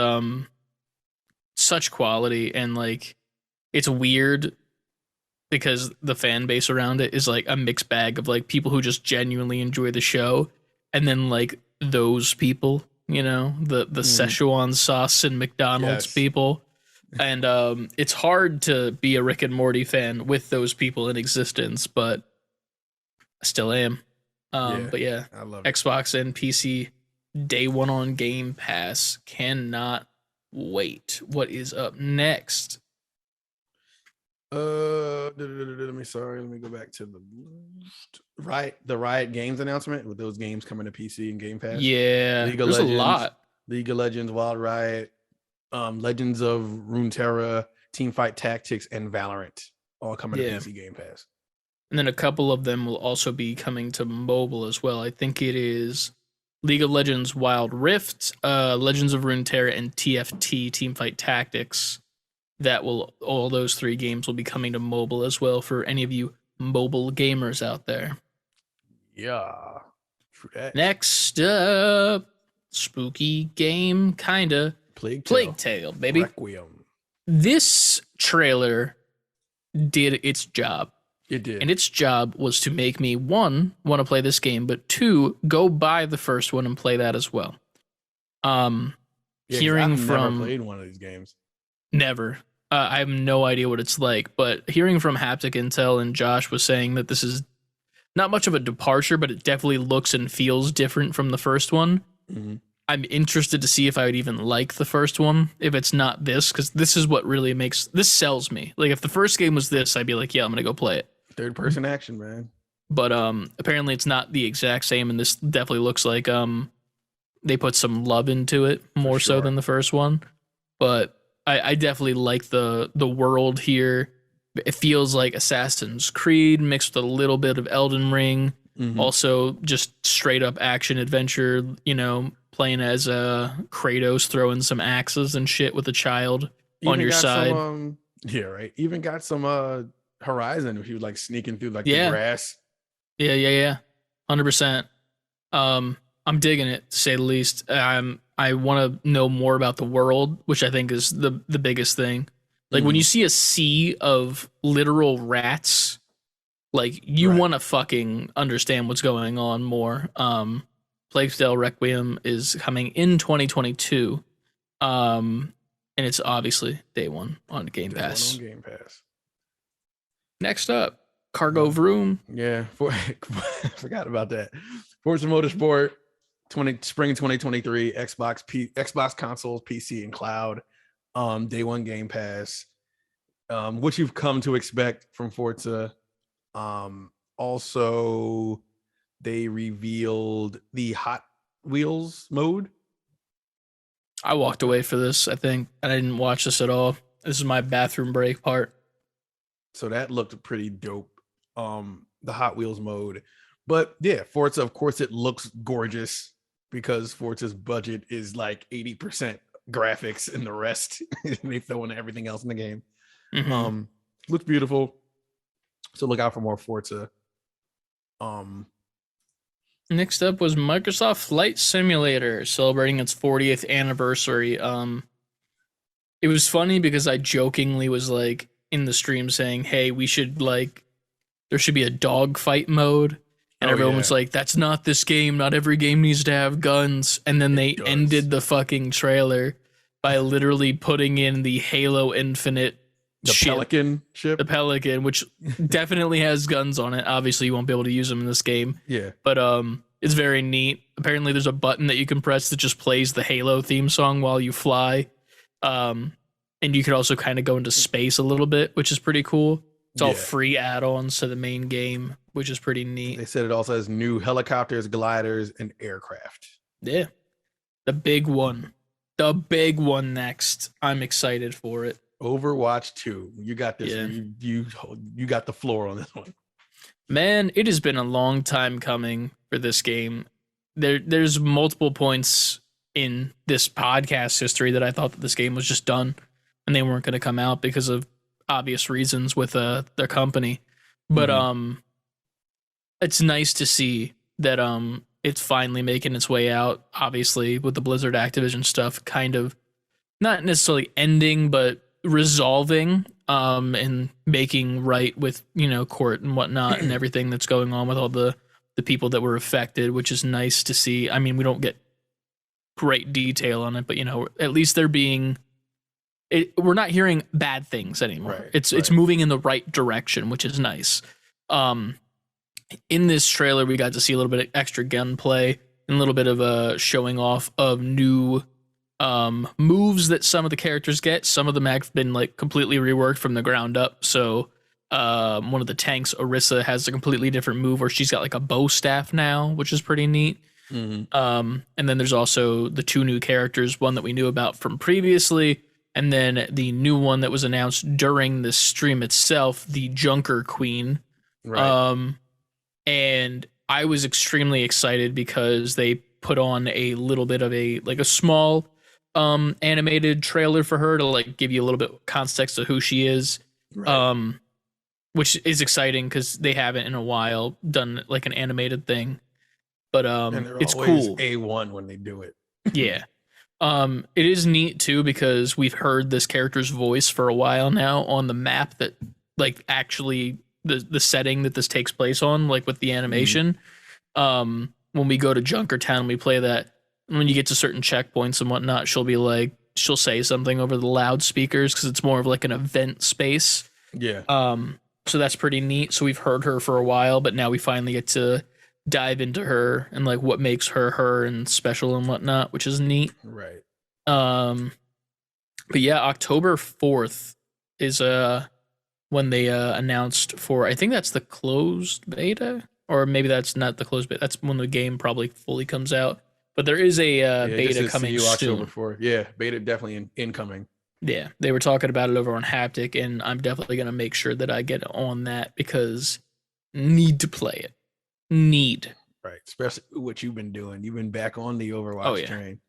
such quality, and like it's weird because the fan base around it is like a mixed bag of like people who just genuinely enjoy the show, and then like those people. You know, the Szechuan sauce and McDonald's people. And it's hard to be a Rick and Morty fan with those people in existence, but I still am. But yeah, I love Xbox and PC day one on Game Pass. Cannot wait. What is up next? Let me go back to the Riot Games announcement with those games coming to PC and Game Pass. Yeah, there's a lot. League of Legends, Wild Riot, Legends of Runeterra, Teamfight Tactics, and Valorant all coming to PC Game Pass. And then a couple of them will also be coming to mobile as well. I think it is League of Legends Wild Rift, Legends of Runeterra, and TFT Teamfight Tactics. All those three games will be coming to mobile as well for any of you mobile gamers out there. Yeah. Next up, spooky game, kinda. Plague Tale, baby. Requiem. This trailer did its job. It did. And its job was to make me, one, want to play this game, but two, go buy the first one and play that as well. Hearing I've from... never played one of these games. Never. I have no idea what it's like, but hearing from Haptic Intel and Josh was saying that this is not much of a departure, but it definitely looks and feels different from the first one. I'm interested to see if I would even like the first one if it's not this, because this is what really this sells me. Like if the first game was this, I'd be like, yeah, I'm gonna go play it. Third person action, man. But apparently it's not the exact same, and this definitely looks like they put some love into it more so than the first one. But I definitely like the world here. It feels like Assassin's Creed mixed with a little bit of Elden Ring. Also just straight up action adventure, you know, playing as Kratos throwing some axes and shit with a child on your side. Even got some Horizon if you like sneaking through like the grass. Yeah. 100%. I'm digging it, to say the least. I want to know more about the world, which I think is the biggest thing. Like when you see a sea of literal rats, like you want to fucking understand what's going on more. Plague Tale Requiem is coming in 2022. And it's obviously day one on Game Pass. Day one on Game Pass. Next up, Cargo Vroom. Yeah, forgot about that. Forza Motorsport, spring 2023, Xbox consoles, PC, and cloud. Day one Game Pass. What you've come to expect from Forza. Also, they revealed the Hot Wheels mode. I walked away for this. I think I didn't watch this at all. This is my bathroom break part. So that looked pretty dope. The Hot Wheels mode. But yeah, Forza, of course, it looks gorgeous because Forza's budget is like 80% graphics and the rest they throw in everything else in the game. Looks beautiful. So look out for more Forza. Next up was Microsoft Flight Simulator celebrating its 40th anniversary. It was funny because I jokingly was like in the stream saying, hey, we should like, there should be a dogfight mode. And everyone was like, that's not this game. Not every game needs to have guns. And then they ended the fucking trailer by literally putting in the Halo Infinite Pelican ship. The Pelican, which definitely has guns on it. Obviously, you won't be able to use them in this game. Yeah. But it's very neat. Apparently, there's a button that you can press that just plays the Halo theme song while you fly. And you could also kind of go into space a little bit, which is pretty cool. It's all free add-ons to the main game, which is pretty neat. They said it also has new helicopters, gliders, and aircraft. Yeah. The big one. The big one next. I'm excited for it. Overwatch 2. You got this. Yeah. You got the floor on this one. Man, it has been a long time coming for this game. There's multiple points in this podcast history that I thought that this game was just done and they weren't going to come out because of obvious reasons with their company. But it's nice to see that it's finally making its way out, obviously, with the Blizzard Activision stuff kind of not necessarily ending, but resolving and making right with, court and whatnot and everything that's going on with all the people that were affected, which is nice to see. I mean, we don't get great detail on it, but at least they're being we're not hearing bad things anymore. Right, it's moving in the right direction, which is nice. In this trailer, we got to see a little bit of extra gunplay and a little bit of a showing off of new moves that some of the characters get. Some of them have been like completely reworked from the ground up. So one of the tanks, Orisa, has a completely different move where she's got like a bow staff now, which is pretty neat. And then there's also the two new characters, one that we knew about from previously, and then the new one that was announced during the stream itself, the Junker Queen. Right. And I was extremely excited because they put on a little bit of a small animated trailer for her to like give you a little bit of context of who she is. Right. Which is exciting because they haven't in a while done like an animated thing. But it's cool. A1 when they do it. Yeah. It is neat too because we've heard this character's voice for a while now on the map that like actually the setting that this takes place on, like with the animation. When we go to Junkertown, we play that. When you get to certain checkpoints and whatnot, she'll say something over the loudspeakers because it's more of like an event space. Yeah. So that's pretty neat. So we've heard her for a while, but now we finally get to dive into her and like what makes her and special and whatnot, which is neat. Right. But yeah, October 4th is when they announced for, I think that's the closed beta, or maybe that's not the closed beta. That's when the game probably fully comes out. But there is a beta coming soon. October 4th. Yeah, beta definitely incoming. Yeah, they were talking about it over on Haptic, and I'm definitely going to make sure that I get on that because need to play it. Right, especially what you've been doing. You've been back on the Overwatch train.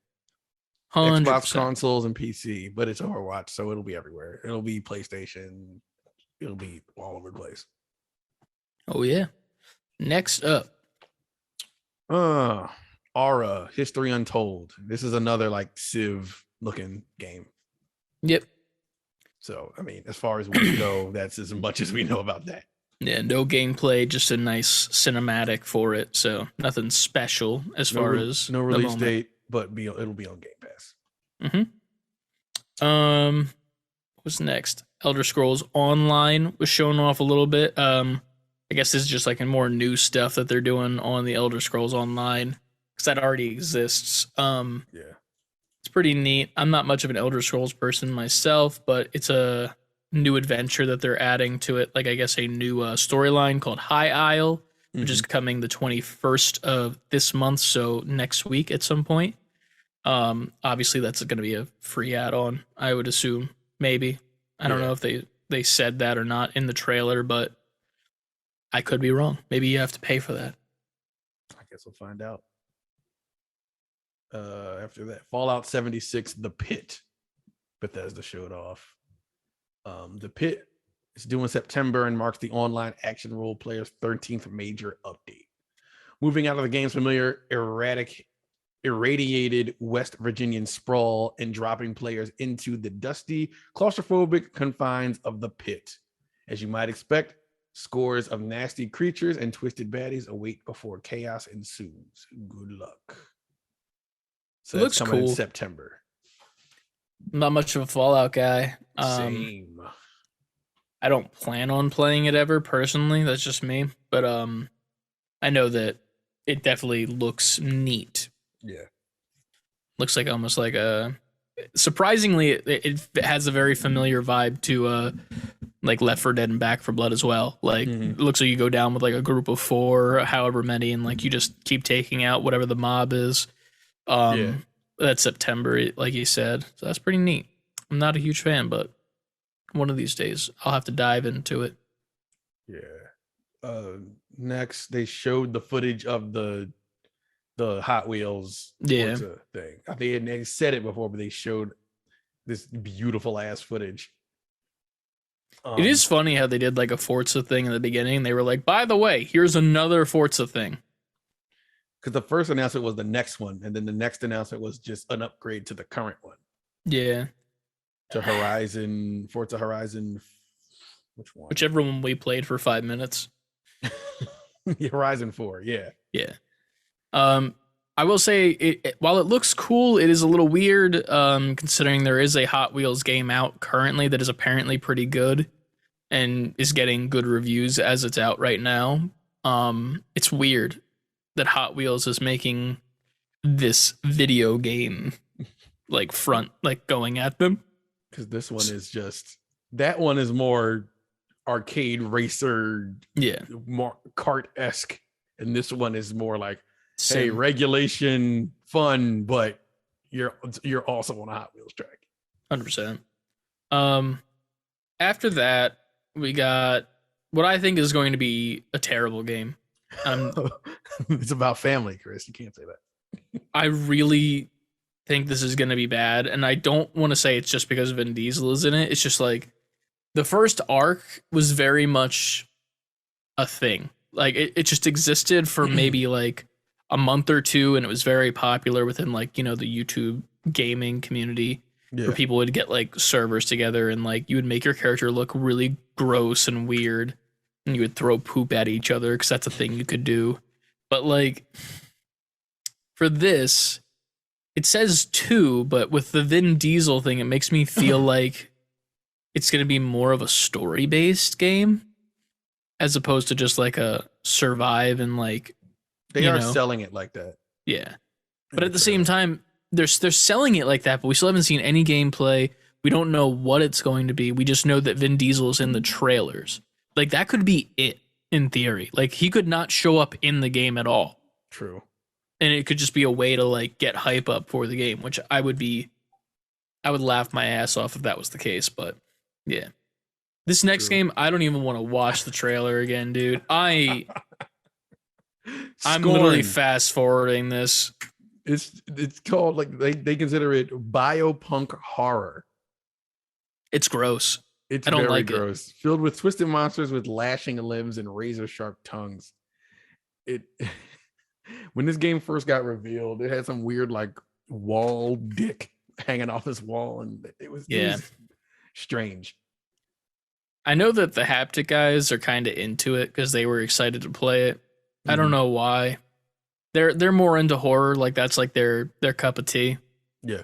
100%. Xbox consoles and PC, but it's Overwatch, so it'll be everywhere. It'll be PlayStation. It'll be all over the place. Oh, yeah. Next up. Aura, History Untold. This is another like Civ looking game. Yep. So, I mean, as far as we go, that's as much as we know about that. Yeah, no gameplay, just a nice cinematic for it. So nothing special as far as no release date, but it'll be on Game Pass. What's next? Elder Scrolls Online was shown off a little bit. I guess this is just like a more new stuff that they're doing on the Elder Scrolls Online because that already exists. Yeah. It's pretty neat. I'm not much of an Elder Scrolls person myself, but it's a new adventure that they're adding to it. Like, I guess a new storyline called High Isle, which is coming the 21st of this month. So next week at some point. Obviously that's going to be a free add-on, I would assume. Maybe. I don't know if they said that or not in the trailer, but I could be wrong. Maybe you have to pay for that. I guess we'll find out. After that, Fallout 76, The Pit. Bethesda showed off. The Pit is due in September and marks the online action role player's 13th major update. Moving out of the game's familiar irradiated West Virginian sprawl and dropping players into the dusty, claustrophobic confines of the Pit. As you might expect, scores of nasty creatures and twisted baddies await before chaos ensues. Good luck. So It looks coming cool. in September. I'm not much of a Fallout guy. Same. I don't plan on playing it ever personally. That's just me. But I know that it definitely looks neat. Yeah. Looks like almost like a. Surprisingly, it has a very familiar vibe to like Left 4 Dead and Back 4 Blood as well. Like it looks like you go down with like a group of 4, however many, and like you just keep taking out whatever the mob is. That's September, like you said. So that's pretty neat. I'm not a huge fan, but one of these days I'll have to dive into it. Yeah. Next, they showed the footage of the Hot Wheels Forza thing. I think they said it before, but they showed this beautiful ass footage. It is funny how they did like a Forza thing in the beginning. They were like, by the way, here's another Forza thing. Because the first announcement was the next one, and then the next announcement was just an upgrade to the current one. Yeah. To Forza Horizon, which one? Whichever one we played for 5 minutes. Horizon 4, yeah. Yeah. I will say, while it looks cool, it is a little weird, considering there is a Hot Wheels game out currently that is apparently pretty good and is getting good reviews as it's out right now. It's weird that Hot Wheels is making this video game like going at them. Because this one is that one is more arcade racer, more kart-esque, and this one is more like, hey, regulation fun, but you're also on a Hot Wheels track. 100%. After that, we got what I think is going to be a terrible game. It's about family, Chris. You can't say that. I really think this is going to be bad, and I don't want to say it's just because Vin Diesel is in it. It's just like the first arc was very much a thing. Like it just existed for maybe like a month or two, and it was very popular within like, the YouTube gaming community, where people would get like servers together and like you would make your character look really gross and weird, and you would throw poop at each other because that's a thing you could do. But like for this, it says 2, but with the Vin Diesel thing, it makes me feel like it's going to be more of a story-based game as opposed to just like a survive and like they are selling it like that. Yeah. But at the same time, they're selling it like that, but we still haven't seen any gameplay. We don't know what it's going to be. We just know that Vin Diesel is in the trailers. Like that could be it in theory. Like he could not show up in the game at all. True. And it could just be a way to like get hype up for the game, which I would laugh my ass off if that was the case. But yeah, this next game, I don't even want to watch the trailer again, dude. I'm literally fast forwarding this. It's called like they consider it biopunk horror. It's gross. It's I don't very like gross. Filled with twisted monsters with lashing limbs and razor sharp tongues. When this game first got revealed, it had some weird like wall dick hanging off this wall, and it was strange. I know that the haptic guys are kind of into it because they were excited to play it. I don't know why. They're more into horror, like that's like their cup of tea. Yeah.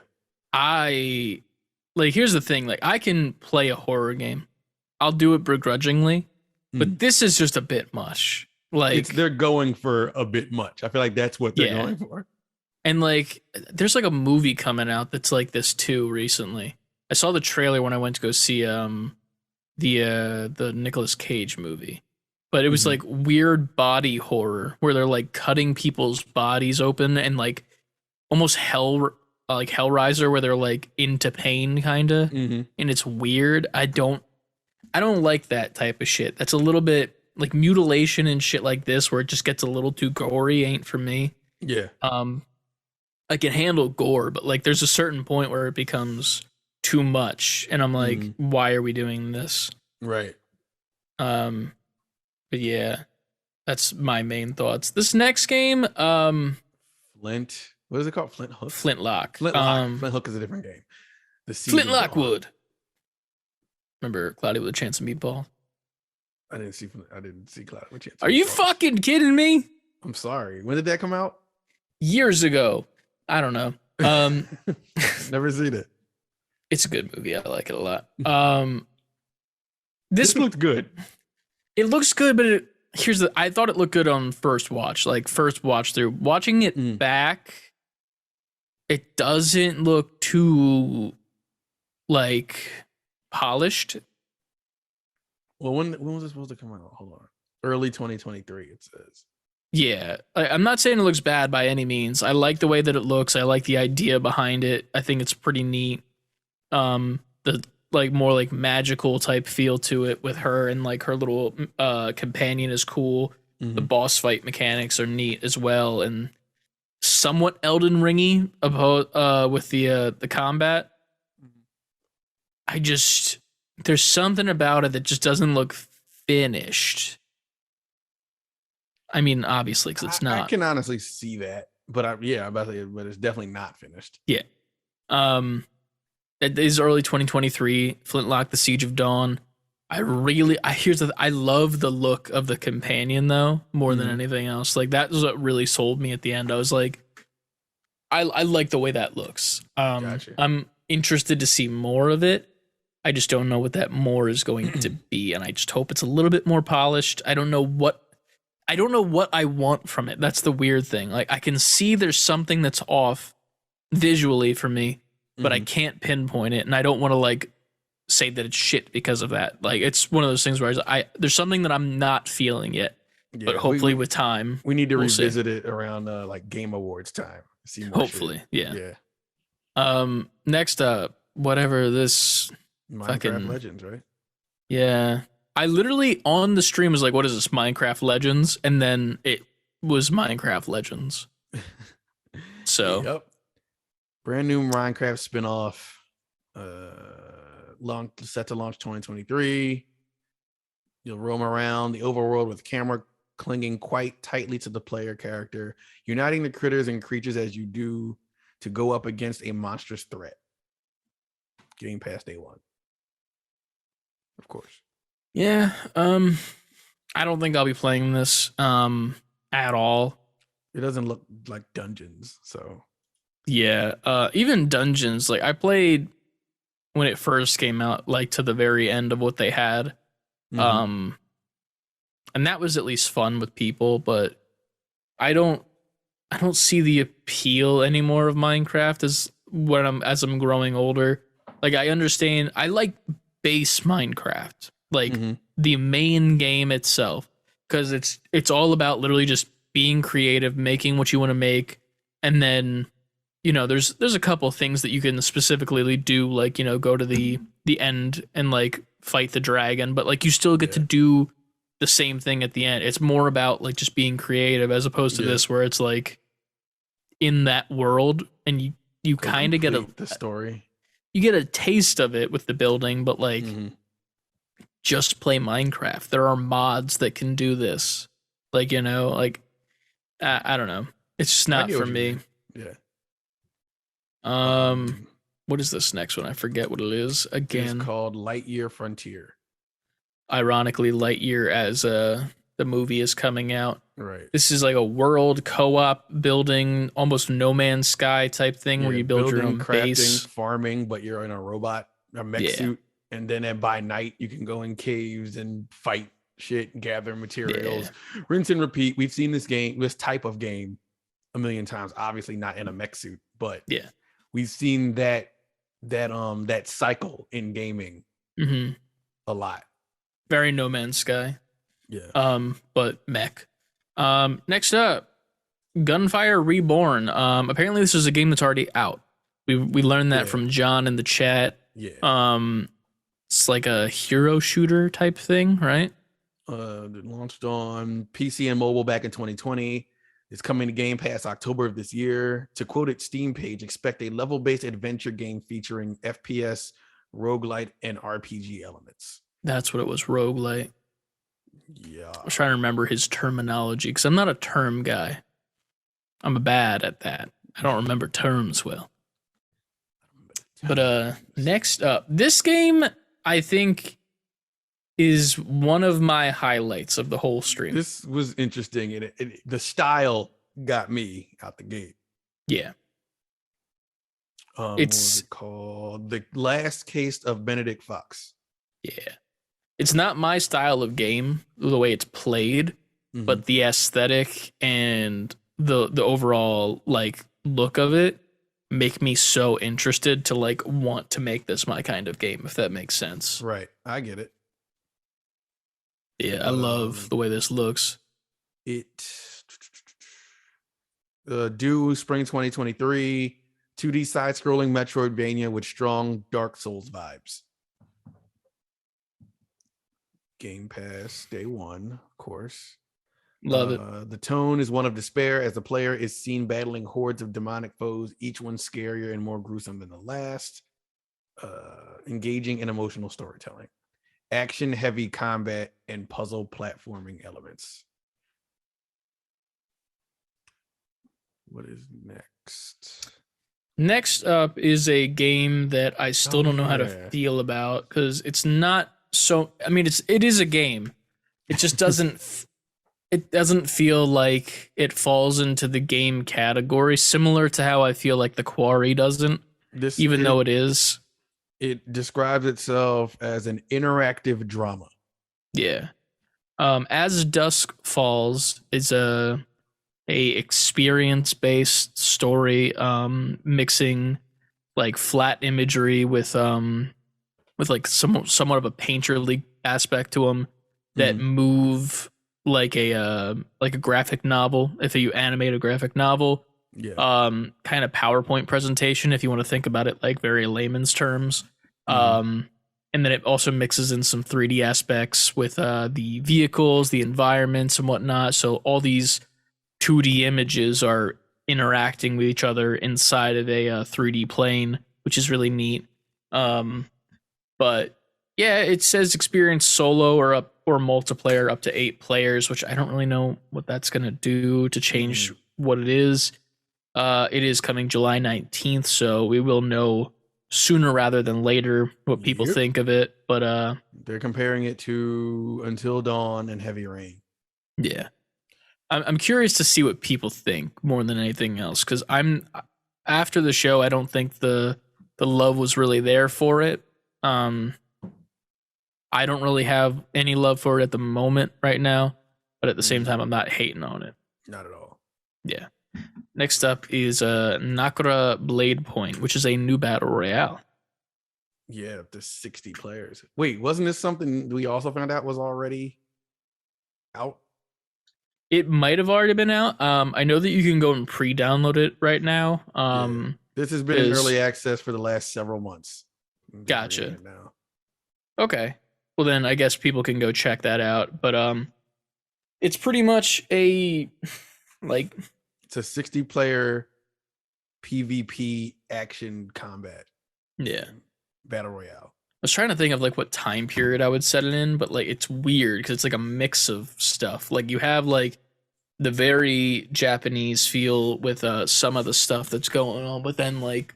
Here's the thing, like I can play a horror game. I'll do it begrudgingly, but this is just a bit much. Like they're going for a bit much. I feel like that's what they're going for. And like there's like a movie coming out that's like this too recently. I saw the trailer when I went to go see the Nicolas Cage movie. But it was like weird body horror where they're like cutting people's bodies open and like almost Hellraiser where they're like into pain kind of. And it's weird. I don't like that type of shit. That's a little bit like mutilation and shit like this where it just gets a little too gory ain't for me. Yeah. I can handle gore, but like there's a certain point where it becomes too much and I'm like, why are we doing this? Right. But yeah, that's my main thoughts. This next game, Flint. What is it called? Flint Hook. Flintlock. Flint Hook is a different game. The Flintlock Wood. Remember Cloudy with a Chance of Meatball? I didn't see Cloudy with a Chance. Are you fucking kidding me? I'm sorry. When did that come out? Years ago. I don't know. Never seen it. It's a good movie. I like it a lot. This looked good. It looks good, but I thought it looked good on first watch, like first watch through. Watching it back, it doesn't look too like polished. Well, when was it supposed to come out? Hold on. Early 2023, it says. Yeah, I'm not saying it looks bad by any means. I like the way that it looks. I like the idea behind it. I think it's pretty neat. The like more like magical type feel to it with her and like her little companion is cool. The boss fight mechanics are neat as well and somewhat Elden Ringy with the combat. There's something about it that just doesn't look finished. I mean, obviously, because it's not. I can honestly see that, but I'm about to say, but it's definitely not finished. Yeah. It is early 2023. Flintlock: The Siege of Dawn. I love the look of the companion though more than anything else. Like that was what really sold me at the end. I was like, I like the way that looks. Gotcha. I'm interested to see more of it. I just don't know what that more is going to be, and I just hope it's a little bit more polished. I don't know what I want from it. That's the weird thing. Like I can see there's something that's off visually for me, but I can't pinpoint it, and I don't want to like say that it's shit because of that. Like it's one of those things where there's something that I'm not feeling yet, but hopefully with time we need to revisit it around like Game Awards time. See more hopefully, shit. Yeah. Next up, whatever this Minecraft Legends, right? Yeah. I literally on the stream was like, what is this, Minecraft Legends? And then it was Minecraft Legends. So yep. Brand new Minecraft spinoff. Set to launch 2023. You'll roam around the overworld with camera clinging quite tightly to the player character, uniting the critters and creatures as you do to go up against a monstrous threat. Game Pass day one. Of course. Yeah, I don't think I'll be playing this at all. It doesn't look like Dungeons, so yeah. Even Dungeons, like I played when it first came out, like to the very end of what they had, and that was at least fun with people. But I don't see the appeal anymore of Minecraft as I'm growing older. Like I understand, I like base Minecraft. Like the main game itself, because it's all about literally just being creative, making what you want to make, and then there's a couple things that you can specifically do, like go to the end and like fight the dragon, but like you still get to do the same thing at the end. It's more about like just being creative as opposed to this where it's like in that world and you kind of get the story. You get a taste of it with the building, but like just play Minecraft. There are mods that can do this. Like, like I don't know. It's just I not get for what you me. mean. Yeah. What is this next one? I forget what it is. Again, It's called Lightyear Frontier. ironically, Lightyear as the movie is coming out. Right. This is like a world co-op building, almost No Man's Sky type thing where Yeah, you build your building, own crafting, base. farming, but you're in a robot, a mech Yeah. suit, and then by night you can go in caves and fight shit, and gather materials, rinse and repeat. We've seen this type of game a million times. Obviously not in a mech suit, but Yeah. we've seen that cycle in gaming Mm-hmm. a lot. Very No Man's Sky. Yeah. But mech. Next up, Gunfire Reborn. Apparently this is a game that's already out. We learned that from John in the chat. Yeah. It's like a hero shooter type thing, right? It launched on PC and mobile back in 2020. It's coming to Game Pass October of this year. To quote its Steam page, expect a level-based adventure game featuring FPS, roguelite, and RPG elements. That's what it was, roguelite. Yeah. I was trying to remember his terminology because I'm not a term guy. I'm bad at that. I don't remember terms well. But next up, this game I think is one of my highlights of the whole stream. This was interesting, and the style got me out the gate. Yeah. What was it called? The Last Case of Benedict Fox. Yeah. It's not my style of game, the way it's played, but the aesthetic and the overall like look of it make me so interested to like want to make this my kind of game, if that makes sense. Right. I get it. Yeah, I love the way this looks. Due spring 2023, 2D side-scrolling Metroidvania with strong Dark Souls vibes. Game Pass day one, of course. Love it. The tone is one of despair as the player is seen battling hordes of demonic foes, each one scarier and more gruesome than the last. Engaging and emotional storytelling. Action heavy combat and puzzle platforming elements. What is next? Next up is a game that I still don't know how to feel about because it's not so. I mean, it is a game. It just doesn't. It doesn't feel like it falls into the game category, similar to how I feel like The Quarry doesn't, though it is. It describes itself as an interactive drama. Yeah. As Dusk Falls is a experience-based story, mixing like flat imagery with like somewhat of a painterly aspect to them that move like a graphic novel. If you animate a graphic novel, kind of PowerPoint presentation, if you want to think about it like very layman's terms. And then it also mixes in some 3D aspects with the vehicles, the environments, and whatnot. So all these 2D images are interacting with each other inside of a 3D plane, which is really neat. But yeah, it says experience solo or multiplayer up to 8 players, which I don't really know what that's going to do to change what it is. It is coming July 19th, so we will know sooner rather than later what people think of it. But they're comparing it to Until Dawn and Heavy Rain. Yeah. I'm curious to see what people think more than anything else, because after the show, I don't think the love was really there for it. I don't really have any love for it at the moment right now, but at the same time, I'm not hating on it. Not at all. Yeah. Next up is Nakura Blade Point, which is a new battle royale. Yeah, up to 60 players. Wait, wasn't this something we also found out was already out? It might have already been out. I know that you can go and pre-download it right now. This has been in early access for the last several months. Gotcha. Now. Okay. Well, then I guess people can go check that out. But it's pretty much it's a 60-player PvP action combat. Yeah. Battle Royale. I was trying to think of like what time period I would set it in, but like it's weird because it's like a mix of stuff. Like you have like the very Japanese feel with some of the stuff that's going on, but then like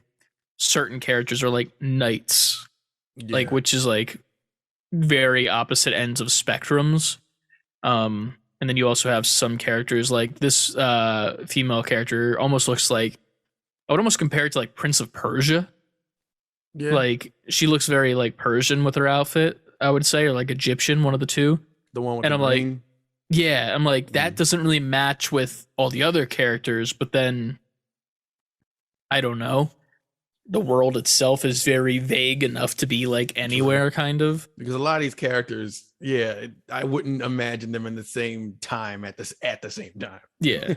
certain characters are like knights, like which is like very opposite ends of spectrums. And then you also have some characters like this female character almost looks like, I would almost compare it to like Prince of Persia. Yeah. Like she looks very like Persian with her outfit, I would say, or like Egyptian, one of the two. The one with and the I'm like, green. yeah, I'm like, that doesn't really match with all the other characters, but then I don't know. The world itself is very vague enough to be like anywhere, kind of. Because a lot of these characters, I wouldn't imagine them in the same time at the same time. Yeah.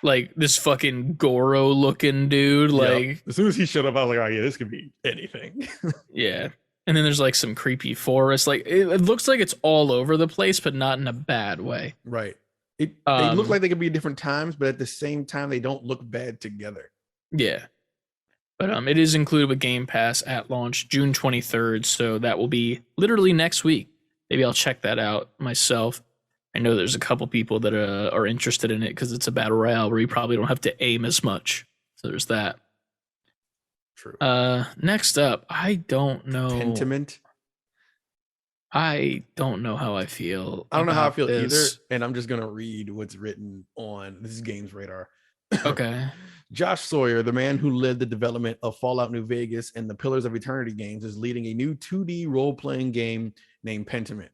Like this fucking Goro looking dude. Like as soon as he showed up, I was like, oh yeah, this could be anything. yeah. And then there's like some creepy forest. Like it looks like it's all over the place, but not in a bad way. Right. They look like they could be different times, but at the same time, they don't look bad together. Yeah. But it is included with Game Pass at launch June 23rd, so that will be literally next week. Maybe I'll check that out myself. I know there's a couple people that are interested in it because it's a battle royale where you probably don't have to aim as much. So there's that. True. Next up, I don't know. Pentiment. I don't know how I feel. I don't know how I feel this. either, and I'm just gonna read what's written on this is Games Radar. Okay. Josh Sawyer, the man who led the development of Fallout New Vegas and the Pillars of Eternity games, is leading a new 2D role-playing game named Pentiment.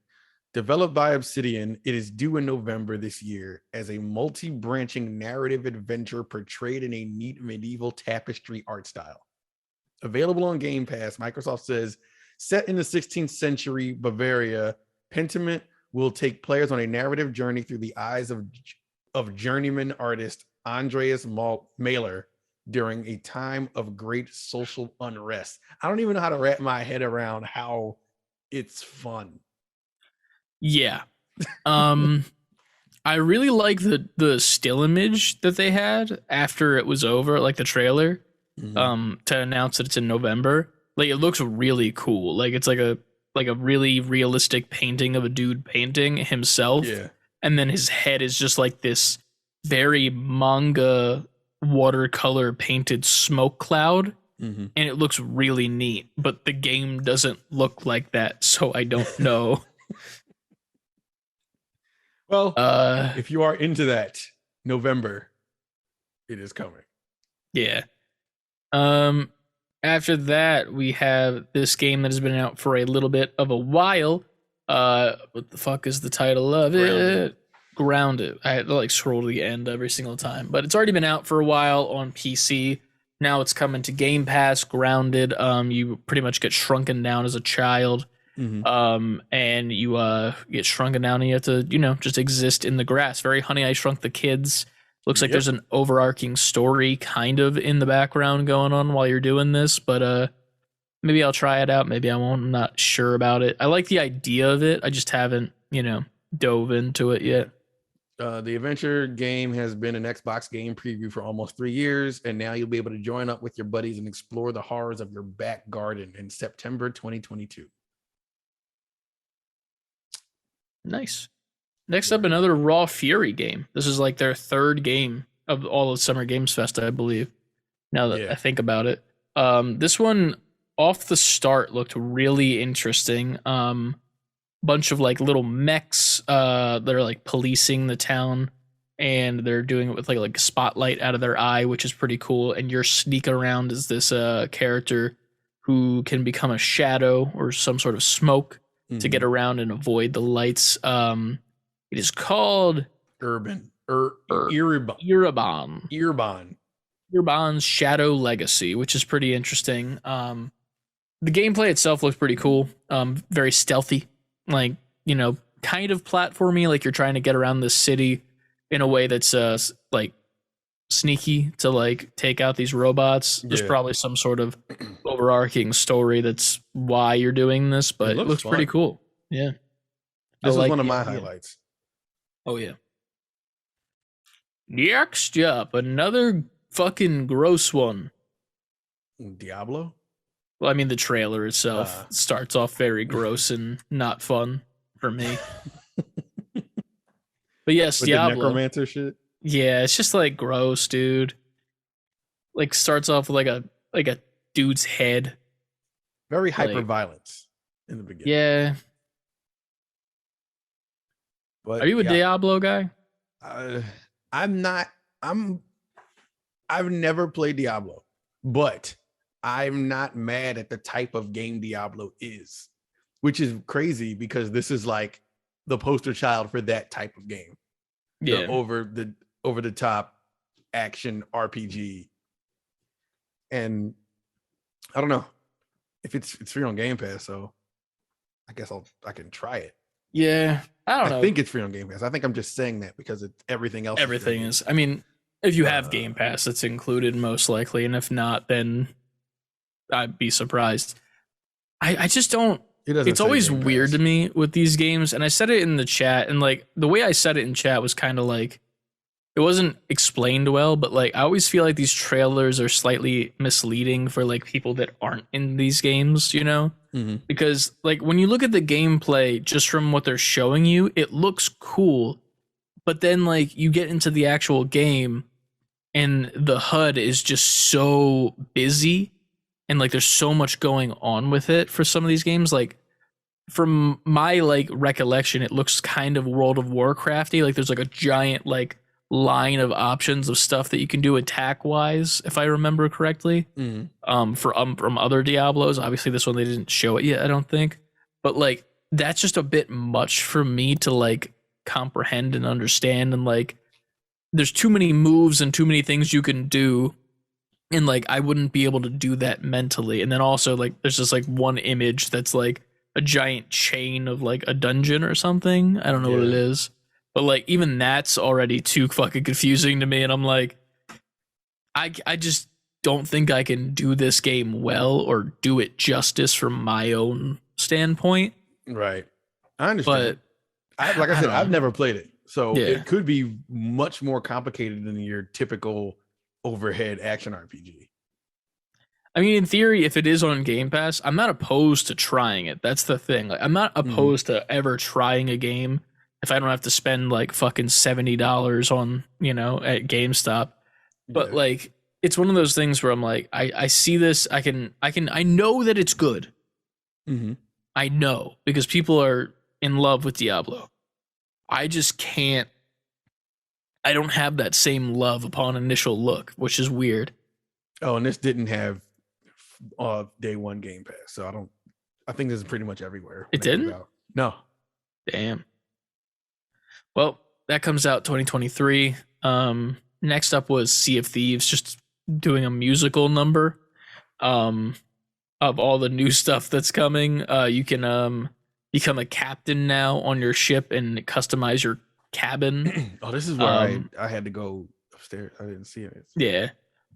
Developed by Obsidian, it is due in November this year as a multi-branching narrative adventure portrayed in a neat medieval tapestry art style. Available on Game Pass, Microsoft says, set in the 16th century Bavaria, Pentiment will take players on a narrative journey through the eyes of journeyman artist Andreas Mahler during a time of great social unrest. I don't even know how to wrap my head around how it's fun. Yeah. I really like the still image that they had after it was over, like the trailer, to announce that it's in November. Like it looks really cool. Like it's like a really realistic painting of a dude painting himself. Yeah. And then his head is just like this very manga watercolor painted smoke cloud. And it looks really neat, but the game doesn't look like that, so I don't know. Well, if you are into that, November, it is coming. Yeah. After that, we have this game that has been out for a little bit of a while. What the fuck is the title of it? Grounded. I had to like scroll to the end every single time, but it's already been out for a while on PC. Now it's coming to Game Pass. Grounded. You pretty much get shrunken down as a child. And you get shrunken down and you have to, just exist in the grass. Very Honey, I Shrunk the Kids. Looks like there's an overarching story kind of in the background going on while you're doing this, but maybe I'll try it out. Maybe I won't. I'm not sure about it. I like the idea of it. I just haven't, dove into it yet. The adventure game has been an Xbox game preview for almost 3 years, and now you'll be able to join up with your buddies and explore the horrors of your back garden in September 2022. Nice. Next up, another Raw Fury game. This is like their third game of all of Summer Games Fest, I believe, now that I think about it. This one, off the start, looked really interesting. Bunch of like little mechs that are like policing the town, and they're doing it with like a spotlight out of their eye, which is pretty cool. And you're sneaking around as this character who can become a shadow or some sort of smoke to get around and avoid the lights. It is called Erebon's Shadow Legacy, which is pretty interesting. The gameplay itself looks pretty cool. Very stealthy, like, kind of platformy, like you're trying to get around the city in a way that's like sneaky to like take out these robots. There's probably some sort of overarching story that's why you're doing this, but it looks pretty cool. Yeah. This was one of my highlights. Oh yeah. Next up, another fucking gross one. Diablo? Well, I mean, the trailer itself starts off very gross and not fun for me. But yes, with Diablo. the necromancer shit? Yeah, it's just like gross, dude. Like starts off with like a dude's head. Very hyper Like- violence in the beginning. Yeah. But Are you a yeah, Diablo guy? I'm not. I've never played Diablo, but I'm not mad at the type of game Diablo is, which is crazy because this is like the poster child for that type of game. Yeah. The over the top action RPG. And I don't know if it's free on Game Pass, so I guess I can try it. Yeah. I don't know. I think it's free on Game Pass. I think I'm just saying that because everything else. Everything is. I mean, if you have Game Pass, it's included most likely, and if not, then I'd be surprised. I just don't. It's always weird to me with these games, and I said it in the chat, and like the way I said it in chat was kind of like it wasn't explained well, but like I always feel like these trailers are slightly misleading for like people that aren't in these games, you know? Mm-hmm. Because like when you look at the gameplay just from what they're showing you, it looks cool, but then like you get into the actual game and the HUD is just so busy and like there's so much going on with it for some of these games. Like from my like recollection, it looks kind of World of Warcrafty. Like there's like a giant like line of options of stuff that you can do attack wise, if I remember correctly. From other Diablos. Obviously this one they didn't show it yet, I don't think. But like that's just a bit much for me to like comprehend and understand, and like there's too many moves and too many things you can do, and like I wouldn't be able to do that mentally. And then also like there's just like one image that's like a giant chain of like a dungeon or something. I don't know what it is. But like even that's already too fucking confusing to me, and I'm like, I just don't think I can do this game well or do it justice from my own standpoint. Right, I understand. But like I said, I've never played it, so it could be much more complicated than your typical overhead action RPG. I mean, in theory, if it is on Game Pass, I'm not opposed to trying it. That's the thing. Like, I'm not opposed to ever trying a game if I don't have to spend like fucking $70 on, you know, at GameStop. But like it's one of those things where I'm like, I see this, I know that it's good. I know, because people are in love with Diablo. I just can't, I don't have that same love upon initial look, which is weird. Oh, and this didn't have day one Game Pass, so I think this is pretty much everywhere. It didn't? No. Damn. Well, that comes out 2023. Next up was Sea of Thieves, just doing a musical number of all the new stuff that's coming. You can become a captain now on your ship and customize your cabin. Oh, this is where I had to go upstairs. I didn't see it. Yeah.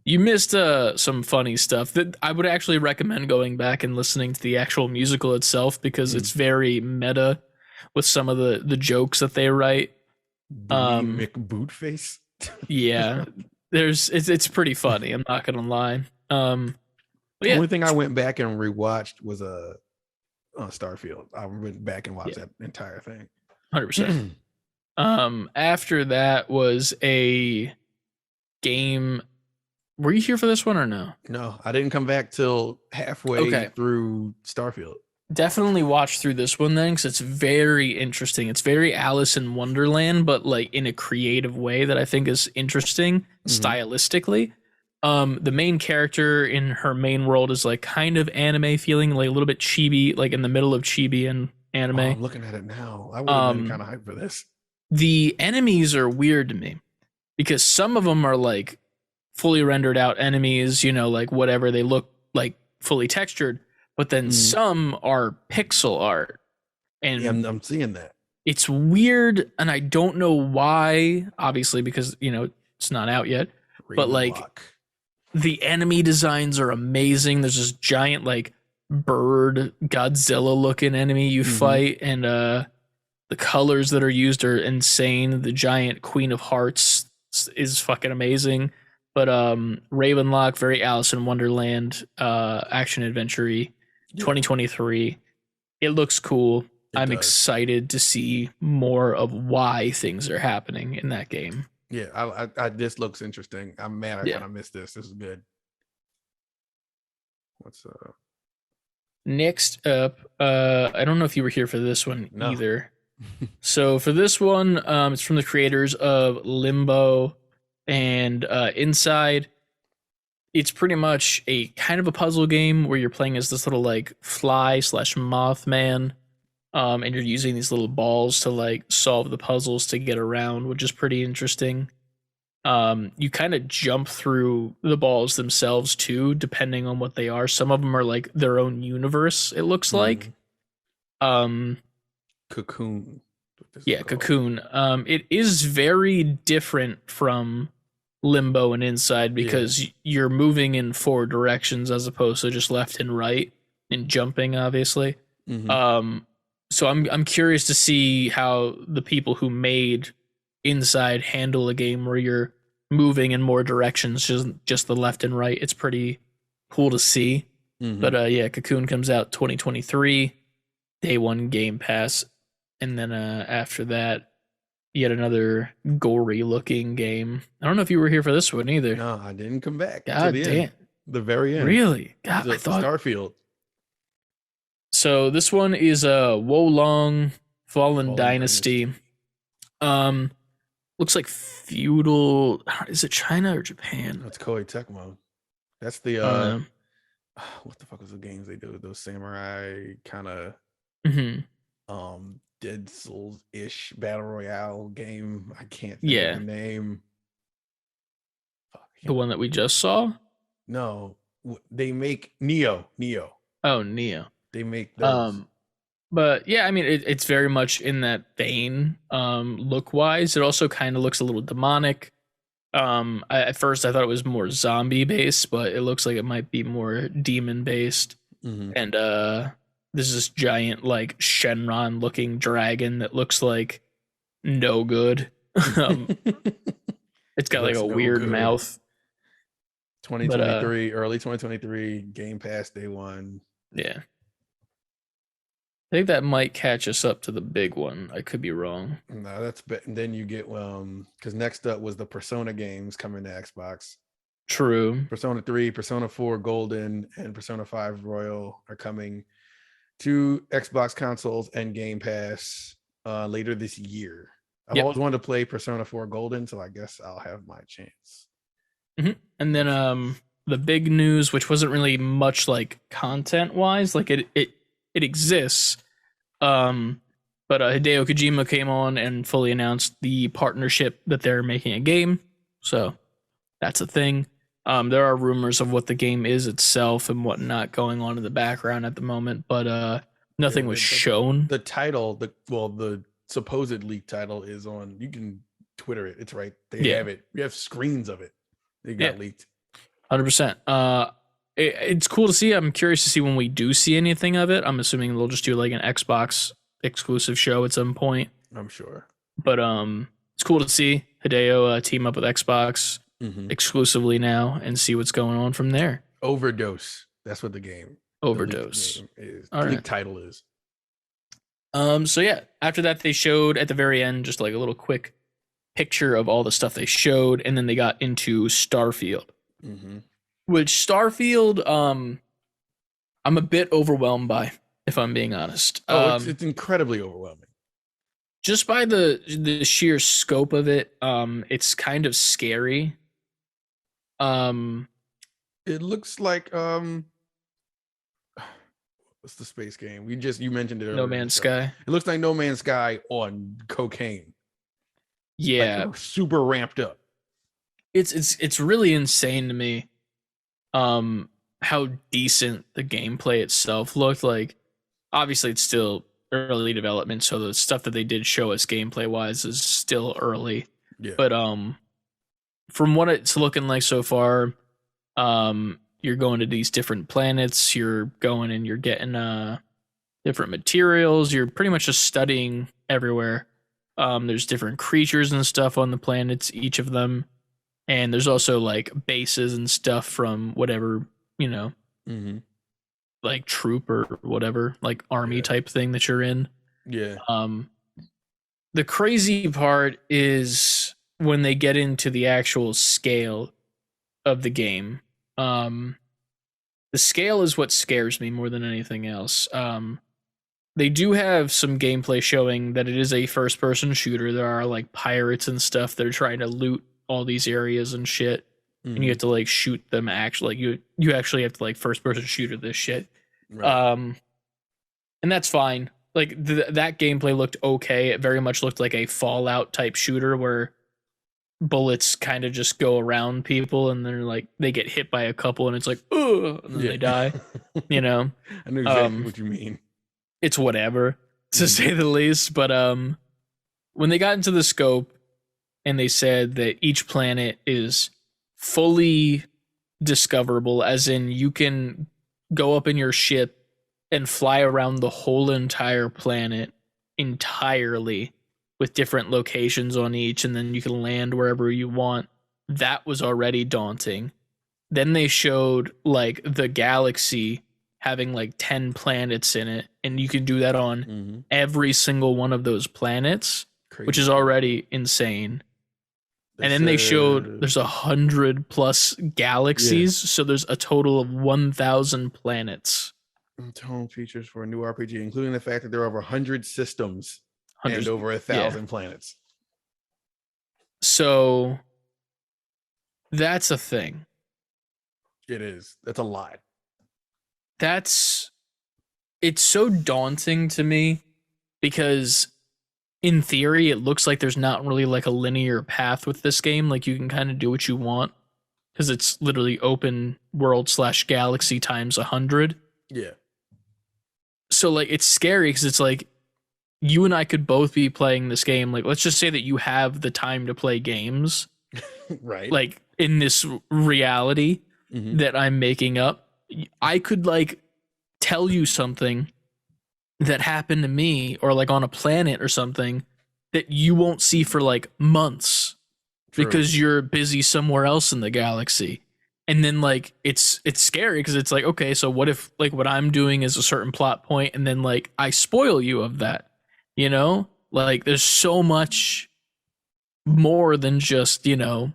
You missed some funny stuff that I would actually recommend going back and listening to the actual musical itself, because it's very meta with some of the jokes that they write. McBootface. Yeah, it's pretty funny. I'm not gonna lie. The only thing I went back and rewatched was Starfield. I went back and watched that entire thing. 100%. After that was a game. Were you here for this one or no? No, I didn't come back till halfway through Starfield. Definitely watch through this one then, because it's very interesting. It's very Alice in Wonderland, but like in a creative way that I think is interesting stylistically. The main character in her main world is like kind of anime feeling, like a little bit chibi, like in the middle of chibi and anime. I'm looking at it now. I would have been kind of hyped for this. The enemies are weird to me because some of them are like fully rendered out enemies, you know, like whatever, they look like fully textured. But then some are pixel art. And yeah, I'm seeing that. It's weird, and I don't know why, obviously, because, you know, it's not out yet. But, like, the enemy designs are amazing. There's this giant, like, bird Godzilla-looking enemy you fight, and the colors that are used are insane. The giant Queen of Hearts is fucking amazing. But Ravenlock, very Alice in Wonderland, action-adventure-y. 2023. It looks cool. I'm excited to see more of why things are happening in that game. Yeah, this looks interesting. I'm mad I kind of missed this. This is good. What's Next up, I don't know if you were here for this one No. either. So for this one, it's from the creators of Limbo and Inside. It's pretty much a kind of a puzzle game where you're playing as this little like fly/Mothman, and you're using these little balls to like solve the puzzles to get around, which is pretty interesting. You kind of jump through the balls themselves too, depending on what they are. Some of them are like their own universe, it looks like. Cocoon. Yeah, Cocoon. It is very different from Limbo and Inside because you're moving in 4 directions as opposed to just left and right and jumping, obviously. So I'm curious to see how the people who made Inside handle a game where you're moving in more directions, just the left and right. It's pretty cool to see. But yeah, Cocoon comes out 2023, day 1 Game Pass, and then after that, yet another gory looking game. I don't know if you were here for this one either. No, I didn't come back. God to the damn. end, the very end. Really? God, I thought Starfield. So this one is Wolong Fallen Dynasty. Looks like feudal. Is it China or Japan? That's Koei Tecmo. That's the what the fuck was the games they do? Those samurai kind of Dead Souls ish battle royale game. I can't think of the name. The one that we just saw? No, they make Neo. Oh, Neo. They make those. But yeah, I mean, it's very much in that vein. Look wise, it also kind of looks a little demonic. At first, I thought it was more zombie based, but it looks like it might be more demon based. And there's this giant like Shenron looking dragon that looks like no good. It's got like a weird mouth. 2023, early 2023, Game Pass day 1. Yeah. I think that might catch us up to the big one. I could be wrong. No, that's and then you get because next up was the Persona games coming to Xbox. True. Persona 3, Persona 4 Golden, and Persona 5 Royal are coming to Xbox consoles and Game Pass later this year. I've always wanted to play Persona 4 Golden, so I guess I'll have my chance. And then the big news, which wasn't really much like content wise, like it exists. But Hideo Kojima came on and fully announced the partnership that they're making a game. So that's a thing. There are rumors of what the game is itself and whatnot going on in the background at the moment, but nothing was shown. The title, the supposed leak title is on. You can Twitter it. It's right. They have it. We have screens of it. They got leaked. 100%. It's cool to see. I'm curious to see when we do see anything of it. I'm assuming they'll just do like an Xbox exclusive show at some point. I'm sure. But it's cool to see Hideo team up with Xbox exclusively now and see what's going on from there. Overdose. That's what the game. Overdose. The game is. All right. The title is. So yeah, after that they showed at the very end just like a little quick picture of all the stuff they showed, and then they got into Starfield. Which Starfield, I'm a bit overwhelmed by, if I'm being honest. It's incredibly overwhelming. Just by the sheer scope of it, it's kind of scary. It looks like what's the space game? You mentioned it earlier. No Man's Sky. It looks like No Man's Sky on cocaine. Yeah, like super ramped up. It's really insane to me. How decent the gameplay itself looked like. Obviously, it's still early development, so the stuff that they did show us gameplay wise is still early. Yeah. But from what it's looking like so far, you're going to these different planets. You're going and you're getting different materials. You're pretty much just studying everywhere. There's different creatures and stuff on the planets, each of them. And there's also like bases and stuff from whatever, like troop or whatever, like army type thing that you're in. Yeah. The crazy part is when they get into the actual scale of the game. The scale is what scares me more than anything else. They do have some gameplay showing that it is a first-person shooter. There are like pirates and stuff that are trying to loot all these areas and shit, and you have to like shoot them. Actually, like you actually have to like first-person shooter this shit. Right. And that's fine. Like that gameplay looked okay. It very much looked like a Fallout type shooter where bullets kind of just go around people and they're like they get hit by a couple and it's like and then they die. You know, I knew exactly what you mean. It's whatever, to say the least. But when they got into the scope and they said that each planet is fully discoverable, as in you can go up in your ship and fly around the whole entire planet entirely with different locations on each, and then you can land wherever you want. That was already daunting. Then they showed like the galaxy having like 10 planets in it, and you can do that on every single one of those planets. Crazy. Which is already insane. And then they showed there's 100+ galaxies, so there's a total of 1,000 planets. Tone features for a new RPG, including the fact that there are over 100 systems and over 1,000 planets. So that's a thing. It is. That's a lot. It's so daunting to me because in theory, it looks like there's not really like a linear path with this game. Like you can kind of do what you want because it's literally open world / galaxy times 100. Yeah. So like it's scary because it's like you and I could both be playing this game. Like let's just say that you have the time to play games, right? Like in this reality that I'm making up. I could like tell you something that happened to me or like on a planet or something that you won't see for like months. True. Because you're busy somewhere else in the galaxy. And then like it's scary because it's like, okay, so what if like what I'm doing is a certain plot point and then like I spoil you of that, you know? Like there's so much more than just, you know,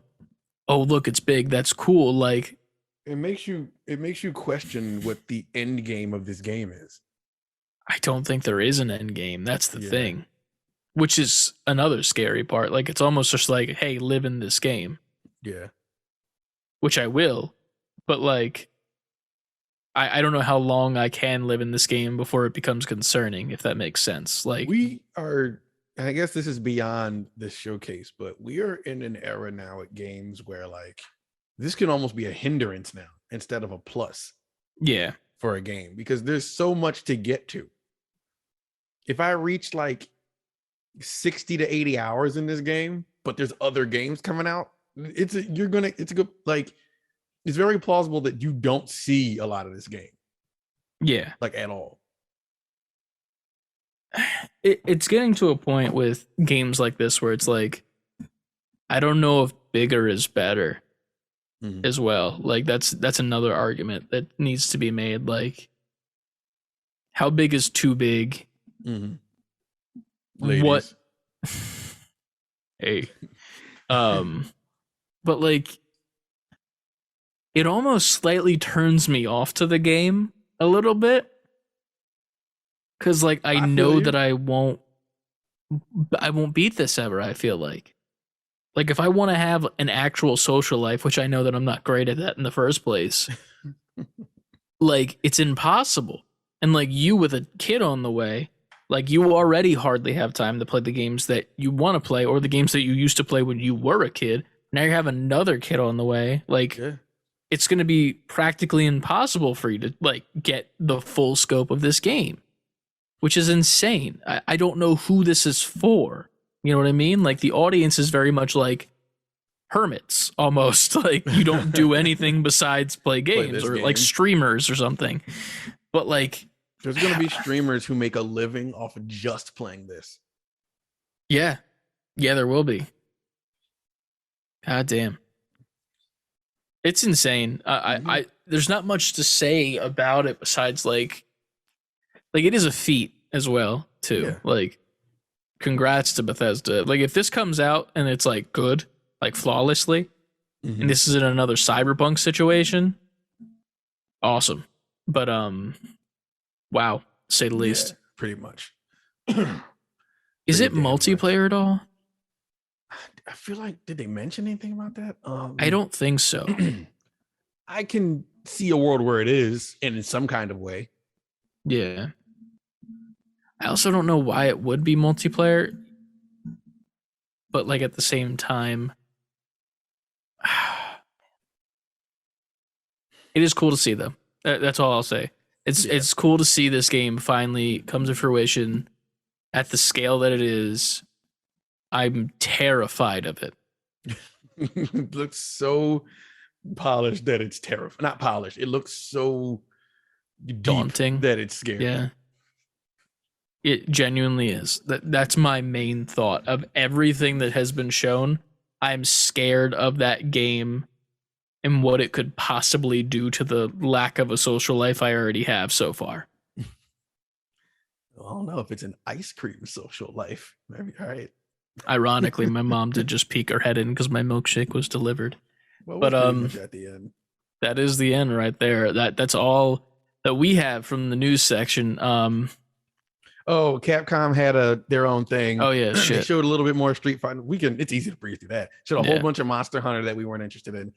oh look, it's big, that's cool. Like it makes you question what the end game of this game is. I don't think there is an end game. That's the thing, which is another scary part. Like it's almost just like, hey, live in this game. Yeah. Which I will, but like, I don't know how long I can live in this game before it becomes concerning, if that makes sense. Like we are, and I guess this is beyond this showcase, but we are in an era now at games where like, this can almost be a hindrance now instead of a plus. Yeah. For a game, because there's so much to get to. If I reach like 60 to 80 hours in this game, but there's other games coming out, it's very plausible that you don't see a lot of this game. Yeah. Like at all. It's getting to a point with games like this where it's like, I don't know if bigger is better. As well. Like that's another argument that needs to be made. Like how big is too big? Ladies. What hey but like it almost slightly turns me off to the game a little bit because like I know that I won't beat this ever. I feel like if I want to have an actual social life, which I know that I'm not great at that in the first place, like it's impossible. And like you with a kid on the way, like you already hardly have time to play the games that you want to play or the games that you used to play when you were a kid. Now you have another kid on the way. Like it's going to be practically impossible for you to like get the full scope of this game, which is insane. I don't know who this is for. You know what I mean? Like the audience is very much like hermits almost. Like you don't do anything besides play games or like streamers or something. But like there's going to be streamers who make a living off of just playing this. Yeah. Yeah, there will be. God damn. It's insane. I there's not much to say about it besides like it is a feat as well too. Yeah. Like congrats to Bethesda. Like if this comes out and it's like good, like flawlessly, Mhm. and this is in another Cyberpunk situation, awesome. But wow, to say the least. Yeah, pretty much. Is Pretty it damn much. multiplayer at all? I feel like, did they mention anything about that? I don't think so. I can see a world where it is, and in some kind of way. Yeah. I also don't know why it would be multiplayer, but like at the same time, it is cool to see though. That's all I'll say. It's cool to see this game finally come to fruition at the scale that it is. I'm terrified of it. It looks so polished that it's terrifying. Not polished. It looks so deep Daunting. that it's scary. Yeah. It genuinely is. That's my main thought of everything that has been shown. I'm scared of that game and what it could possibly do to the lack of a social life I already have so far. I don't know if it's an ice cream social life. Maybe, all right. Ironically, my mom did just peek her head in because my milkshake was delivered. Well, But, pretty much at the end. That is the end right there. That's all that we have from the news section. Oh, Capcom had their own thing. Oh yeah, They shit. showed a little bit more Street Fighter. It's easy to breeze through that. Showed a Yeah. whole bunch of Monster Hunter that we weren't interested in.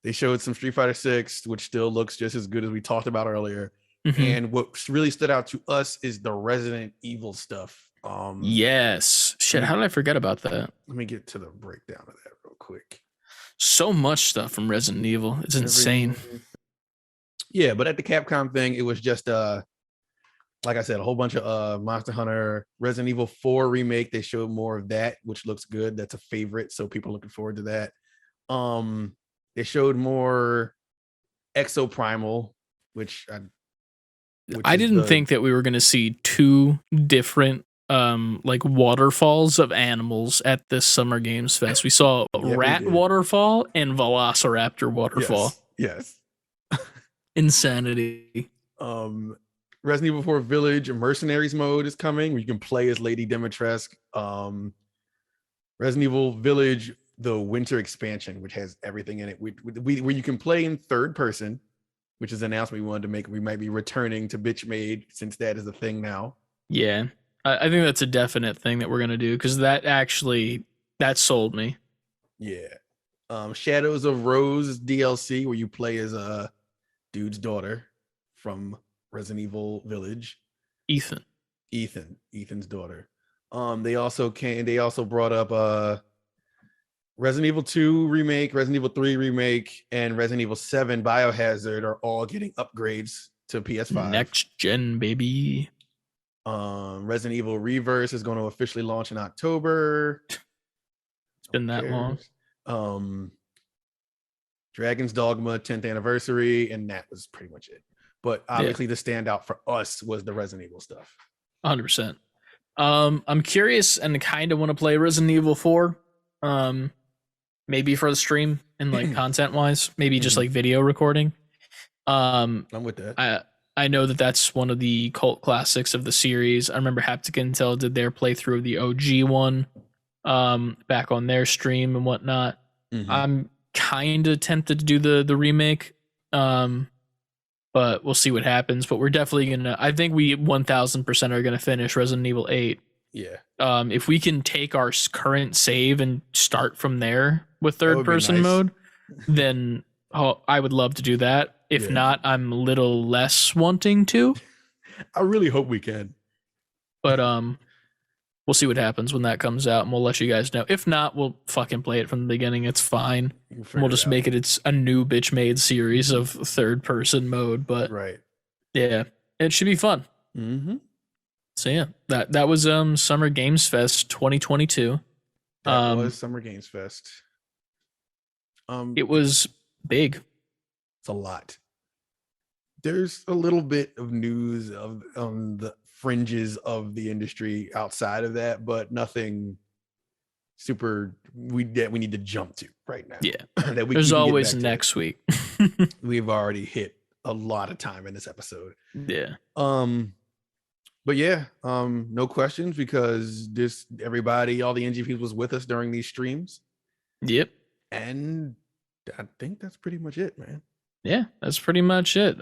They showed some Street Fighter 6, which still looks just as good as we talked about earlier. Mhm. And what really stood out to us is the Resident Evil stuff. Yes. Shit, how did I forget about that? Let me get to the breakdown of that real quick. So much stuff from Resident Evil. It's insane. Yeah, but at the Capcom thing, it was just like I said, a whole bunch of Monster Hunter, Resident Evil 4 remake. They showed more of that, which looks good. That's a favorite, so people are looking forward to that. They showed more Exoprimal, which I didn't think that we were going to see two different like waterfalls of animals at this Summer Games Fest. We saw we Rat did. Waterfall and Velociraptor Waterfall. Yes. Insanity. Resident Evil 4 Village Mercenaries mode is coming, where you can play as Lady Dimitrescu. Resident Evil Village, the winter expansion, which has everything in it, where you can play in third person, which is an announcement we wanted to make. We might be returning to Bitch Made, since that is a thing now. Yeah. I think that's a definite thing that we're going to do, because that sold me. Yeah. Shadows of Rose DLC, where you play as a dude's daughter from Resident Evil Village. Ethan's daughter. They also brought up Resident Evil 2 remake, Resident Evil 3 remake, and Resident Evil 7 Biohazard are all getting upgrades to PS5. Next gen, baby. Resident Evil Reverse is going to officially launch in October. It's been that long. Dragon's Dogma 10th anniversary, and that was pretty much it. But obviously the standout for us was the Resident Evil stuff. 100%. I'm curious and kind of want to play Resident Evil 4. Maybe for the stream and like content wise, maybe just like video recording. I'm with that. I know that's one of the cult classics of the series. I remember Haptic Intel did their playthrough of the OG one back on their stream and whatnot. I'm kind of tempted to do the remake, but we'll see what happens. But we're definitely I think we 1000% are gonna finish Resident Evil 8. Yeah. If we can take our current save and start from there with third person nice. mode, then I would love to do that. If not, I'm a little less wanting to. I really hope we can. But we'll see what happens when that comes out, and we'll let you guys know. If not, we'll fucking play it from the beginning. It's fine. We'll just make it's a new bitch made series of third person mode. But right. Yeah, it should be fun. So yeah, that was Summer Games Fest 2022. That was Summer Games Fest. It was big. It's a lot. There's a little bit of news on the fringes of the industry outside of that, but nothing super we need to jump to right now. Yeah, that we there's can get always back to. next week. We've already hit a lot of time in this episode. Yeah. But yeah, no questions, because all the NG people was with us during these streams. Yep. And I think that's pretty much it, man. Yeah, that's pretty much it.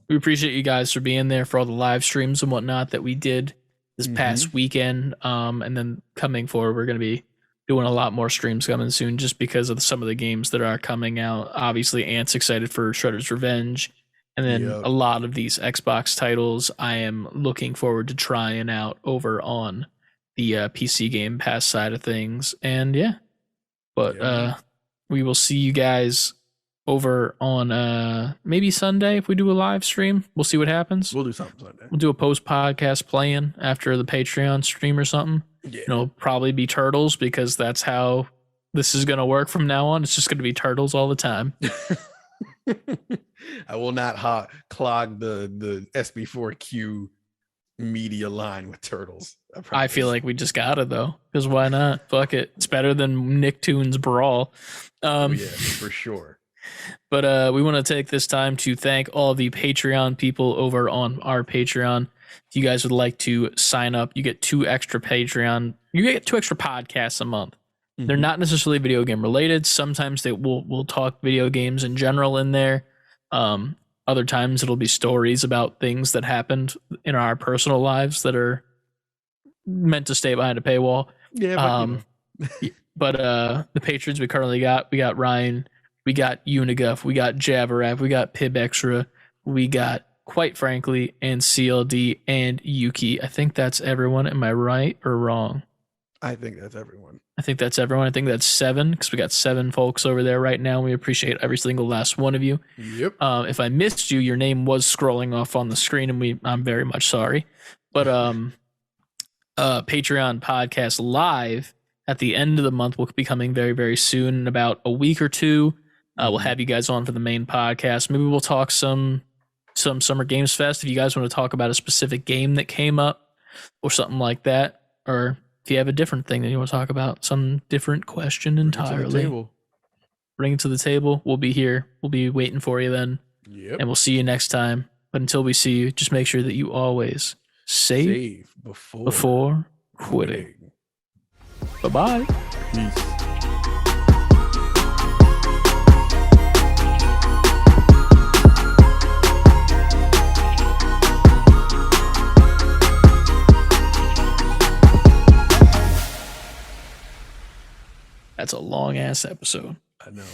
We appreciate you guys for being there for all the live streams and whatnot that we did this past weekend. And then coming forward, we're going to be doing a lot more streams coming soon just because of some of the games that are coming out. Obviously, Ant's excited for Shredder's Revenge. And then a lot of these Xbox titles I am looking forward to trying out over on the PC Game Pass side of things. And we will see you guys over on maybe Sunday if we do a live stream. We'll see what happens. We'll do something Sunday. We'll do a post podcast playing after the Patreon stream or something. Yeah. It'll probably be Turtles because that's how this is going to work from now on. It's just going to be Turtles all the time. I will not clog the SB4Q media line with Turtles. I feel like we just got it though, because why not? Fuck it. It's better than Nicktoons Brawl. Yeah, for sure. But we want to take this time to thank all the Patreon people over on our Patreon. If you guys would like to sign up, you get 2 extra Patreon. You get 2 extra podcasts a month. They're not necessarily video game related. Sometimes we'll talk video games in general in there. Other times it'll be stories about things that happened in our personal lives that are meant to stay behind a paywall. Yeah, but the patrons we currently got, we got Ryan, we got Uniguff, we got Javarap, we got Pib Extra, we got Quite Frankly, and CLD and Yuki. I think that's everyone. Am I right or wrong? I think that's everyone. I think that's everyone. I think that's 7 because we got 7 folks over there right now. We appreciate every single last one of you. Yep. If I missed you, your name was scrolling off on the screen, and I'm very much sorry. But Patreon podcast live at the end of the month will be coming very, very soon. In about a week or 2, we'll have you guys on for the main podcast. Maybe we'll talk some Summer Games Fest if you guys want to talk about a specific game that came up or something like that, or if you have a different thing that you want to talk about, some different question entirely, bring it to the table. We'll be here. We'll be waiting for you then. Yep. And we'll see you next time. But until we see you, just make sure that you always save before quitting. Bye-bye. Peace. That's a long ass episode. I know.